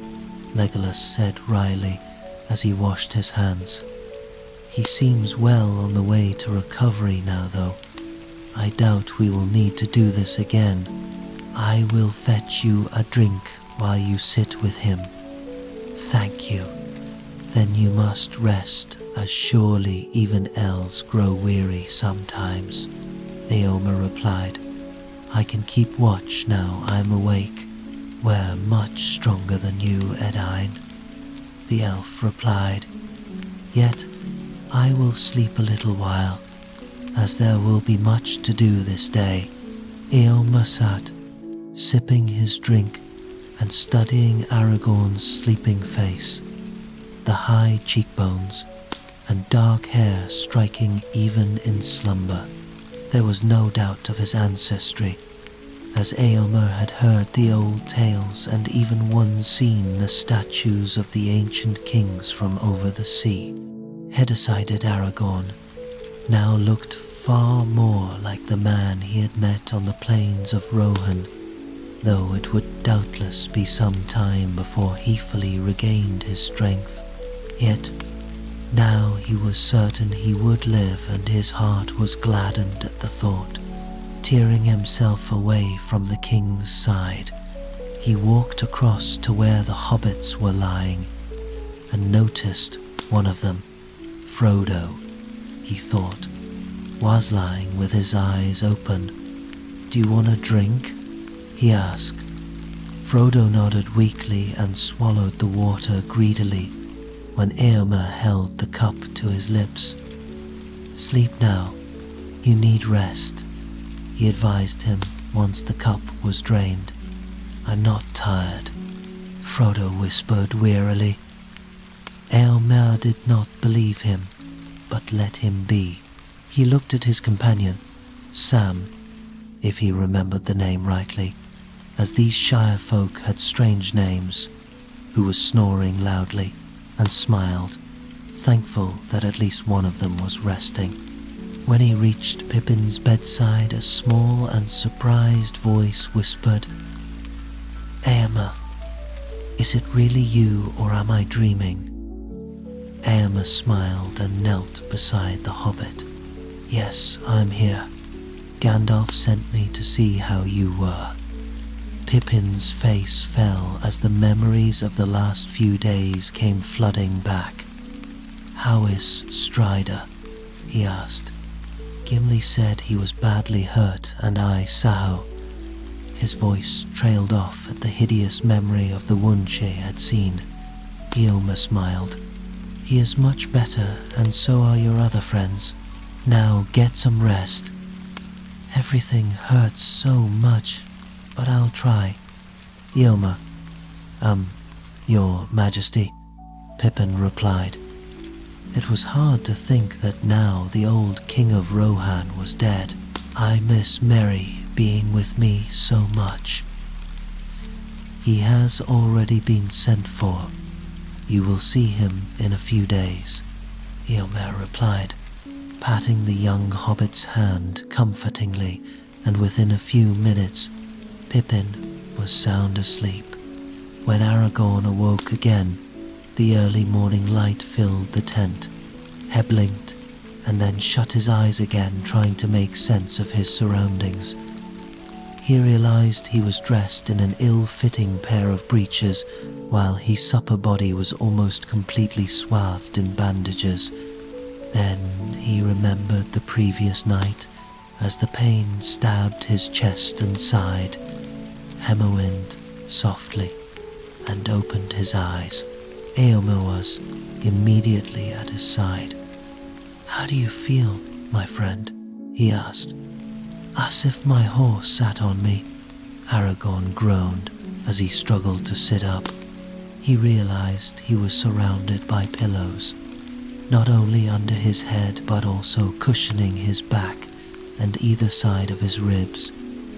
Legolas said wryly as he washed his hands. He seems well on the way to recovery now, though. I doubt we will need to do this again. I will fetch you a drink while you sit with him. Thank you. Then you must rest, as surely even elves grow weary sometimes, Éomer replied. I can keep watch now I'm awake. We're much stronger than you, Edain, the elf replied. Yet I will sleep a little while, as there will be much to do this day. Éomer sat, sipping his drink and studying Aragorn's sleeping face, the high cheekbones and dark hair striking even in slumber. There was no doubt of his ancestry, as Éomer had heard the old tales and even once seen the statues of the ancient kings from over the sea. Head-sided Aragorn now looked far more like the man he had met on the plains of Rohan, though it would doubtless be some time before he fully regained his strength. Yet now he was certain he would live, and his heart was gladdened at the thought. Tearing himself away from the king's side, he walked across to where the hobbits were lying, and noticed one of them, Frodo, he thought, was lying with his eyes open. "Do you want a drink?" he asked. Frodo nodded weakly and swallowed the water greedily when Éomer held the cup to his lips. "Sleep now, you need rest," he advised him once the cup was drained. "I'm not tired," Frodo whispered wearily. Éomer did not believe him, but let him be. He looked at his companion, Sam, if he remembered the name rightly, as these Shire folk had strange names, who was snoring loudly, and smiled, thankful that at least one of them was resting. When he reached Pippin's bedside, a small and surprised voice whispered, "Éomer, is it really you, or am I dreaming?" Éomer smiled and knelt beside the hobbit. "Yes, I'm here. Gandalf sent me to see how you were." Pippin's face fell as the memories of the last few days came flooding back. "How is Strider?" he asked. "Gimli said he was badly hurt, and I, Saho." His voice trailed off at the hideous memory of the wound she had seen. Éomer smiled. "He is much better, and so are your other friends. Now get some rest. Everything hurts so much, but I'll try." "Éomer, your majesty," Pippin replied. It was hard to think that now the old king of Rohan was dead. "I miss Merry being with me so much." "He has already been sent for. You will see him in a few days," Éomer replied, patting the young hobbit's hand comfortingly, and within a few minutes Pippin was sound asleep. When Aragorn awoke again, the early morning light filled the tent. He blinked and then shut his eyes again, trying to make sense of his surroundings. He realized he was dressed in an ill-fitting pair of breeches, while his supper body was almost completely swathed in bandages. Then he remembered the previous night, as the pain stabbed his chest and side. Hemmerwind softly and opened his eyes. Éomer was immediately at his side. "How do you feel, my friend?" he asked. "As if my horse sat on me," Aragorn groaned as he struggled to sit up. He realized he was surrounded by pillows, not only under his head but also cushioning his back and either side of his ribs.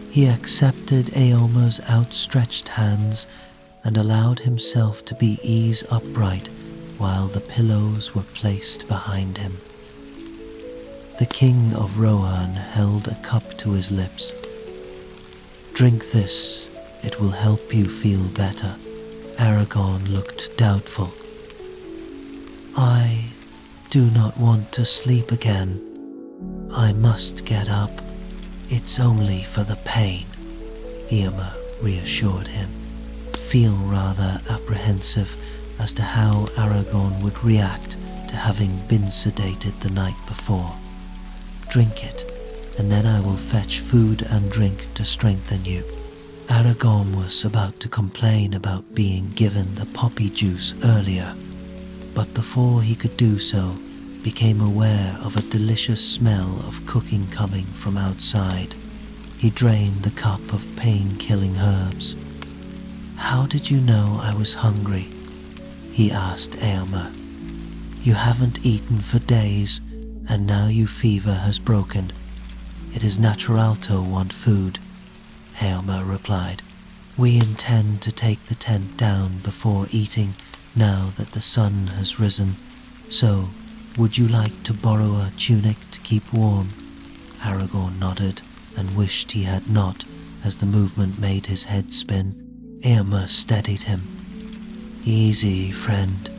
He accepted Éomer's outstretched hands and allowed himself to be eased upright while the pillows were placed behind him. The king of Rohan held a cup to his lips. "Drink this, it will help you feel better." Aragorn looked doubtful. "I do not want to sleep again. I must get up. It's only for the pain," Éomer reassured him, feeling rather apprehensive as to how Aragorn would react to having been sedated the night before. "Drink it, and then I will fetch food and drink to strengthen you." Aragorn was about to complain about being given the poppy juice earlier, but before he could do so, became aware of a delicious smell of cooking coming from outside. He drained the cup of pain-killing herbs. "How did you know I was hungry?" he asked Éomer. "You haven't eaten for days, and now your fever has broken. It is natural to want food," Éomer replied. "We intend to take the tent down before eating now that the sun has risen, so would you like to borrow a tunic to keep warm?" Aragorn nodded and wished he had not, as the movement made his head spin. Éomer steadied him. "Easy, friend.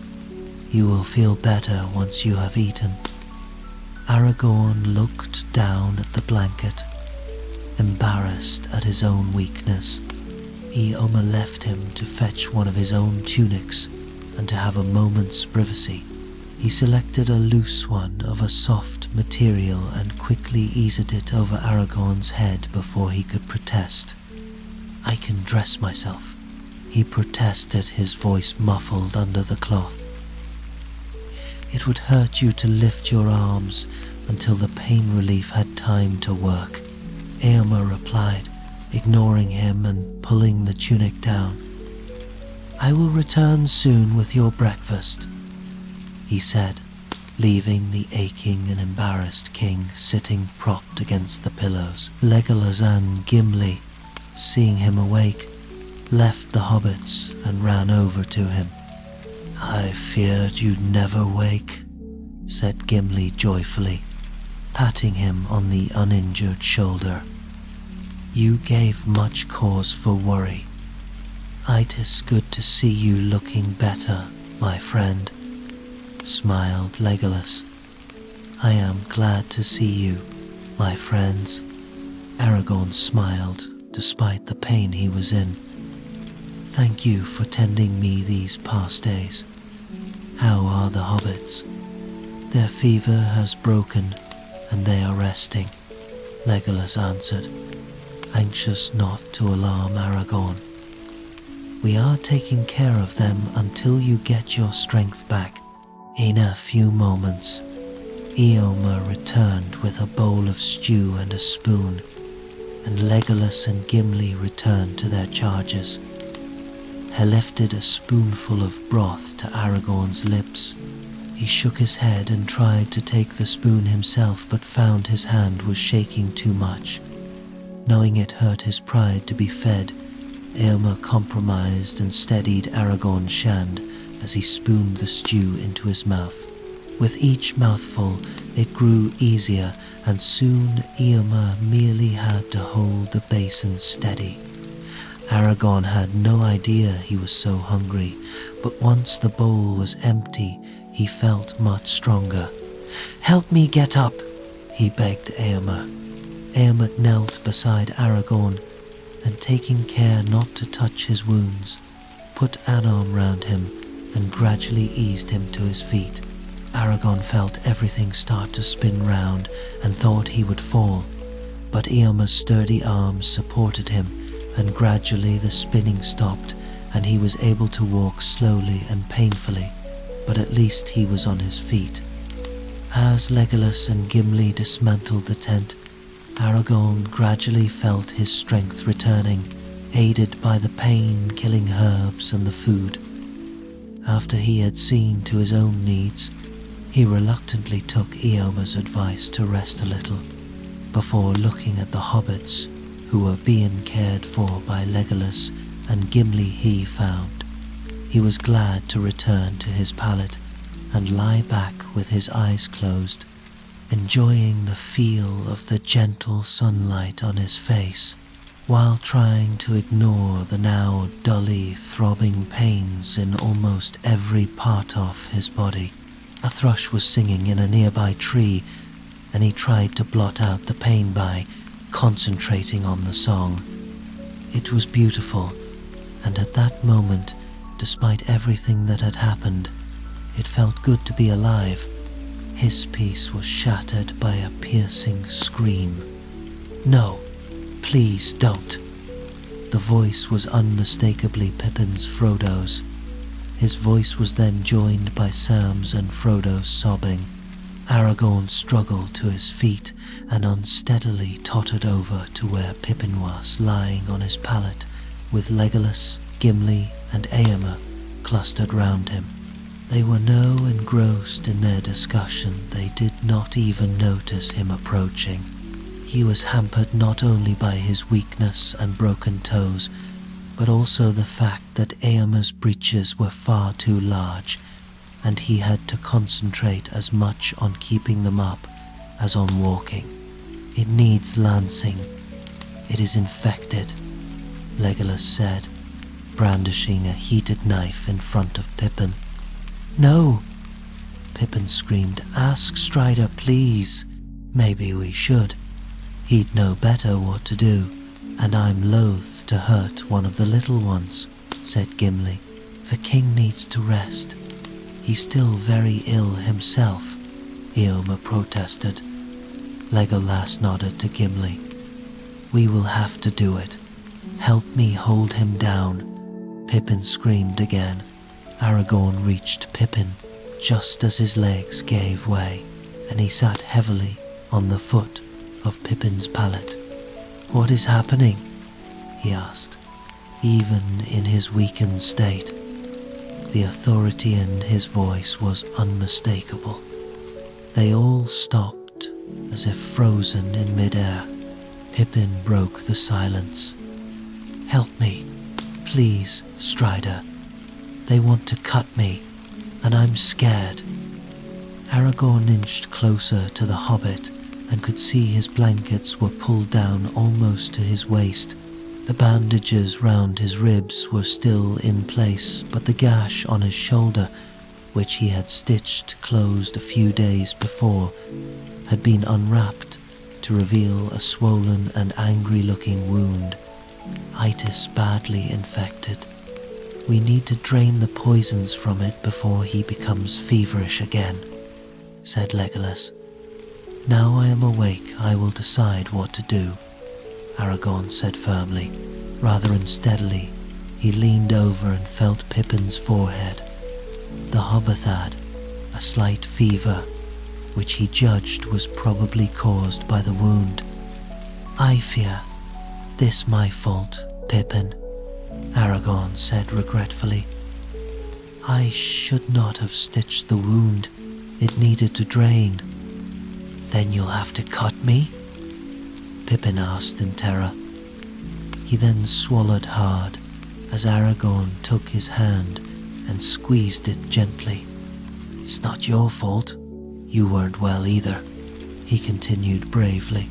You will feel better once you have eaten." Aragorn looked down at the blanket, embarrassed at his own weakness. Éomer left him to fetch one of his own tunics and to have a moment's privacy. He selected a loose one of a soft material and quickly eased it over Aragorn's head before he could protest. "I can dress myself," he protested, his voice muffled under the cloth. "It would hurt you to lift your arms until the pain relief had time to work," Éomer replied, ignoring him and pulling the tunic down. "I will return soon with your breakfast," he said, leaving the aching and embarrassed king sitting propped against the pillows. Legolas and Gimli, seeing him awake, left the hobbits and ran over to him. "I feared you'd never wake," said Gimli joyfully, patting him on the uninjured shoulder. "You gave much cause for worry. It is good to see you looking better, my friend," smiled Legolas. "I am glad to see you, my friends." Aragorn smiled despite the pain he was in. "Thank you for tending me these past days. How are the hobbits?" "Their fever has broken and they are resting," Legolas answered, anxious not to alarm Aragorn. "We are taking care of them until you get your strength back." In a few moments, Éomer returned with a bowl of stew and a spoon, and Legolas and Gimli returned to their charges. He lifted a spoonful of broth to Aragorn's lips. He shook his head and tried to take the spoon himself, but found his hand was shaking too much. Knowing it hurt his pride to be fed, Éomer compromised and steadied Aragorn's hand as he spooned the stew into his mouth. With each mouthful, it grew easier, and soon Éomer merely had to hold the basin steady. Aragorn had no idea he was so hungry, but once the bowl was empty, he felt much stronger. "Help me get up," he begged Éomer. Éomer knelt beside Aragorn, and taking care not to touch his wounds, put an arm round him and gradually eased him to his feet. Aragorn felt everything start to spin round and thought he would fall, but Éomer's sturdy arms supported him, and gradually the spinning stopped and he was able to walk slowly and painfully, but at least he was on his feet. As Legolas and Gimli dismantled the tent, Aragorn gradually felt his strength returning, aided by the pain-killing herbs and the food. After he had seen to his own needs, he reluctantly took Éomer's advice to rest a little, before looking at the hobbits who were being cared for by Legolas and Gimli he found. He was glad to return to his pallet and lie back with his eyes closed, enjoying the feel of the gentle sunlight on his face, while trying to ignore the now dully throbbing pains in almost every part of his body. A thrush was singing in a nearby tree, and he tried to blot out the pain by concentrating on the song. It was beautiful, and at that moment, despite everything that had happened, it felt good to be alive. His peace was shattered by a piercing scream. "No, please don't." The voice was unmistakably Pippin's Frodo's. His voice was then joined by Sam's and Frodo's sobbing. Aragorn struggled to his feet and unsteadily tottered over to where Pippin was lying on his pallet, with Legolas, Gimli, and Éomer clustered round him. They were so engrossed in their discussion they did not even notice him approaching. He was hampered not only by his weakness and broken toes, but also the fact that Éomer's breeches were far too large, and he had to concentrate as much on keeping them up as on walking. "It needs lancing. It is infected," Legolas said, brandishing a heated knife in front of Pippin. "No!" Pippin screamed. "Ask Strider, please." "Maybe we should. He'd know better what to do, and I'm loath to hurt one of the little ones," said Gimli. "The king needs to rest. He's still very ill himself," Éomer protested. Legolas nodded to Gimli. "We will have to do it. Help me hold him down." Pippin screamed again. Aragorn reached Pippin just as his legs gave way, and he sat heavily on the foot of Pippin's pallet. "What is happening?" he asked, even in his weakened state. The authority in his voice was unmistakable. They all stopped, as if frozen in midair. Pippin broke the silence. "Help me, please, Strider. They want to cut me, and I'm scared." Aragorn inched closer to the Hobbit and could see his blankets were pulled down almost to his waist. The bandages round his ribs were still in place, but the gash on his shoulder, which he had stitched closed a few days before, had been unwrapped to reveal a swollen and angry-looking wound. "Itis badly infected. We need to drain the poisons from it before he becomes feverish again," said Legolas. "Now I am awake, I will decide what to do," Aragorn said firmly. Rather unsteadily, he leaned over and felt Pippin's forehead. The Hobbit had a slight fever, which he judged was probably caused by the wound. "I fear this my fault, Pippin," Aragorn said regretfully. "I should not have stitched the wound. It needed to drain." "Then you'll have to cut me?" Pippin asked in terror. He then swallowed hard as Aragorn took his hand and squeezed it gently. "It's not your fault. You weren't well either," he continued bravely.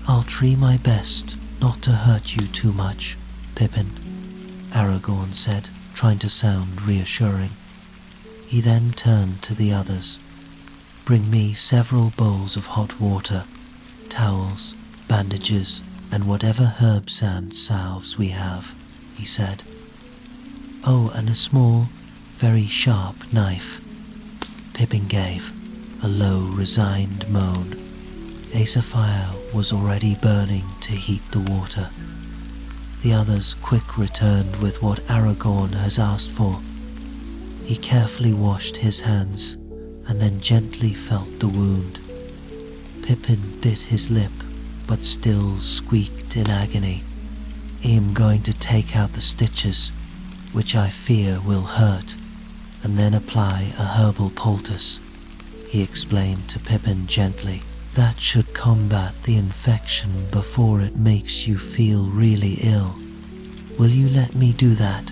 "I'll try my best not to hurt you too much, Pippin," Aragorn said, trying to sound reassuring. He then turned to the others. "Bring me several bowls of hot water, towels, bandages, and whatever herb sand salves we have," he said. "Oh, and a small, very sharp knife." Pippin gave a low, resigned moan. A fire was already burning to heat the water. The others quick returned with what Aragorn has asked for. He carefully washed his hands and then gently felt the wound. Pippin bit his lip but still squeaked in agony. "I'm going to take out the stitches, which I fear will hurt, and then apply a herbal poultice," he explained to Pippin gently. "That should combat the infection before it makes you feel really ill. Will you let me do that?"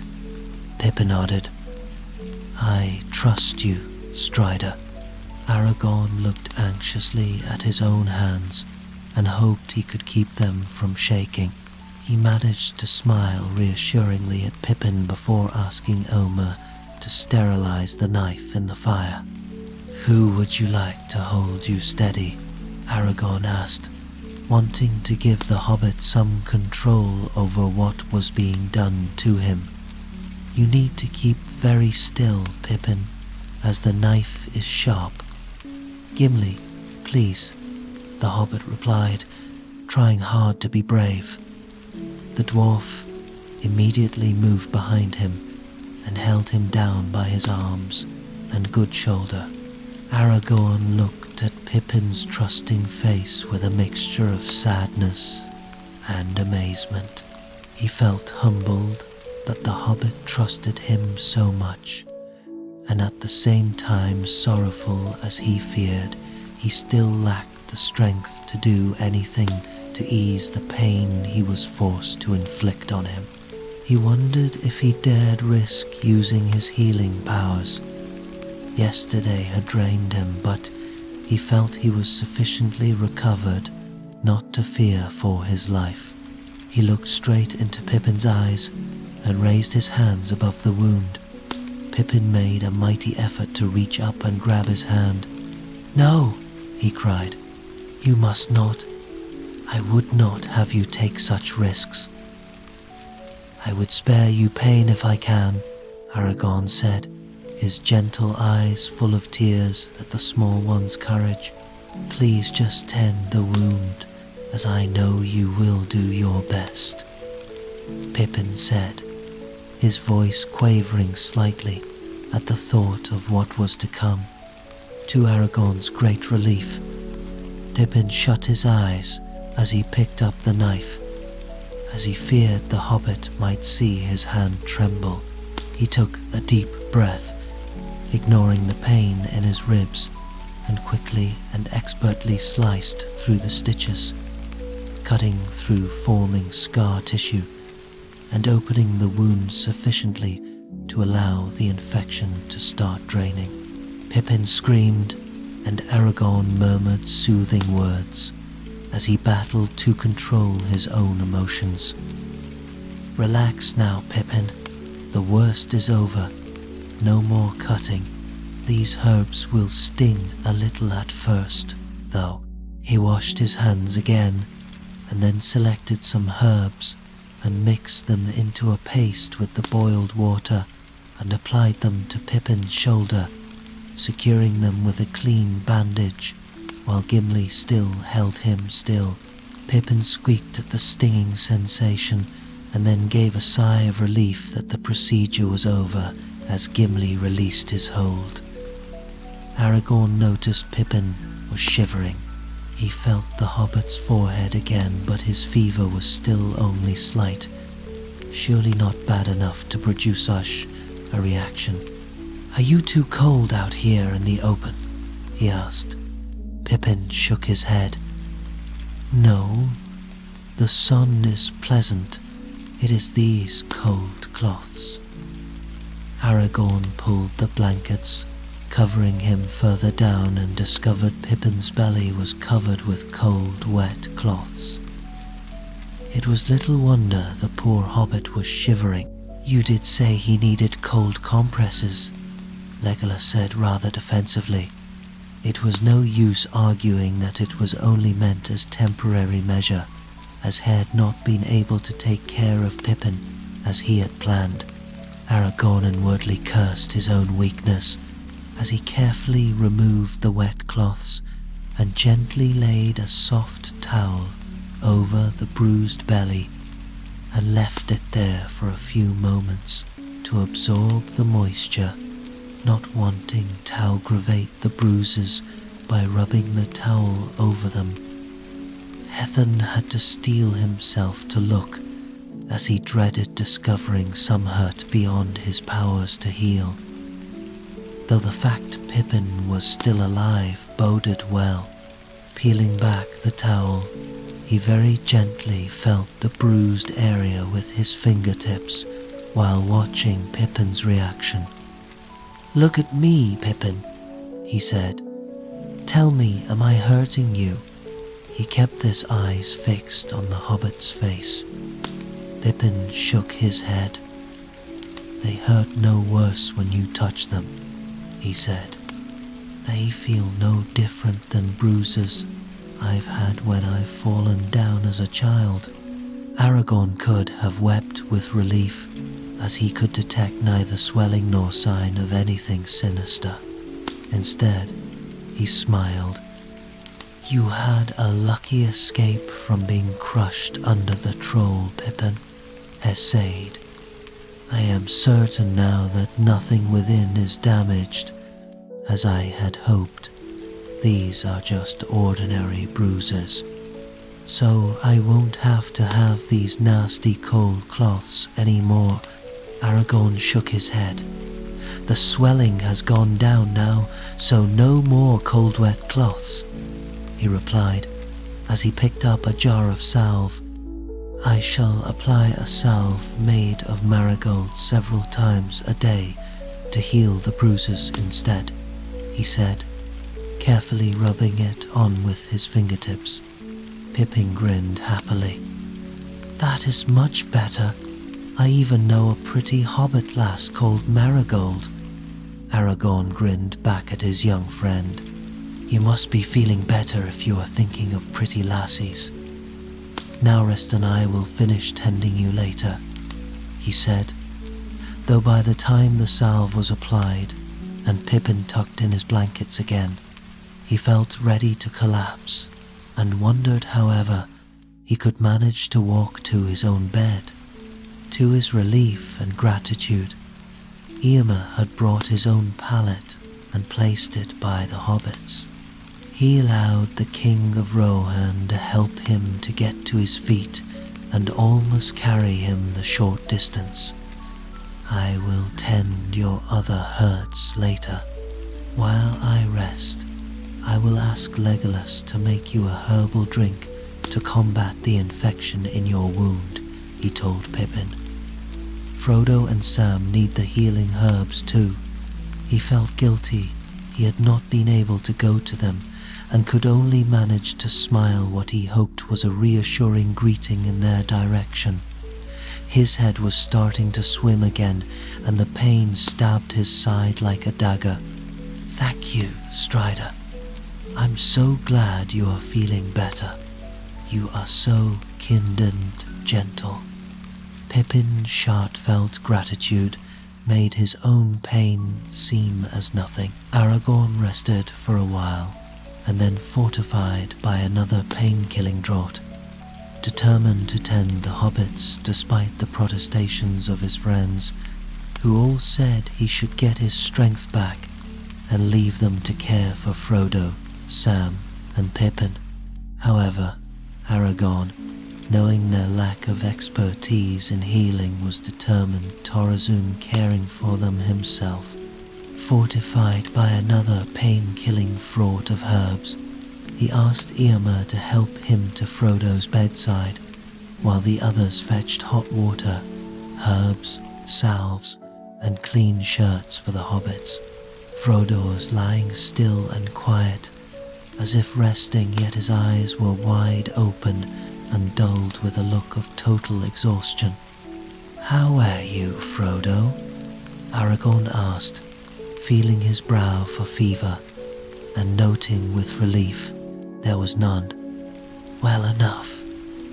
Pippin nodded. "I trust you, Strider." Aragorn looked anxiously at his own hands and hoped he could keep them from shaking. He managed to smile reassuringly at Pippin before asking Éomer to sterilize the knife in the fire. "Who would you like to hold you steady?" Aragorn asked, wanting to give the Hobbit some control over what was being done to him. "You need to keep very still, Pippin, as the knife is sharp." "Gimli, please," the Hobbit replied, trying hard to be brave. The dwarf immediately moved behind him and held him down by his arms and good shoulder. Aragorn looked at Pippin's trusting face with a mixture of sadness and amazement. He felt humbled that the hobbit trusted him so much, and at the same time sorrowful as he feared, he still lacked the strength to do anything to ease the pain he was forced to inflict on him. He wondered if he dared risk using his healing powers. Yesterday had drained him, but he felt he was sufficiently recovered not to fear for his life. He looked straight into Pippin's eyes and raised his hands above the wound. Pippin made a mighty effort to reach up and grab his hand. "No," he cried. "You must not. I would not have you take such risks." "I would spare you pain if I can," Aragorn said, his gentle eyes full of tears at the small one's courage. "Please just tend the wound, as I know you will do your best," Pippin said, his voice quavering slightly at the thought of what was to come. To Aragorn's great relief, Pippin shut his eyes as he picked up the knife. As he feared the hobbit might see his hand tremble, he took a deep breath, ignoring the pain in his ribs, and quickly and expertly sliced through the stitches, cutting through forming scar tissue and opening the wound sufficiently to allow the infection to start draining. Pippin screamed, and Aragorn murmured soothing words as he battled to control his own emotions. "Relax now, Pippin. The worst is over. No more cutting. These herbs will sting a little at first, though." He washed his hands again, and then selected some herbs and mixed them into a paste with the boiled water and applied them to Pippin's shoulder, securing them with a clean bandage while Gimli still held him still. Pippin squeaked at the stinging sensation and then gave a sigh of relief that the procedure was over as Gimli released his hold. Aragorn noticed Pippin was shivering. He felt the hobbit's forehead again, but his fever was still only slight, surely not bad enough to produce a reaction. "Are you too cold out here in the open?" he asked. Pippin shook his head. "No, the sun is pleasant. It is these cold cloths." Aragorn pulled the blankets, covering him further down, and discovered Pippin's belly was covered with cold, wet cloths. It was little wonder the poor hobbit was shivering. "You did say he needed cold compresses," Legolas said rather defensively. It was no use arguing that it was only meant as temporary measure, as he had not been able to take care of Pippin as he had planned. Aragorn inwardly cursed his own weakness as he carefully removed the wet cloths and gently laid a soft towel over the bruised belly and left it there for a few moments to absorb the moisture, not wanting to aggravate the bruises by rubbing the towel over them. Hethan had to steel himself to look, as he dreaded discovering some hurt beyond his powers to heal. Though the fact Pippin was still alive boded well. Peeling back the towel, he very gently felt the bruised area with his fingertips while watching Pippin's reaction. "Look at me, Pippin," he said. "Tell me, am I hurting you?" He kept his eyes fixed on the hobbit's face. Pippin shook his head. "They hurt no worse when you touch them," he said. "They feel no different than bruises I've had when I've fallen down as a child." Aragorn could have wept with relief, as he could detect neither swelling nor sign of anything sinister. Instead, he smiled. You had a lucky escape from being crushed under the troll, Pippin essayed. I am certain now that nothing within is damaged, as I had hoped. These are just ordinary bruises, so I won't have to have these nasty cold cloths anymore. Aragorn shook his head. The swelling has gone down now, so no more cold wet cloths, he replied as he picked up a jar of salve. I shall apply a salve made of marigold several times a day to heal the bruises instead, he said, carefully rubbing it on with his fingertips. Pippin grinned happily. That is much better. I even know a pretty hobbit lass called Marigold. Aragorn grinned back at his young friend. You must be feeling better if you are thinking of pretty lassies. Naurest and I will finish tending you later, he said, though by the time the salve was applied and Pippin tucked in his blankets again, he felt ready to collapse and wondered, however, he could manage to walk to his own bed. To his relief and gratitude, Éomer had brought his own pallet and placed it by the hobbits. He allowed the King of Rohan to help him to get to his feet and almost carry him the short distance. I will tend your other hurts later. While I rest, I will ask Legolas to make you a herbal drink to combat the infection in your wound, he told Pippin. Frodo and Sam need the healing herbs too. He felt guilty he had not been able to go to them and could only manage to smile what he hoped was a reassuring greeting in their direction. His head was starting to swim again and the pain stabbed his side like a dagger. Thank you, Strider. I'm so glad you are feeling better. You are so kind and gentle. Pippin's heartfelt gratitude made his own pain seem as nothing. Aragorn rested for a while, and then fortified by another pain-killing draught, determined to tend the hobbits despite the protestations of his friends, who all said he should get his strength back and leave them to care for Frodo, Sam, and Pippin. However, Aragorn, knowing their lack of expertise in healing, was determined to resume caring for them himself. Fortified by another pain-killing fraught of herbs, he asked Éomer to help him to Frodo's bedside, while the others fetched hot water, herbs, salves, and clean shirts for the hobbits. Frodo was lying still and quiet, as if resting, yet his eyes were wide open and dulled with a look of total exhaustion. How are you, Frodo? Aragorn asked, feeling his brow for fever, and noting with relief there was none. Well enough,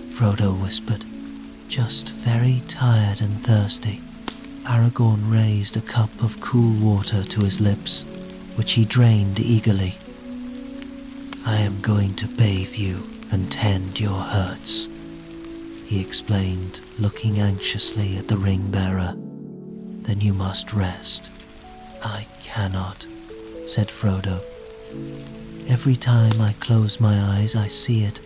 Frodo whispered, just very tired and thirsty. Aragorn raised a cup of cool water to his lips, which he drained eagerly. I am going to bathe you and tend your hurts, he explained, looking anxiously at the ring-bearer. Then you must rest. I cannot, said Frodo. Every time I close my eyes I see it,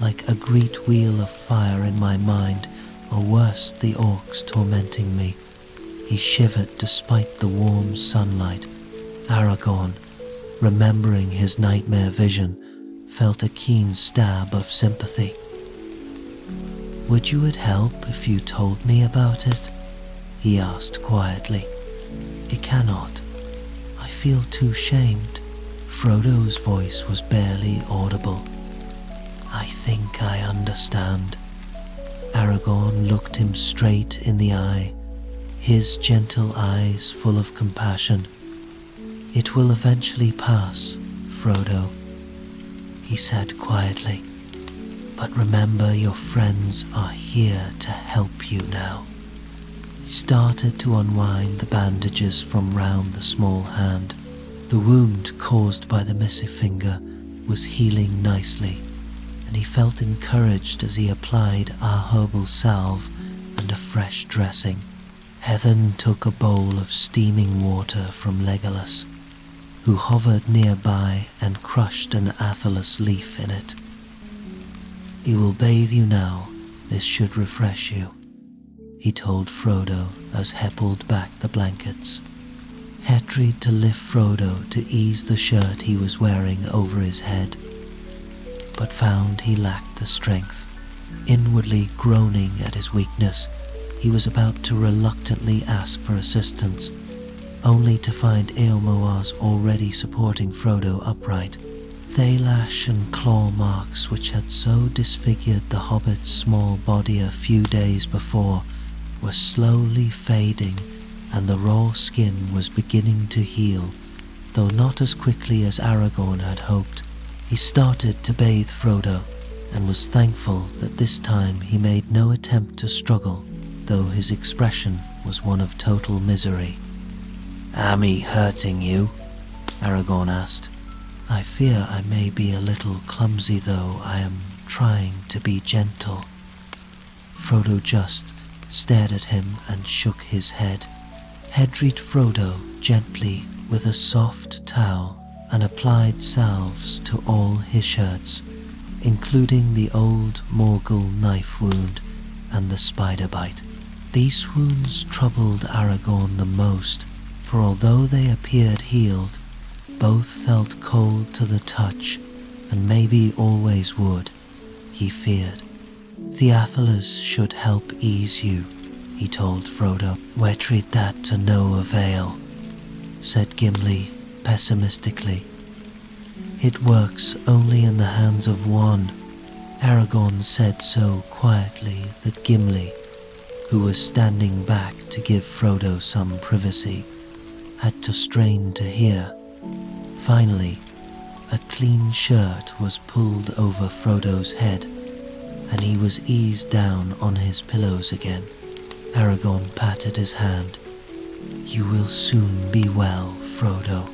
like a great wheel of fire in my mind, or worse, the orcs tormenting me. He shivered despite the warm sunlight. Aragorn, remembering his nightmare vision, felt a keen stab of sympathy. Would you help if you told me about it? He asked quietly. I cannot. I feel too shamed. Frodo's voice was barely audible. I think I understand. Aragorn looked him straight in the eye, his gentle eyes full of compassion. It will eventually pass, Frodo, he said quietly. But remember, your friends are here to help you now. He started to unwind the bandages from round the small hand. The wound caused by the missing finger was healing nicely, and he felt encouraged as he applied our herbal salve and a fresh dressing. Hethan took a bowl of steaming water from Legolas, who hovered nearby and crushed an athelas leaf in it. "He will bathe you now. This should refresh you," he told Frodo as He pulled back the blankets. He tried to lift Frodo to ease the shirt he was wearing over his head, but found he lacked the strength. Inwardly groaning at his weakness, he was about to reluctantly ask for assistance, only to find Éomer's already supporting Frodo upright. Thalash and claw marks which had so disfigured the hobbit's small body a few days before were slowly fading, and the raw skin was beginning to heal, though not as quickly as Aragorn had hoped. He started to bathe Frodo, and was thankful that this time he made no attempt to struggle, though his expression was one of total misery. "Am he hurting you?" Aragorn asked. "I fear I may be a little clumsy, though I am trying to be gentle." Frodo just stared at him and shook his head. Hedried Frodo gently with a soft towel and applied salves to all his shirts, including the old Morgul knife wound and the spider bite. These wounds troubled Aragorn the most, for although they appeared healed, both felt cold to the touch, and maybe always would, he feared. "The athelas should help ease you," he told Frodo. "We treat that to no avail," said Gimli pessimistically. "It works only in the hands of one." Aragorn said so quietly that Gimli, who was standing back to give Frodo some privacy, had to strain to hear. Finally, a clean shirt was pulled over Frodo's head, and he was eased down on his pillows again. Aragorn patted his hand. "You will soon be well, Frodo,"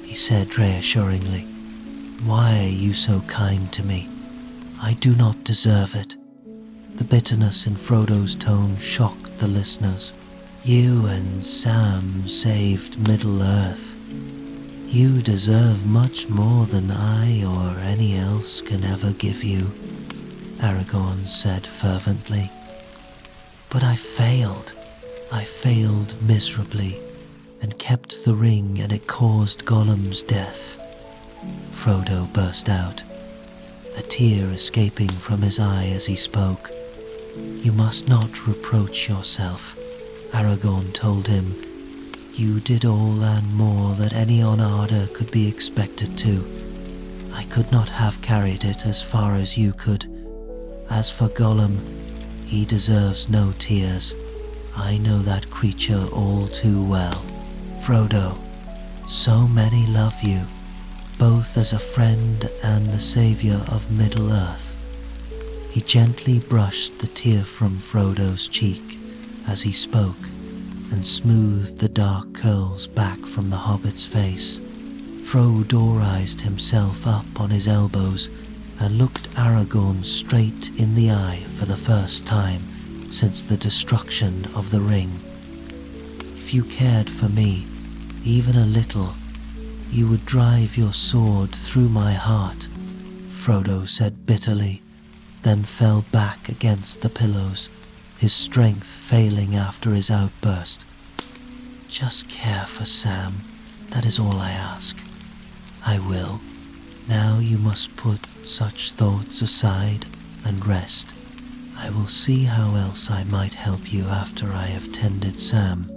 he said reassuringly. "Why are you so kind to me? I do not deserve it." The bitterness in Frodo's tone shocked the listeners. "You and Sam saved Middle-earth. You deserve much more than I or any else can ever give you," Aragorn said fervently. "But I failed. I failed miserably, and kept the ring, and it caused Gollum's death," Frodo burst out, a tear escaping from his eye as he spoke. "You must not reproach yourself," Aragorn told him. "You did all and more that any Onarder could be expected to. I could not have carried it as far as you could. As for Gollum, he deserves no tears. I know that creature all too well. Frodo, so many love you, both as a friend and the savior of Middle-earth." He gently brushed the tear from Frodo's cheek as he spoke, and smoothed the dark curls back from the hobbit's face. Frodorized himself up on his elbows and looked Aragorn straight in the eye for the first time since the destruction of the ring. "If you cared for me, even a little, you would drive your sword through my heart," Frodo said bitterly, then fell back against the pillows, his strength failing after his outburst. "Just care for Sam, that is all I ask." "I will. Now you must put such thoughts aside and rest. I will see how else I might help you after I have tended Sam,"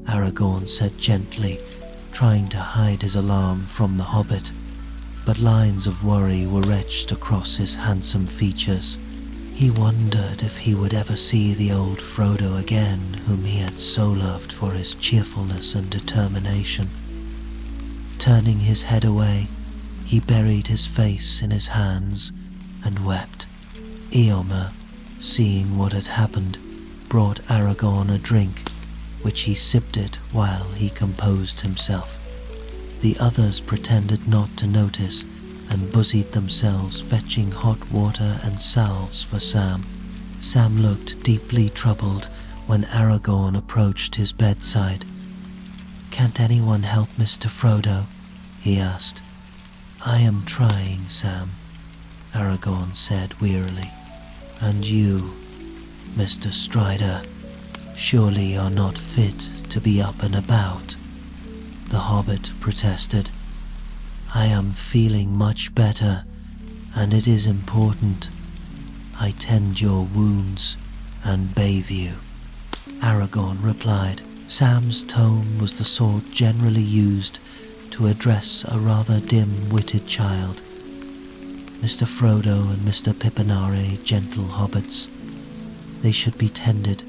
Aragorn said gently, trying to hide his alarm from the hobbit, but lines of worry were etched across his handsome features. He wondered if he would ever see the old Frodo again, whom he had so loved for his cheerfulness and determination. Turning his head away, he buried his face in his hands and wept. Éomer, seeing what had happened, brought Aragorn a drink, which he sipped it while he composed himself. The others pretended not to notice and busied themselves fetching hot water and salves for Sam. Sam looked deeply troubled when Aragorn approached his bedside. "Can't anyone help Mr. Frodo?" he asked. "I am trying, Sam," Aragorn said wearily. "And you, Mr. Strider, surely are not fit to be up and about," the hobbit protested. "I am feeling much better, and it is important. I tend your wounds and bathe you," Aragorn replied. Sam's tone was the sort generally used to address a rather dim-witted child. "Mr. Frodo and Mr. Pippin are gentle hobbits. They should be tended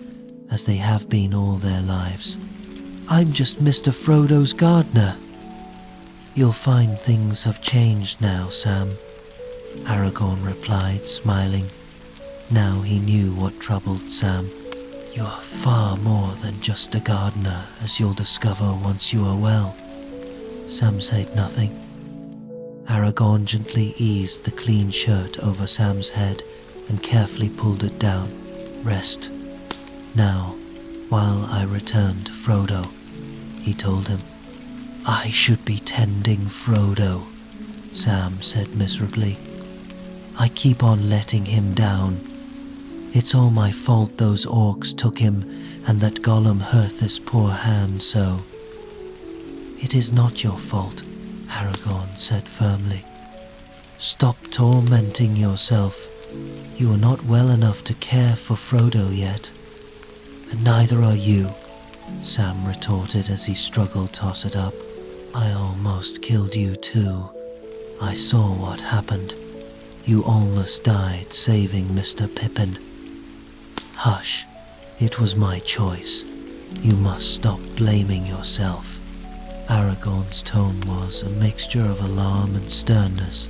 as they have been all their lives." "I'm just Mr. Frodo's gardener." "You'll find things have changed now, Sam," Aragorn replied, smiling. Now he knew what troubled Sam. "You're far more than just a gardener, as you'll discover once you are well." Sam said nothing. Aragorn gently eased the clean shirt over Sam's head and carefully pulled it down. "Rest now, while I return to Frodo," he told him. "I should be tending Frodo," Sam said miserably. "I keep on letting him down. It's all my fault those orcs took him and that Gollum hurt this poor hand so." "It is not your fault," Aragorn said firmly. "Stop tormenting yourself. You are not well enough to care for Frodo yet." "And neither are you," Sam retorted as he struggled to toss it up. "I almost killed you too. I saw what happened. You almost died saving Mr. Pippin." "Hush, it was my choice. You must stop blaming yourself." Aragorn's tone was a mixture of alarm and sternness.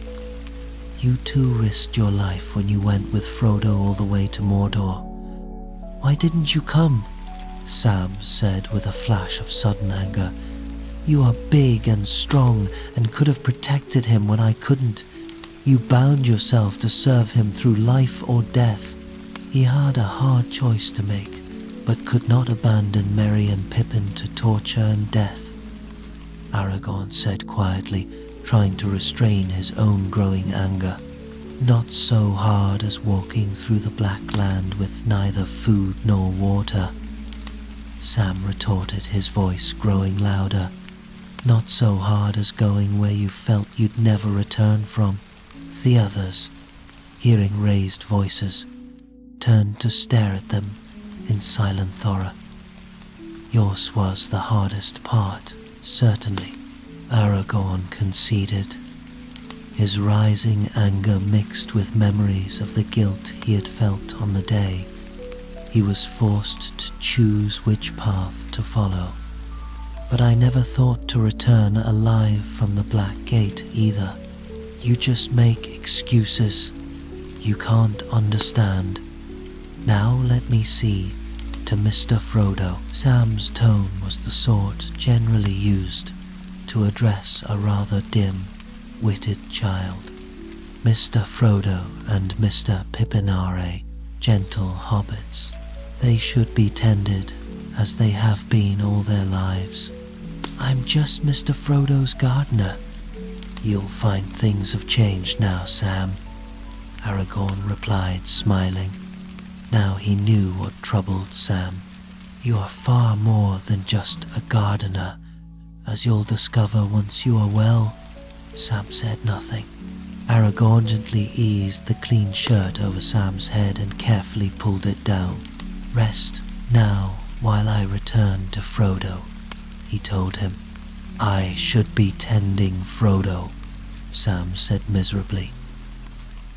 "You too risked your life when you went with Frodo all the way to Mordor. Why didn't you come?" Sam said with a flash of sudden anger. "You are big and strong and could have protected him when I couldn't. You bound yourself to serve him through life or death. He had a hard choice to make, but could not abandon Merry and Pippin to torture and death," Aragorn said quietly, trying to restrain his own growing anger. "Not so hard as walking through the Black Land with neither food nor water," Sam retorted, his voice growing louder. "Not so hard as going where you felt you'd never return from." The others, hearing raised voices, turned to stare at them in silent horror. "Yours was the hardest part, certainly," Aragorn conceded. His rising anger mixed with memories of the guilt he had felt on the day he was forced to choose which path to follow. "But I never thought to return alive from the Black Gate either. You just make excuses. You can't understand. Now let me see to Mr. Frodo." Sam's tone was the sort generally used to address a rather dim-witted child. "Mr. Frodo and Mr. Pippin are gentle hobbits. They should be tended as they have been all their lives." "I'm just Mr. Frodo's gardener." "You'll find things have changed now, Sam," Aragorn replied, smiling. Now he knew what troubled Sam. "You are far more than just a gardener, as you'll discover once you are well." Sam said nothing. Aragorn gently eased the clean shirt over Sam's head and carefully pulled it down. "Rest now while I return to Frodo," he told him. "I should be tending Frodo," Sam said miserably.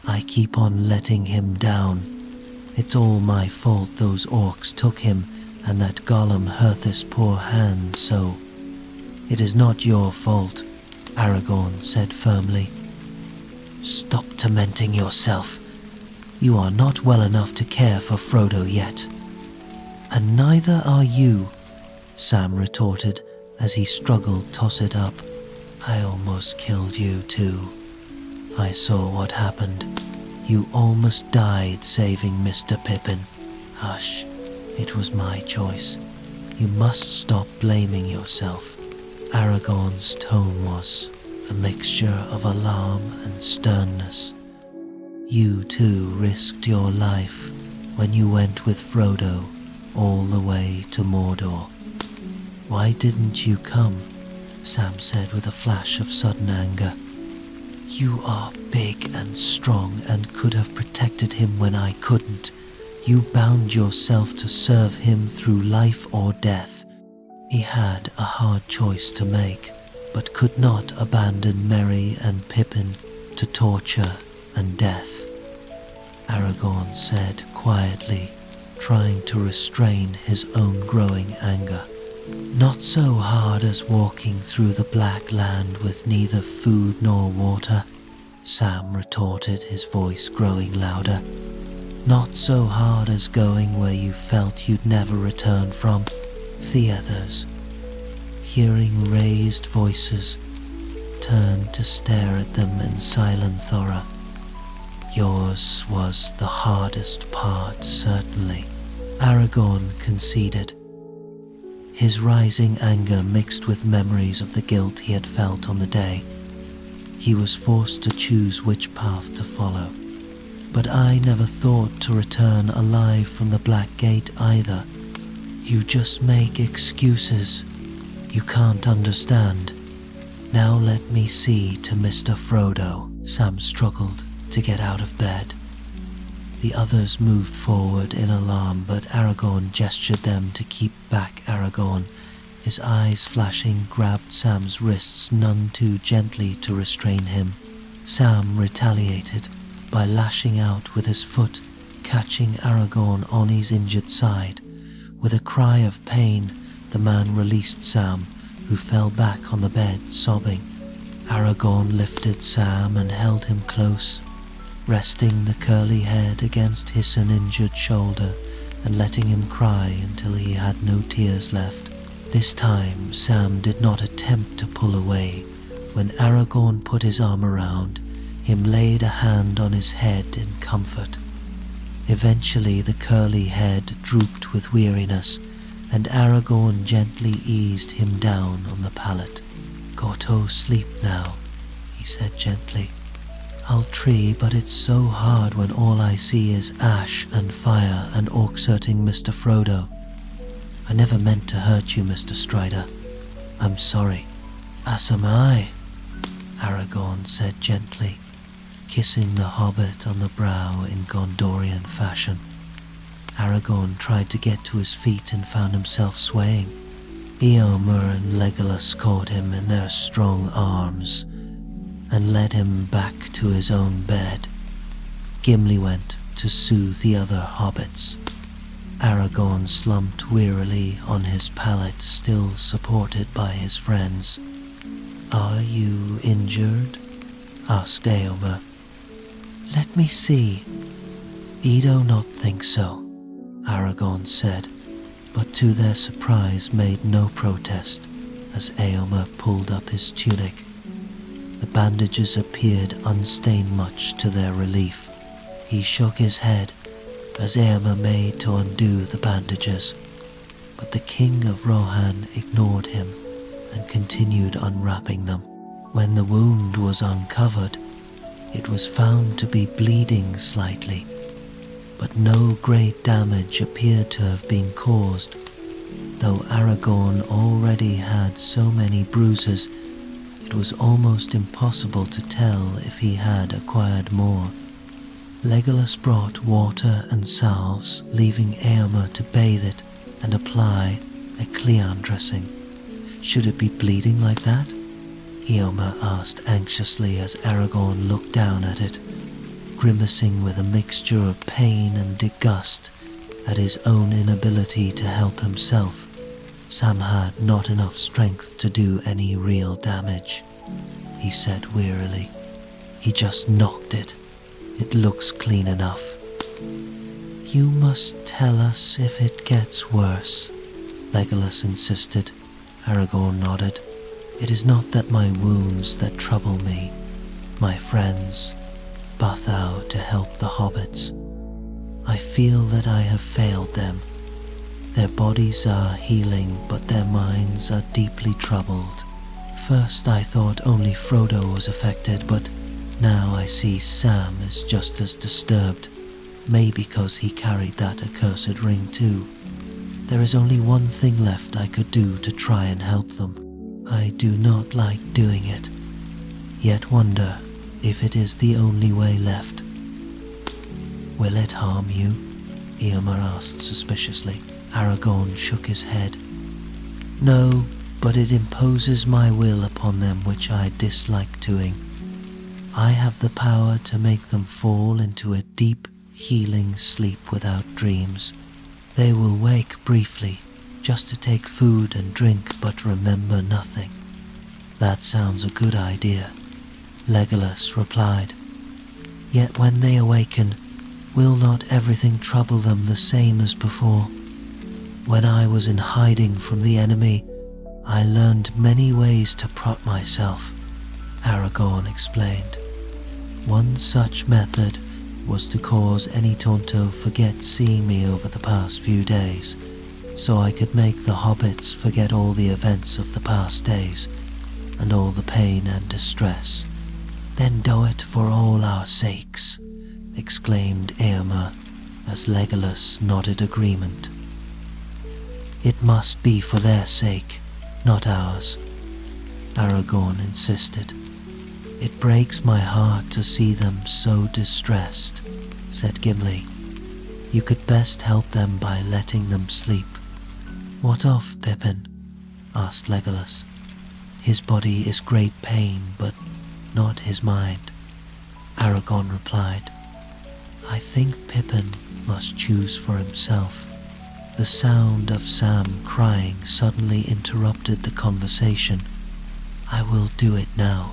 "I keep on letting him down. It's all my fault those orcs took him and that Gollum hurt this poor hand so." "It is not your fault," Aragorn said firmly. "Stop tormenting yourself. You are not well enough to care for Frodo yet." "And neither are you," Sam retorted as he struggled to toss it up. "I almost killed you too. I saw what happened. You almost died saving Mr. Pippin. Hush, it was my choice. You must stop blaming yourself. Aragorn's tone was a mixture of alarm and sternness. You too risked your life when you went with Frodo all the way to Mordor. Why didn't you come? Sam said with a flash of sudden anger. You are big and strong and could have protected him when I couldn't. You bound yourself to serve him through life or death. He had a hard choice to make, but could not abandon Merry and Pippin to torture and death. Aragorn said quietly, trying to restrain his own growing anger. Not so hard as walking through the Black Land with neither food nor water, Sam retorted, his voice growing louder. Not so hard as going where you felt you'd never return from. The others, hearing raised voices, turned to stare at them in silent horror. Yours was the hardest part, certainly, Aragorn conceded. His rising anger mixed with memories of the guilt he had felt on the day. He was forced to choose which path to follow. But I never thought to return alive from the Black Gate either. You just make excuses. You can't understand. Now let me see to Mr. Frodo. Sam struggled to get out of bed. The others moved forward in alarm, but Aragorn gestured them to keep back. Aragorn, his eyes flashing, grabbed Sam's wrists none too gently to restrain him. Sam retaliated by lashing out with his foot, catching Aragorn on his injured side. With a cry of pain, the man released Sam, who fell back on the bed, sobbing. Aragorn lifted Sam and held him close, resting the curly head against his uninjured shoulder and letting him cry until he had no tears left. This time, Sam did not attempt to pull away. When Aragorn put his arm around him, laid a hand on his head in comfort. Eventually, the curly head drooped with weariness, and Aragorn gently eased him down on the pallet. Go to sleep now, he said gently. I'll try, but it's so hard when all I see is ash and fire and orcs hurting Mr. Frodo. I never meant to hurt you, Mr. Strider. I'm sorry. As am I, Aragorn said gently, kissing the hobbit on the brow in Gondorian fashion. Aragorn tried to get to his feet and found himself swaying. Éomer and Legolas caught him in their strong arms and led him back to his own bed. Gimli went to soothe the other hobbits. Aragorn slumped wearily on his pallet, still supported by his friends. Are you injured? Asked Éomer. Let me see. I do not think so, Aragorn said, but to their surprise made no protest as Éomer pulled up his tunic. The bandages appeared unstained, much to their relief. He shook his head as Éomer made to undo the bandages, but the King of Rohan ignored him and continued unwrapping them. When the wound was uncovered, it was found to be bleeding slightly, but no great damage appeared to have been caused, though Aragorn already had so many bruises. It was almost impossible to tell if he had acquired more. Legolas brought water and salves, leaving Éomer to bathe it and apply a Cleon dressing. Should it be bleeding like that? Éomer asked anxiously as Aragorn looked down at it, grimacing with a mixture of pain and disgust at his own inability to help himself. Sam had not enough strength to do any real damage, he said wearily. He just knocked it. It looks clean enough. You must tell us if it gets worse, Legolas insisted. Aragorn nodded. It is not that my wounds that trouble me, my friends bath out to help the hobbits. I feel that I have failed them. Their bodies are healing, but their minds are deeply troubled. First I thought only Frodo was affected, but now I see Sam is just as disturbed, maybe because he carried that accursed ring too. There is only one thing left I could do to try and help them. I do not like doing it, yet wonder if it is the only way left. Will it harm you? Éomer asked suspiciously. Aragorn shook his head. No, but it imposes my will upon them, which I dislike doing. I have the power to make them fall into a deep, healing sleep without dreams. They will wake briefly, just to take food and drink, but remember nothing. That sounds a good idea, Legolas replied. Yet when they awaken, will not everything trouble them the same as before? When I was in hiding from the enemy, I learned many ways to prop myself, Aragorn explained. One such method was to cause any Tonto forget seeing me over the past few days, so I could make the hobbits forget all the events of the past days, and all the pain and distress. Then do it for all our sakes, exclaimed Éomer, as Legolas nodded agreement. It must be for their sake, not ours, Aragorn insisted. It breaks my heart to see them so distressed, said Gimli. You could best help them by letting them sleep. What of Pippin? Asked Legolas. His body is great pain, but not his mind, Aragorn replied. I think Pippin must choose for himself. The sound of Sam crying suddenly interrupted the conversation. I will do it now,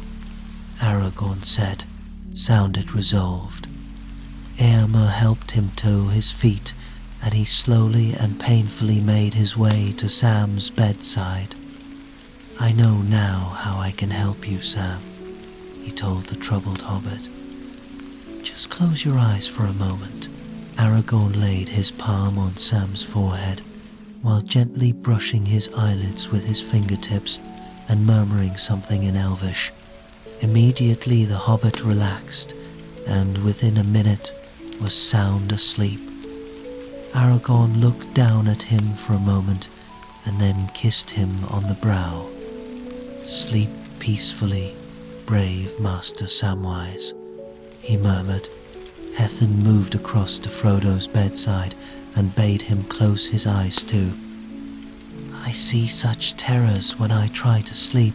Aragorn said, sounded resolved. Éomer helped him to his feet, and he slowly and painfully made his way to Sam's bedside. I know now how I can help you, Sam, he told the troubled hobbit. Just close your eyes for a moment. Aragorn laid his palm on Sam's forehead, while gently brushing his eyelids with his fingertips and murmuring something in Elvish. Immediately the hobbit relaxed, and within a minute was sound asleep. Aragorn looked down at him for a moment, and then kissed him on the brow. Sleep peacefully, brave Master Samwise, he murmured. Hethan moved across to Frodo's bedside and bade him close his eyes too. I see such terrors when I try to sleep,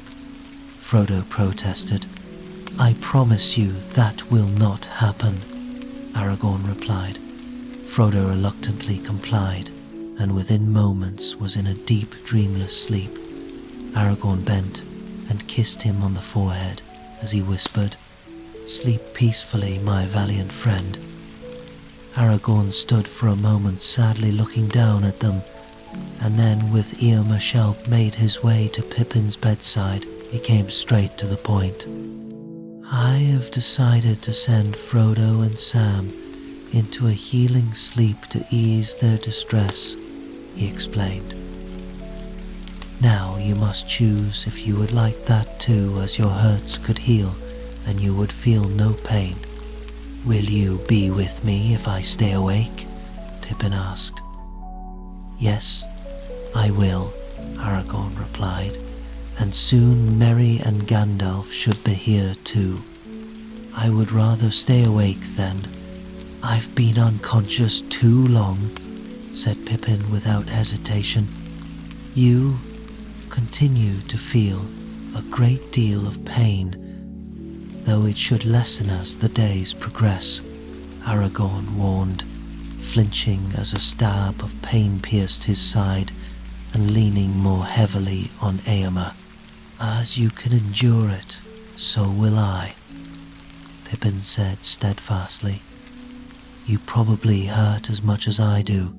Frodo protested. I promise you that will not happen, Aragorn replied. Frodo reluctantly complied, and within moments was in a deep, dreamless sleep. Aragorn bent and kissed him on the forehead as he whispered, Sleep peacefully, my valiant friend. Aragorn stood for a moment sadly looking down at them, and then with Éomer's help made his way to Pippin's bedside. He came straight to the point. I have decided to send Frodo and Sam into a healing sleep to ease their distress, he explained. Now you must choose if you would like that too, as your hurts could heal and you would feel no pain. Will you be with me if I stay awake? Pippin asked. Yes, I will, Aragorn replied, and soon Merry and Gandalf should be here too. I would rather stay awake then. I've been unconscious too long, said Pippin without hesitation. You continue to feel a great deal of pain, though it should lessen as the days progress, Aragorn warned, flinching as a stab of pain pierced his side and leaning more heavily on Éomer. As you can endure it, so will I, Pippin said steadfastly. You probably hurt as much as I do,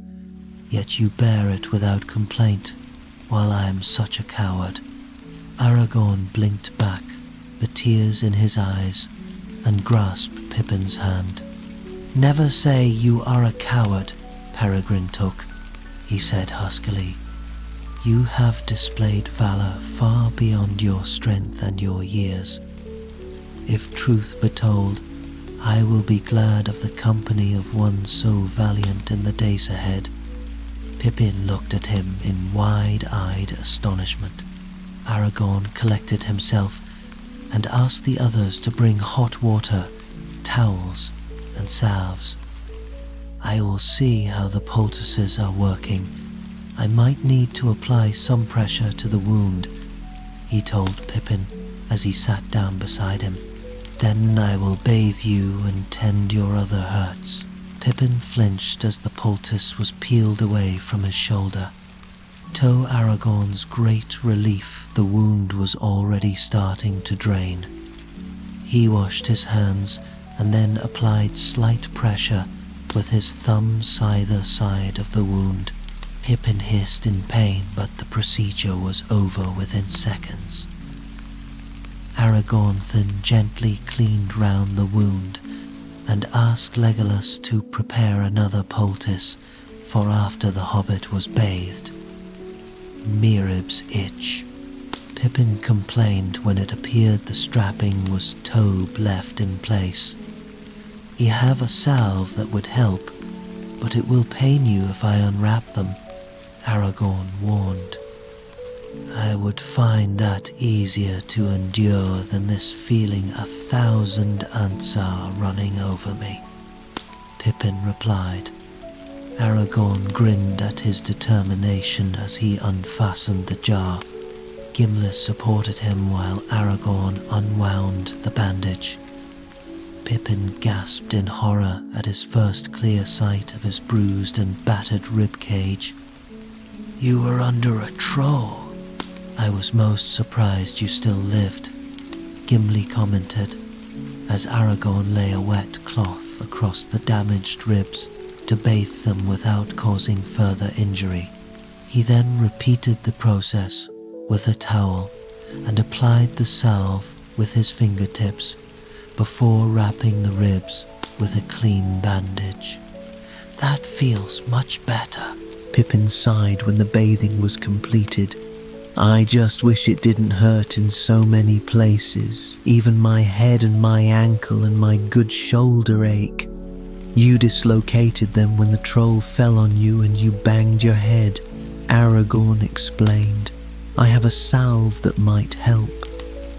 yet you bear it without complaint, while I am such a coward. Aragorn blinked back, the tears in his eyes, and grasped Pippin's hand. "Never say you are a coward, Peregrine Took," he said huskily. "You have displayed valor far beyond your strength and your years. If truth be told, I will be glad of the company of one so valiant in the days ahead." Pippin looked at him in wide-eyed astonishment. Aragorn collected himself and asked the others to bring hot water, towels, and salves. "I will see how the poultices are working. I might need to apply some pressure to the wound," he told Pippin as he sat down beside him. "Then I will bathe you and tend your other hurts." Pippin flinched as the poultice was peeled away from his shoulder. To Aragorn's great relief, the wound was already starting to drain. He washed his hands and then applied slight pressure with his thumbs either side of the wound. Pippin hissed in pain, but the procedure was over within seconds. Aragorn then gently cleaned round the wound and asked Legolas to prepare another poultice for after the hobbit was bathed. Merib's itch. Pippin complained when it appeared the strapping was tobe left in place. "I have a salve that would help, but it will pain you if I unwrap them," Aragorn warned. "I would find that easier to endure than this feeling 1,000 ants are running over me," Pippin replied. Aragorn grinned at his determination as he unfastened the jar. Gimli supported him while Aragorn unwound the bandage. Pippin gasped in horror at his first clear sight of his bruised and battered ribcage. "You were under a troll. I was most surprised you still lived," Gimli commented, as Aragorn lay a wet cloth across the damaged ribs to bathe them without causing further injury. He then repeated the process with a towel and applied the salve with his fingertips before wrapping the ribs with a clean bandage. "That feels much better," Pippin sighed when the bathing was completed. "I just wish it didn't hurt in so many places. Even my head and my ankle and my good shoulder ache. You dislocated them when the troll fell on you and you banged your head," Aragorn explained. "I have a salve that might help."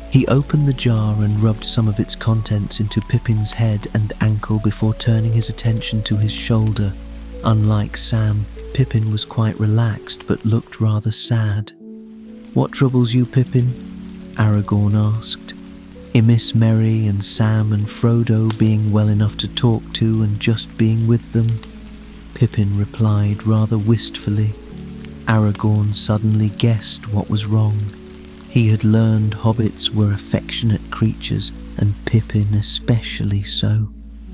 He opened the jar and rubbed some of its contents into Pippin's head and ankle before turning his attention to his shoulder. Unlike Sam, Pippin was quite relaxed but looked rather sad. "What troubles you, Pippin?" Aragorn asked. "I miss Merry and Sam and Frodo being well enough to talk to and just being with them," Pippin replied rather wistfully. Aragorn suddenly guessed what was wrong. He had learned hobbits were affectionate creatures, and Pippin especially so.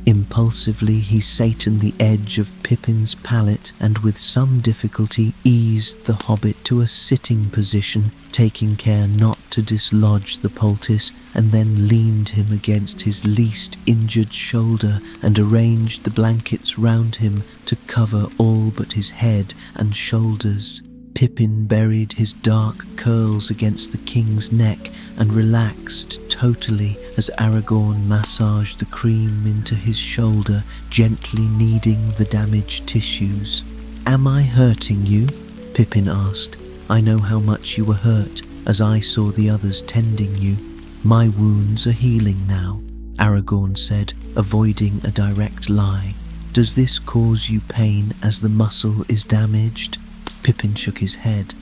Impulsively he satiated the edge of Pippin's palate and with some difficulty eased the hobbit to a sitting position, taking care not to dislodge the poultice, and then leaned him against his least injured shoulder and arranged the blankets round him to cover all but his head and shoulders. Pippin buried his dark curls against the king's neck and relaxed totally as Aragorn massaged the cream into his shoulder, gently kneading the damaged tissues. "Am I hurting you?" Pippin asked. "I know how much you were hurt, as I saw the others tending you." "My wounds are healing now," Aragorn said, avoiding a direct lie. "Does this cause you pain as the muscle is damaged?" Pippin shook his head.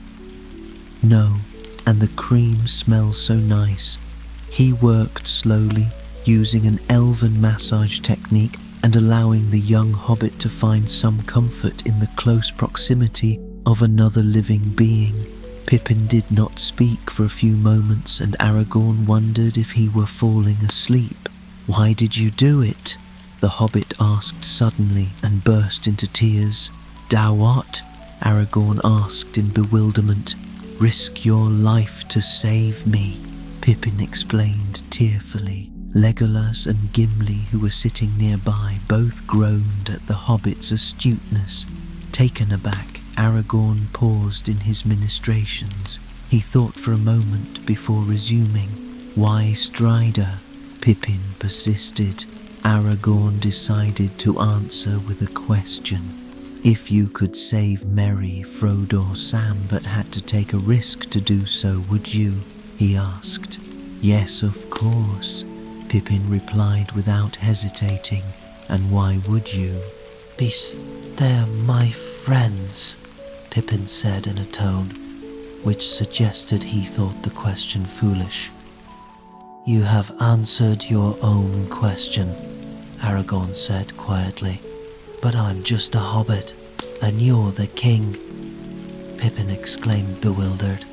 "No, and the cream smells so nice." He worked slowly, using an elven massage technique and allowing the young hobbit to find some comfort in the close proximity of another living being. Pippin did not speak for a few moments, and Aragorn wondered if he were falling asleep. "Why did you do it?" the hobbit asked suddenly and burst into tears. "Da what?" Aragorn asked in bewilderment. "Risk your life to save me," Pippin explained tearfully. Legolas and Gimli, who were sitting nearby, both groaned at the hobbit's astuteness. Taken aback, Aragorn paused in his ministrations. He thought for a moment before resuming. "Why, Strider?" Pippin persisted. Aragorn decided to answer with a question. "If you could save Merry, Frodo, or Sam, but had to take a risk to do so, would you?" he asked. "Yes, of course," Pippin replied without hesitating. "And why would you?" "They're my friends," Pippin said in a tone which suggested he thought the question foolish. "You have answered your own question," Aragorn said quietly. "But I'm just a hobbit, and you're the king." Pippin exclaimed, bewildered.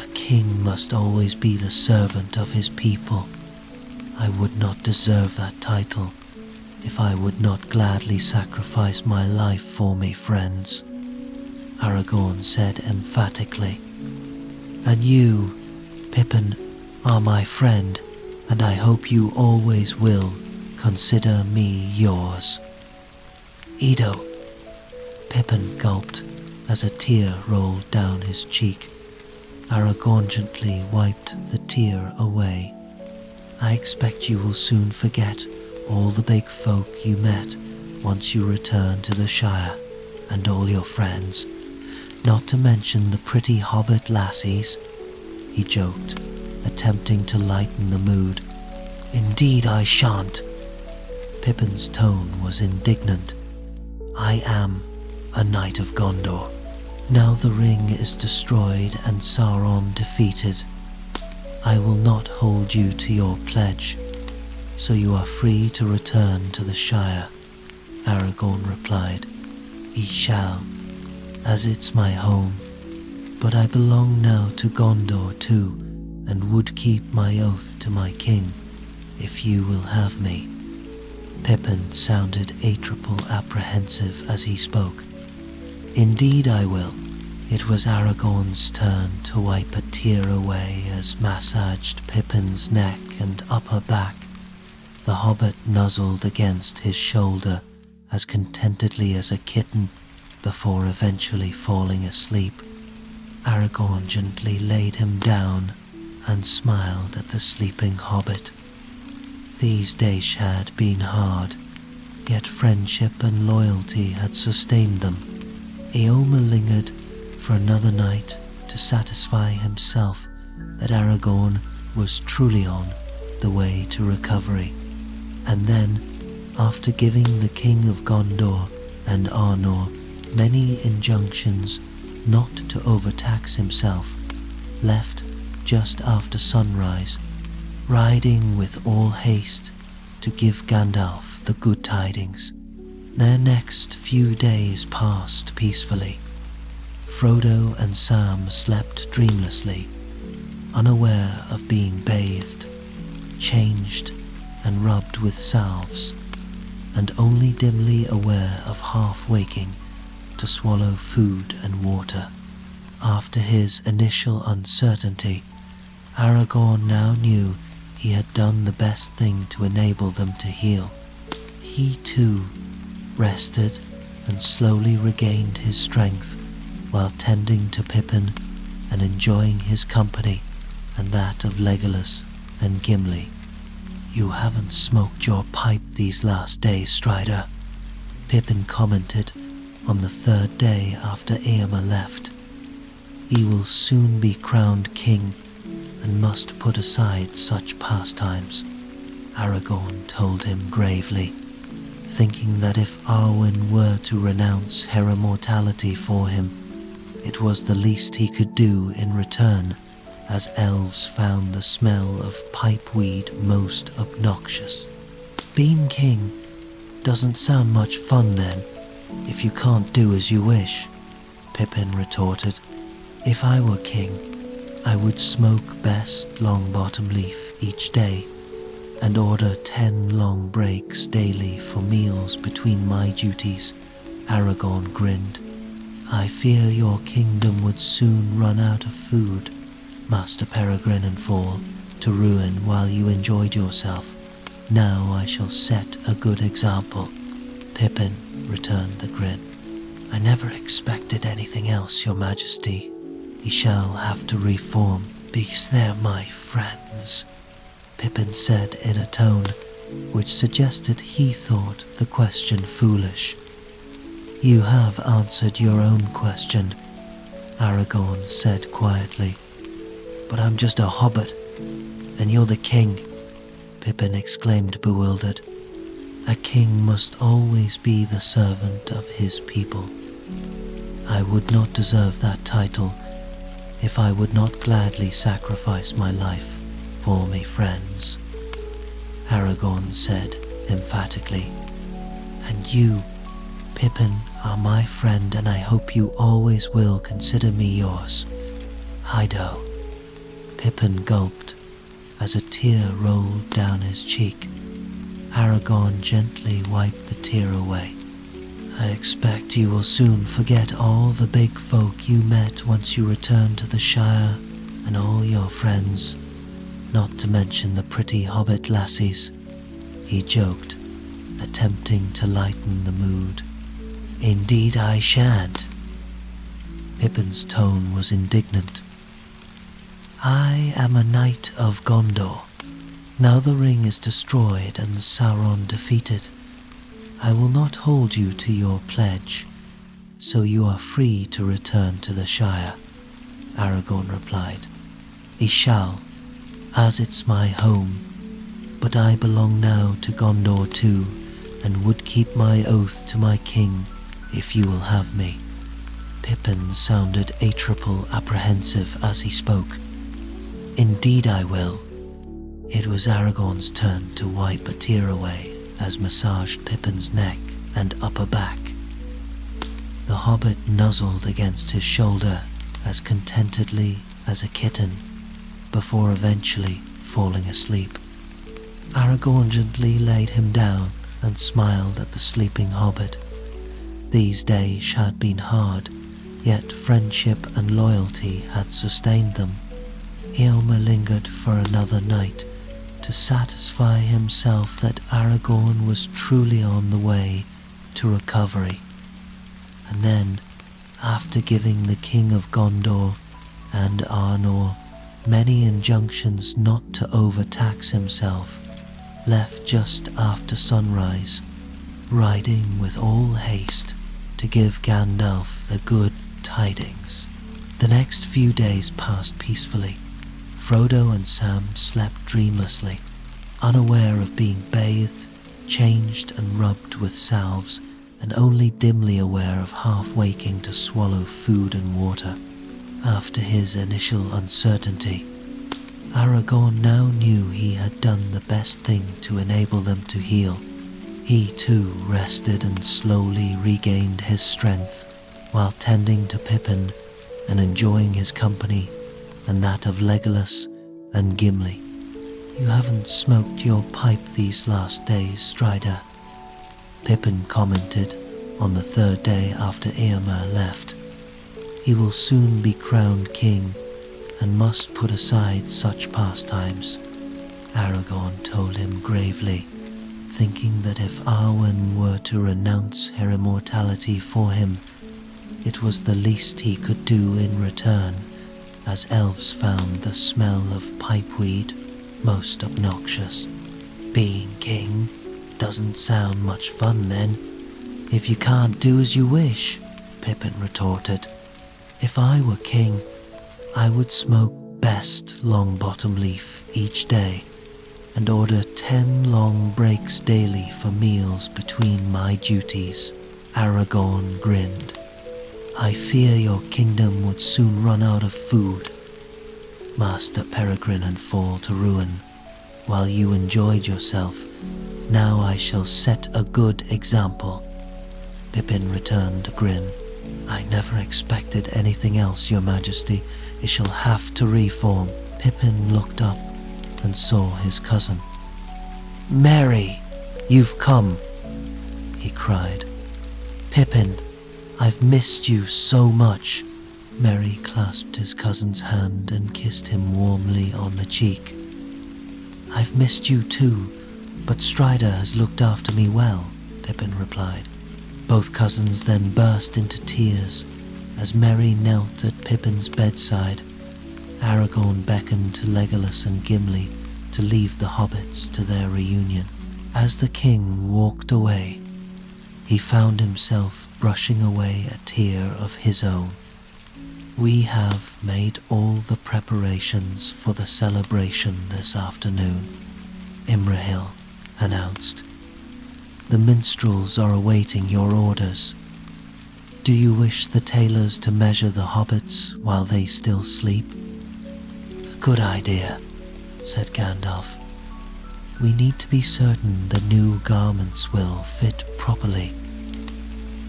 "A king must always be the servant of his people. I would not deserve that title if I would not gladly sacrifice my life for me friends," Aragorn said emphatically. "And you, Pippin, are my friend, and I hope you always will consider me yours." "Edo," Pippin gulped as a tear rolled down his cheek. Aragorn gently wiped the tear away. "I expect you will soon forget all the big folk you met once you return to the Shire, and all your friends, not to mention the pretty hobbit lassies," he joked, attempting to lighten the mood. "Indeed I shan't." Pippin's tone was indignant. "I am a Knight of Gondor. Now the ring is destroyed and Sauron defeated. I will not hold you to your pledge, so you are free to return to the Shire," Aragorn replied. "Ye shall, as it's my home, but I belong now to Gondor too, and would keep my oath to my king, if you will have me." Pippin sounded a triple apprehensive as he spoke. "Indeed I will." It was Aragorn's turn to wipe a tear away as massaged Pippin's neck and upper back. The hobbit nuzzled against his shoulder as contentedly as a kitten before eventually falling asleep. Aragorn gently laid him down and smiled at the sleeping hobbit. These days had been hard, yet friendship and loyalty had sustained them. Éomer lingered for another night to satisfy himself that Aragorn was truly on the way to recovery, and then, after giving the King of Gondor and Arnor many injunctions not to overtax himself, left just after sunrise, riding with all haste to give Gandalf the good tidings. Their next few days passed peacefully. Frodo and Sam slept dreamlessly, unaware of being bathed, changed and rubbed with salves, and only dimly aware of half waking to swallow food and water. After his initial uncertainty, Aragorn now knew he had done the best thing to enable them to heal. He too rested and slowly regained his strength while tending to Pippin and enjoying his company and that of Legolas and Gimli. "You haven't smoked your pipe these last days, Strider," Pippin commented on the third day after Éomer left. "He will soon be crowned king and must put aside such pastimes," Aragorn told him gravely, thinking that if Arwen were to renounce her immortality for him, it was the least he could do in return, as elves found the smell of pipeweed most obnoxious. "Being king doesn't sound much fun then, if you can't do as you wish," Pippin retorted. "If I were king, I would smoke best Longbottom leaf each day, and order 10 long breaks daily for meals between my duties," Aragorn grinned. "I fear your kingdom would soon run out of food, Master Peregrine and Fall," to ruin while you enjoyed yourself. Now I shall set a good example." "Pippin," returned the grin, "I never expected anything else, your majesty. He shall have to reform, because they're my friends," Pippin said in a tone which suggested he thought the question foolish. "You have answered your own question," Aragorn said quietly. "But I'm just a hobbit, and you're the king," Pippin exclaimed bewildered. "A king must always be the servant of his people. I would not deserve that title if I would not gladly sacrifice my life for me friends," Aragorn said emphatically. "And you, Pippin, are my friend, and I hope you always will consider me yours. Heido." Pippin gulped as a tear rolled down his cheek. Aragorn gently wiped the tear away. "I expect you will soon forget all the big folk you met once you return to the Shire, and all your friends, not to mention the pretty hobbit lassies," he joked, attempting to lighten the mood. "Indeed I shan't." Pippin's tone was indignant. "I am a knight of Gondor. Now the ring is destroyed and Sauron defeated. I will not hold you to your pledge, so you are free to return to the Shire," Aragorn replied. "He shall, as it's my home, but I belong now to Gondor too, and would keep my oath to my king if you will have me." Pippin sounded a triple apprehensive as he spoke. "Indeed I will." It was Aragorn's turn to wipe a tear away as massaged Pippin's neck and upper back. The hobbit nuzzled against his shoulder as contentedly as a kitten, before eventually falling asleep. Aragorn gently laid him down and smiled at the sleeping hobbit. These days had been hard, yet friendship and loyalty had sustained them. Éomer lingered for another night to satisfy himself that Aragorn was truly on the way to recovery. And then, after giving the King of Gondor and Arnor many injunctions not to overtax himself, left just after sunrise, riding with all haste to give Gandalf the good tidings. The next few days passed peacefully. Frodo and Sam slept dreamlessly, unaware of being bathed, changed and rubbed with salves, and only dimly aware of half waking to swallow food and water. After his initial uncertainty, Aragorn now knew he had done the best thing to enable them to heal. He too rested and slowly regained his strength while tending to Pippin and enjoying his company and that of Legolas and Gimli. "You haven't smoked your pipe these last days, Strider," Pippin commented on the third day after Éomer left. "He will soon be crowned king and must put aside such pastimes," Aragorn told him gravely, thinking that if Arwen were to renounce her immortality for him, it was the least he could do in return, as elves found the smell of pipeweed most obnoxious. "Being king doesn't sound much fun then, if you can't do as you wish," Pippin retorted. "If I were king, I would smoke best Longbottom leaf each day and order 10 long breaks daily for meals between my duties," Aragorn grinned. "I fear your kingdom would soon run out of food, Master Peregrine, and fall to ruin. While you enjoyed yourself, now I shall set a good example." Pippin returned a grin. "I never expected anything else, your majesty. It shall have to reform." Pippin looked up and saw his cousin. "Merry, you've come," he cried. "Pippin, I've missed you so much." Merry clasped his cousin's hand and kissed him warmly on the cheek. "I've missed you too, but Strider has looked after me well," Pippin replied. Both cousins then burst into tears as Merry knelt at Pippin's bedside. Aragorn beckoned to Legolas and Gimli to leave the hobbits to their reunion. As the king walked away, he found himself brushing away a tear of his own. "We have made all the preparations for the celebration this afternoon," Imrahil announced. "The minstrels are awaiting your orders. Do you wish the tailors to measure the hobbits while they still sleep?" "A good idea," said Gandalf. "We need to be certain the new garments will fit properly.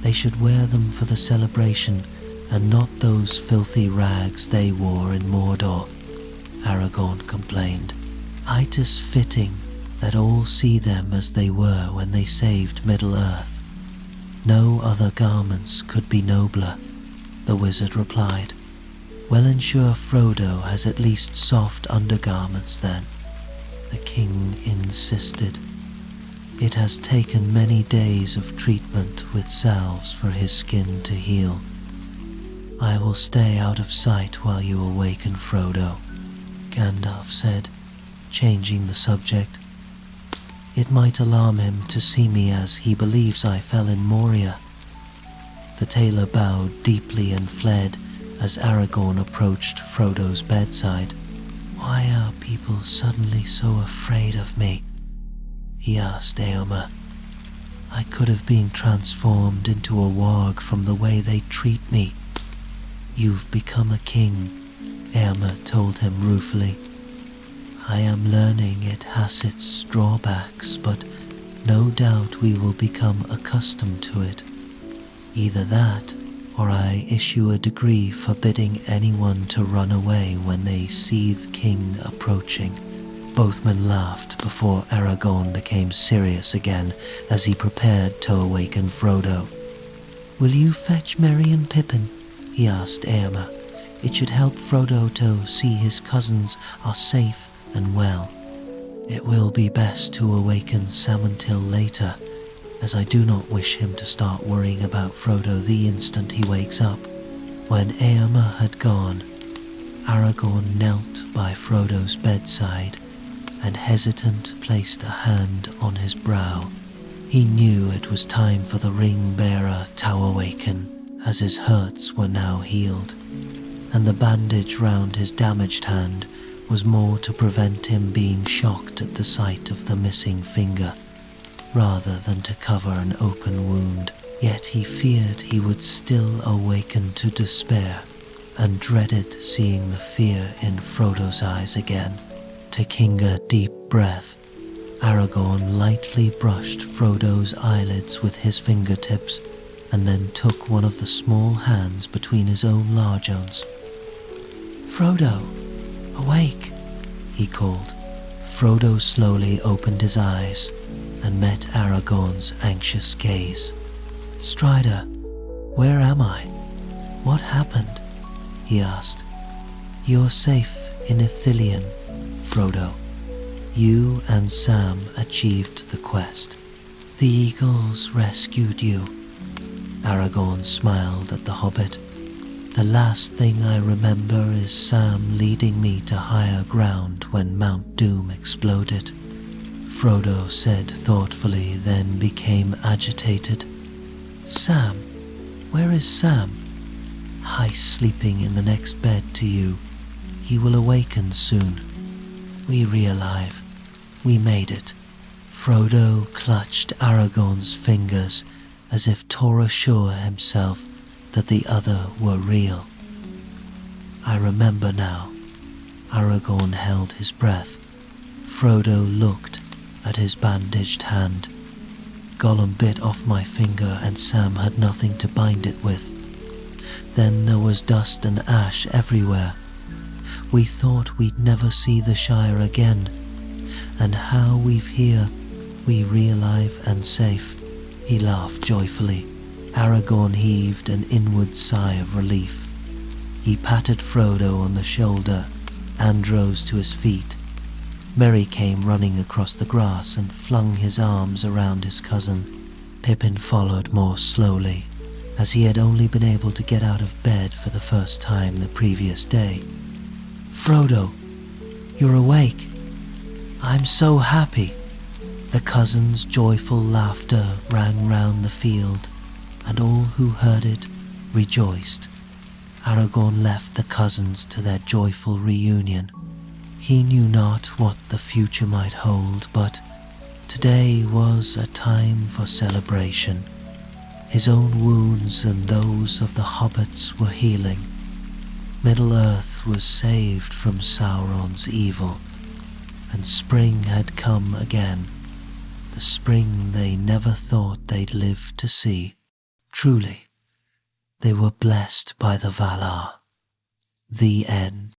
They should wear them for the celebration and not those filthy rags they wore in Mordor," Aragorn complained. "It is fitting that all see them as they were when they saved Middle-earth. No other garments could be nobler," the wizard replied. "We'll ensure Frodo has at least soft undergarments then," the king insisted. "It has taken many days of treatment with salves for his skin to heal. I will stay out of sight while you awaken Frodo," Gandalf said, changing the subject. "It might alarm him to see me as he believes I fell in Moria." The tailor bowed deeply and fled as Aragorn approached Frodo's bedside. "Why are people suddenly so afraid of me?" he asked Éomer. "I could have been transformed into a warg from the way they treat me." "You've become a king," Éomer told him ruefully. "I am learning it has its drawbacks, but no doubt we will become accustomed to it. Either that, or I issue a decree forbidding anyone to run away when they see the king approaching." Both men laughed before Aragorn became serious again as he prepared to awaken Frodo. "Will you fetch Merry and Pippin?" he asked Éomer. "It should help Frodo to see his cousins are safe and well. It will be best to awaken Sam until later, as I do not wish him to start worrying about Frodo the instant he wakes up." When Éomer had gone, Aragorn knelt by Frodo's bedside and hesitant placed a hand on his brow. He knew it was time for the ring-bearer to awaken, as his hurts were now healed, and the bandage round his damaged hand was more to prevent him being shocked at the sight of the missing finger, rather than to cover an open wound. Yet he feared he would still awaken to despair, and dreaded seeing the fear in Frodo's eyes again. Taking a deep breath, Aragorn lightly brushed Frodo's eyelids with his fingertips, and then took one of the small hands between his own large ones. "Frodo, awake," he called. Frodo slowly opened his eyes and met Aragorn's anxious gaze. "Strider, where am I? What happened?" he asked. "You're safe in Ithilien, Frodo. You and Sam achieved the quest. The eagles rescued you." Aragorn smiled at the hobbit. "The last thing I remember is Sam leading me to higher ground when Mount Doom exploded," Frodo said thoughtfully, then became agitated. "Sam? Where is Sam?" "He's sleeping in the next bed to you. He will awaken soon. We're alive. We made it." Frodo clutched Aragorn's fingers as if to assure himself that the other were real. "I remember now." Aragorn held his breath. Frodo looked at his bandaged hand. "Gollum bit off my finger and Sam had nothing to bind it with. Then there was dust and ash everywhere. We thought we'd never see the Shire again, and how we've here, we re-alive and safe." He laughed joyfully. Aragorn heaved an inward sigh of relief. He patted Frodo on the shoulder and rose to his feet. Merry came running across the grass and flung his arms around his cousin. Pippin followed more slowly, as he had only been able to get out of bed for the first time the previous day. "Frodo, you're awake. I'm so happy." The cousins' joyful laughter rang round the field, and all who heard it rejoiced. Aragorn left the cousins to their joyful reunion. He knew not what the future might hold, but today was a time for celebration. His own wounds and those of the Hobbits were healing. Middle-earth was saved from Sauron's evil, and spring had come again, the spring they never thought they'd live to see. Truly, they were blessed by the Valar. The end.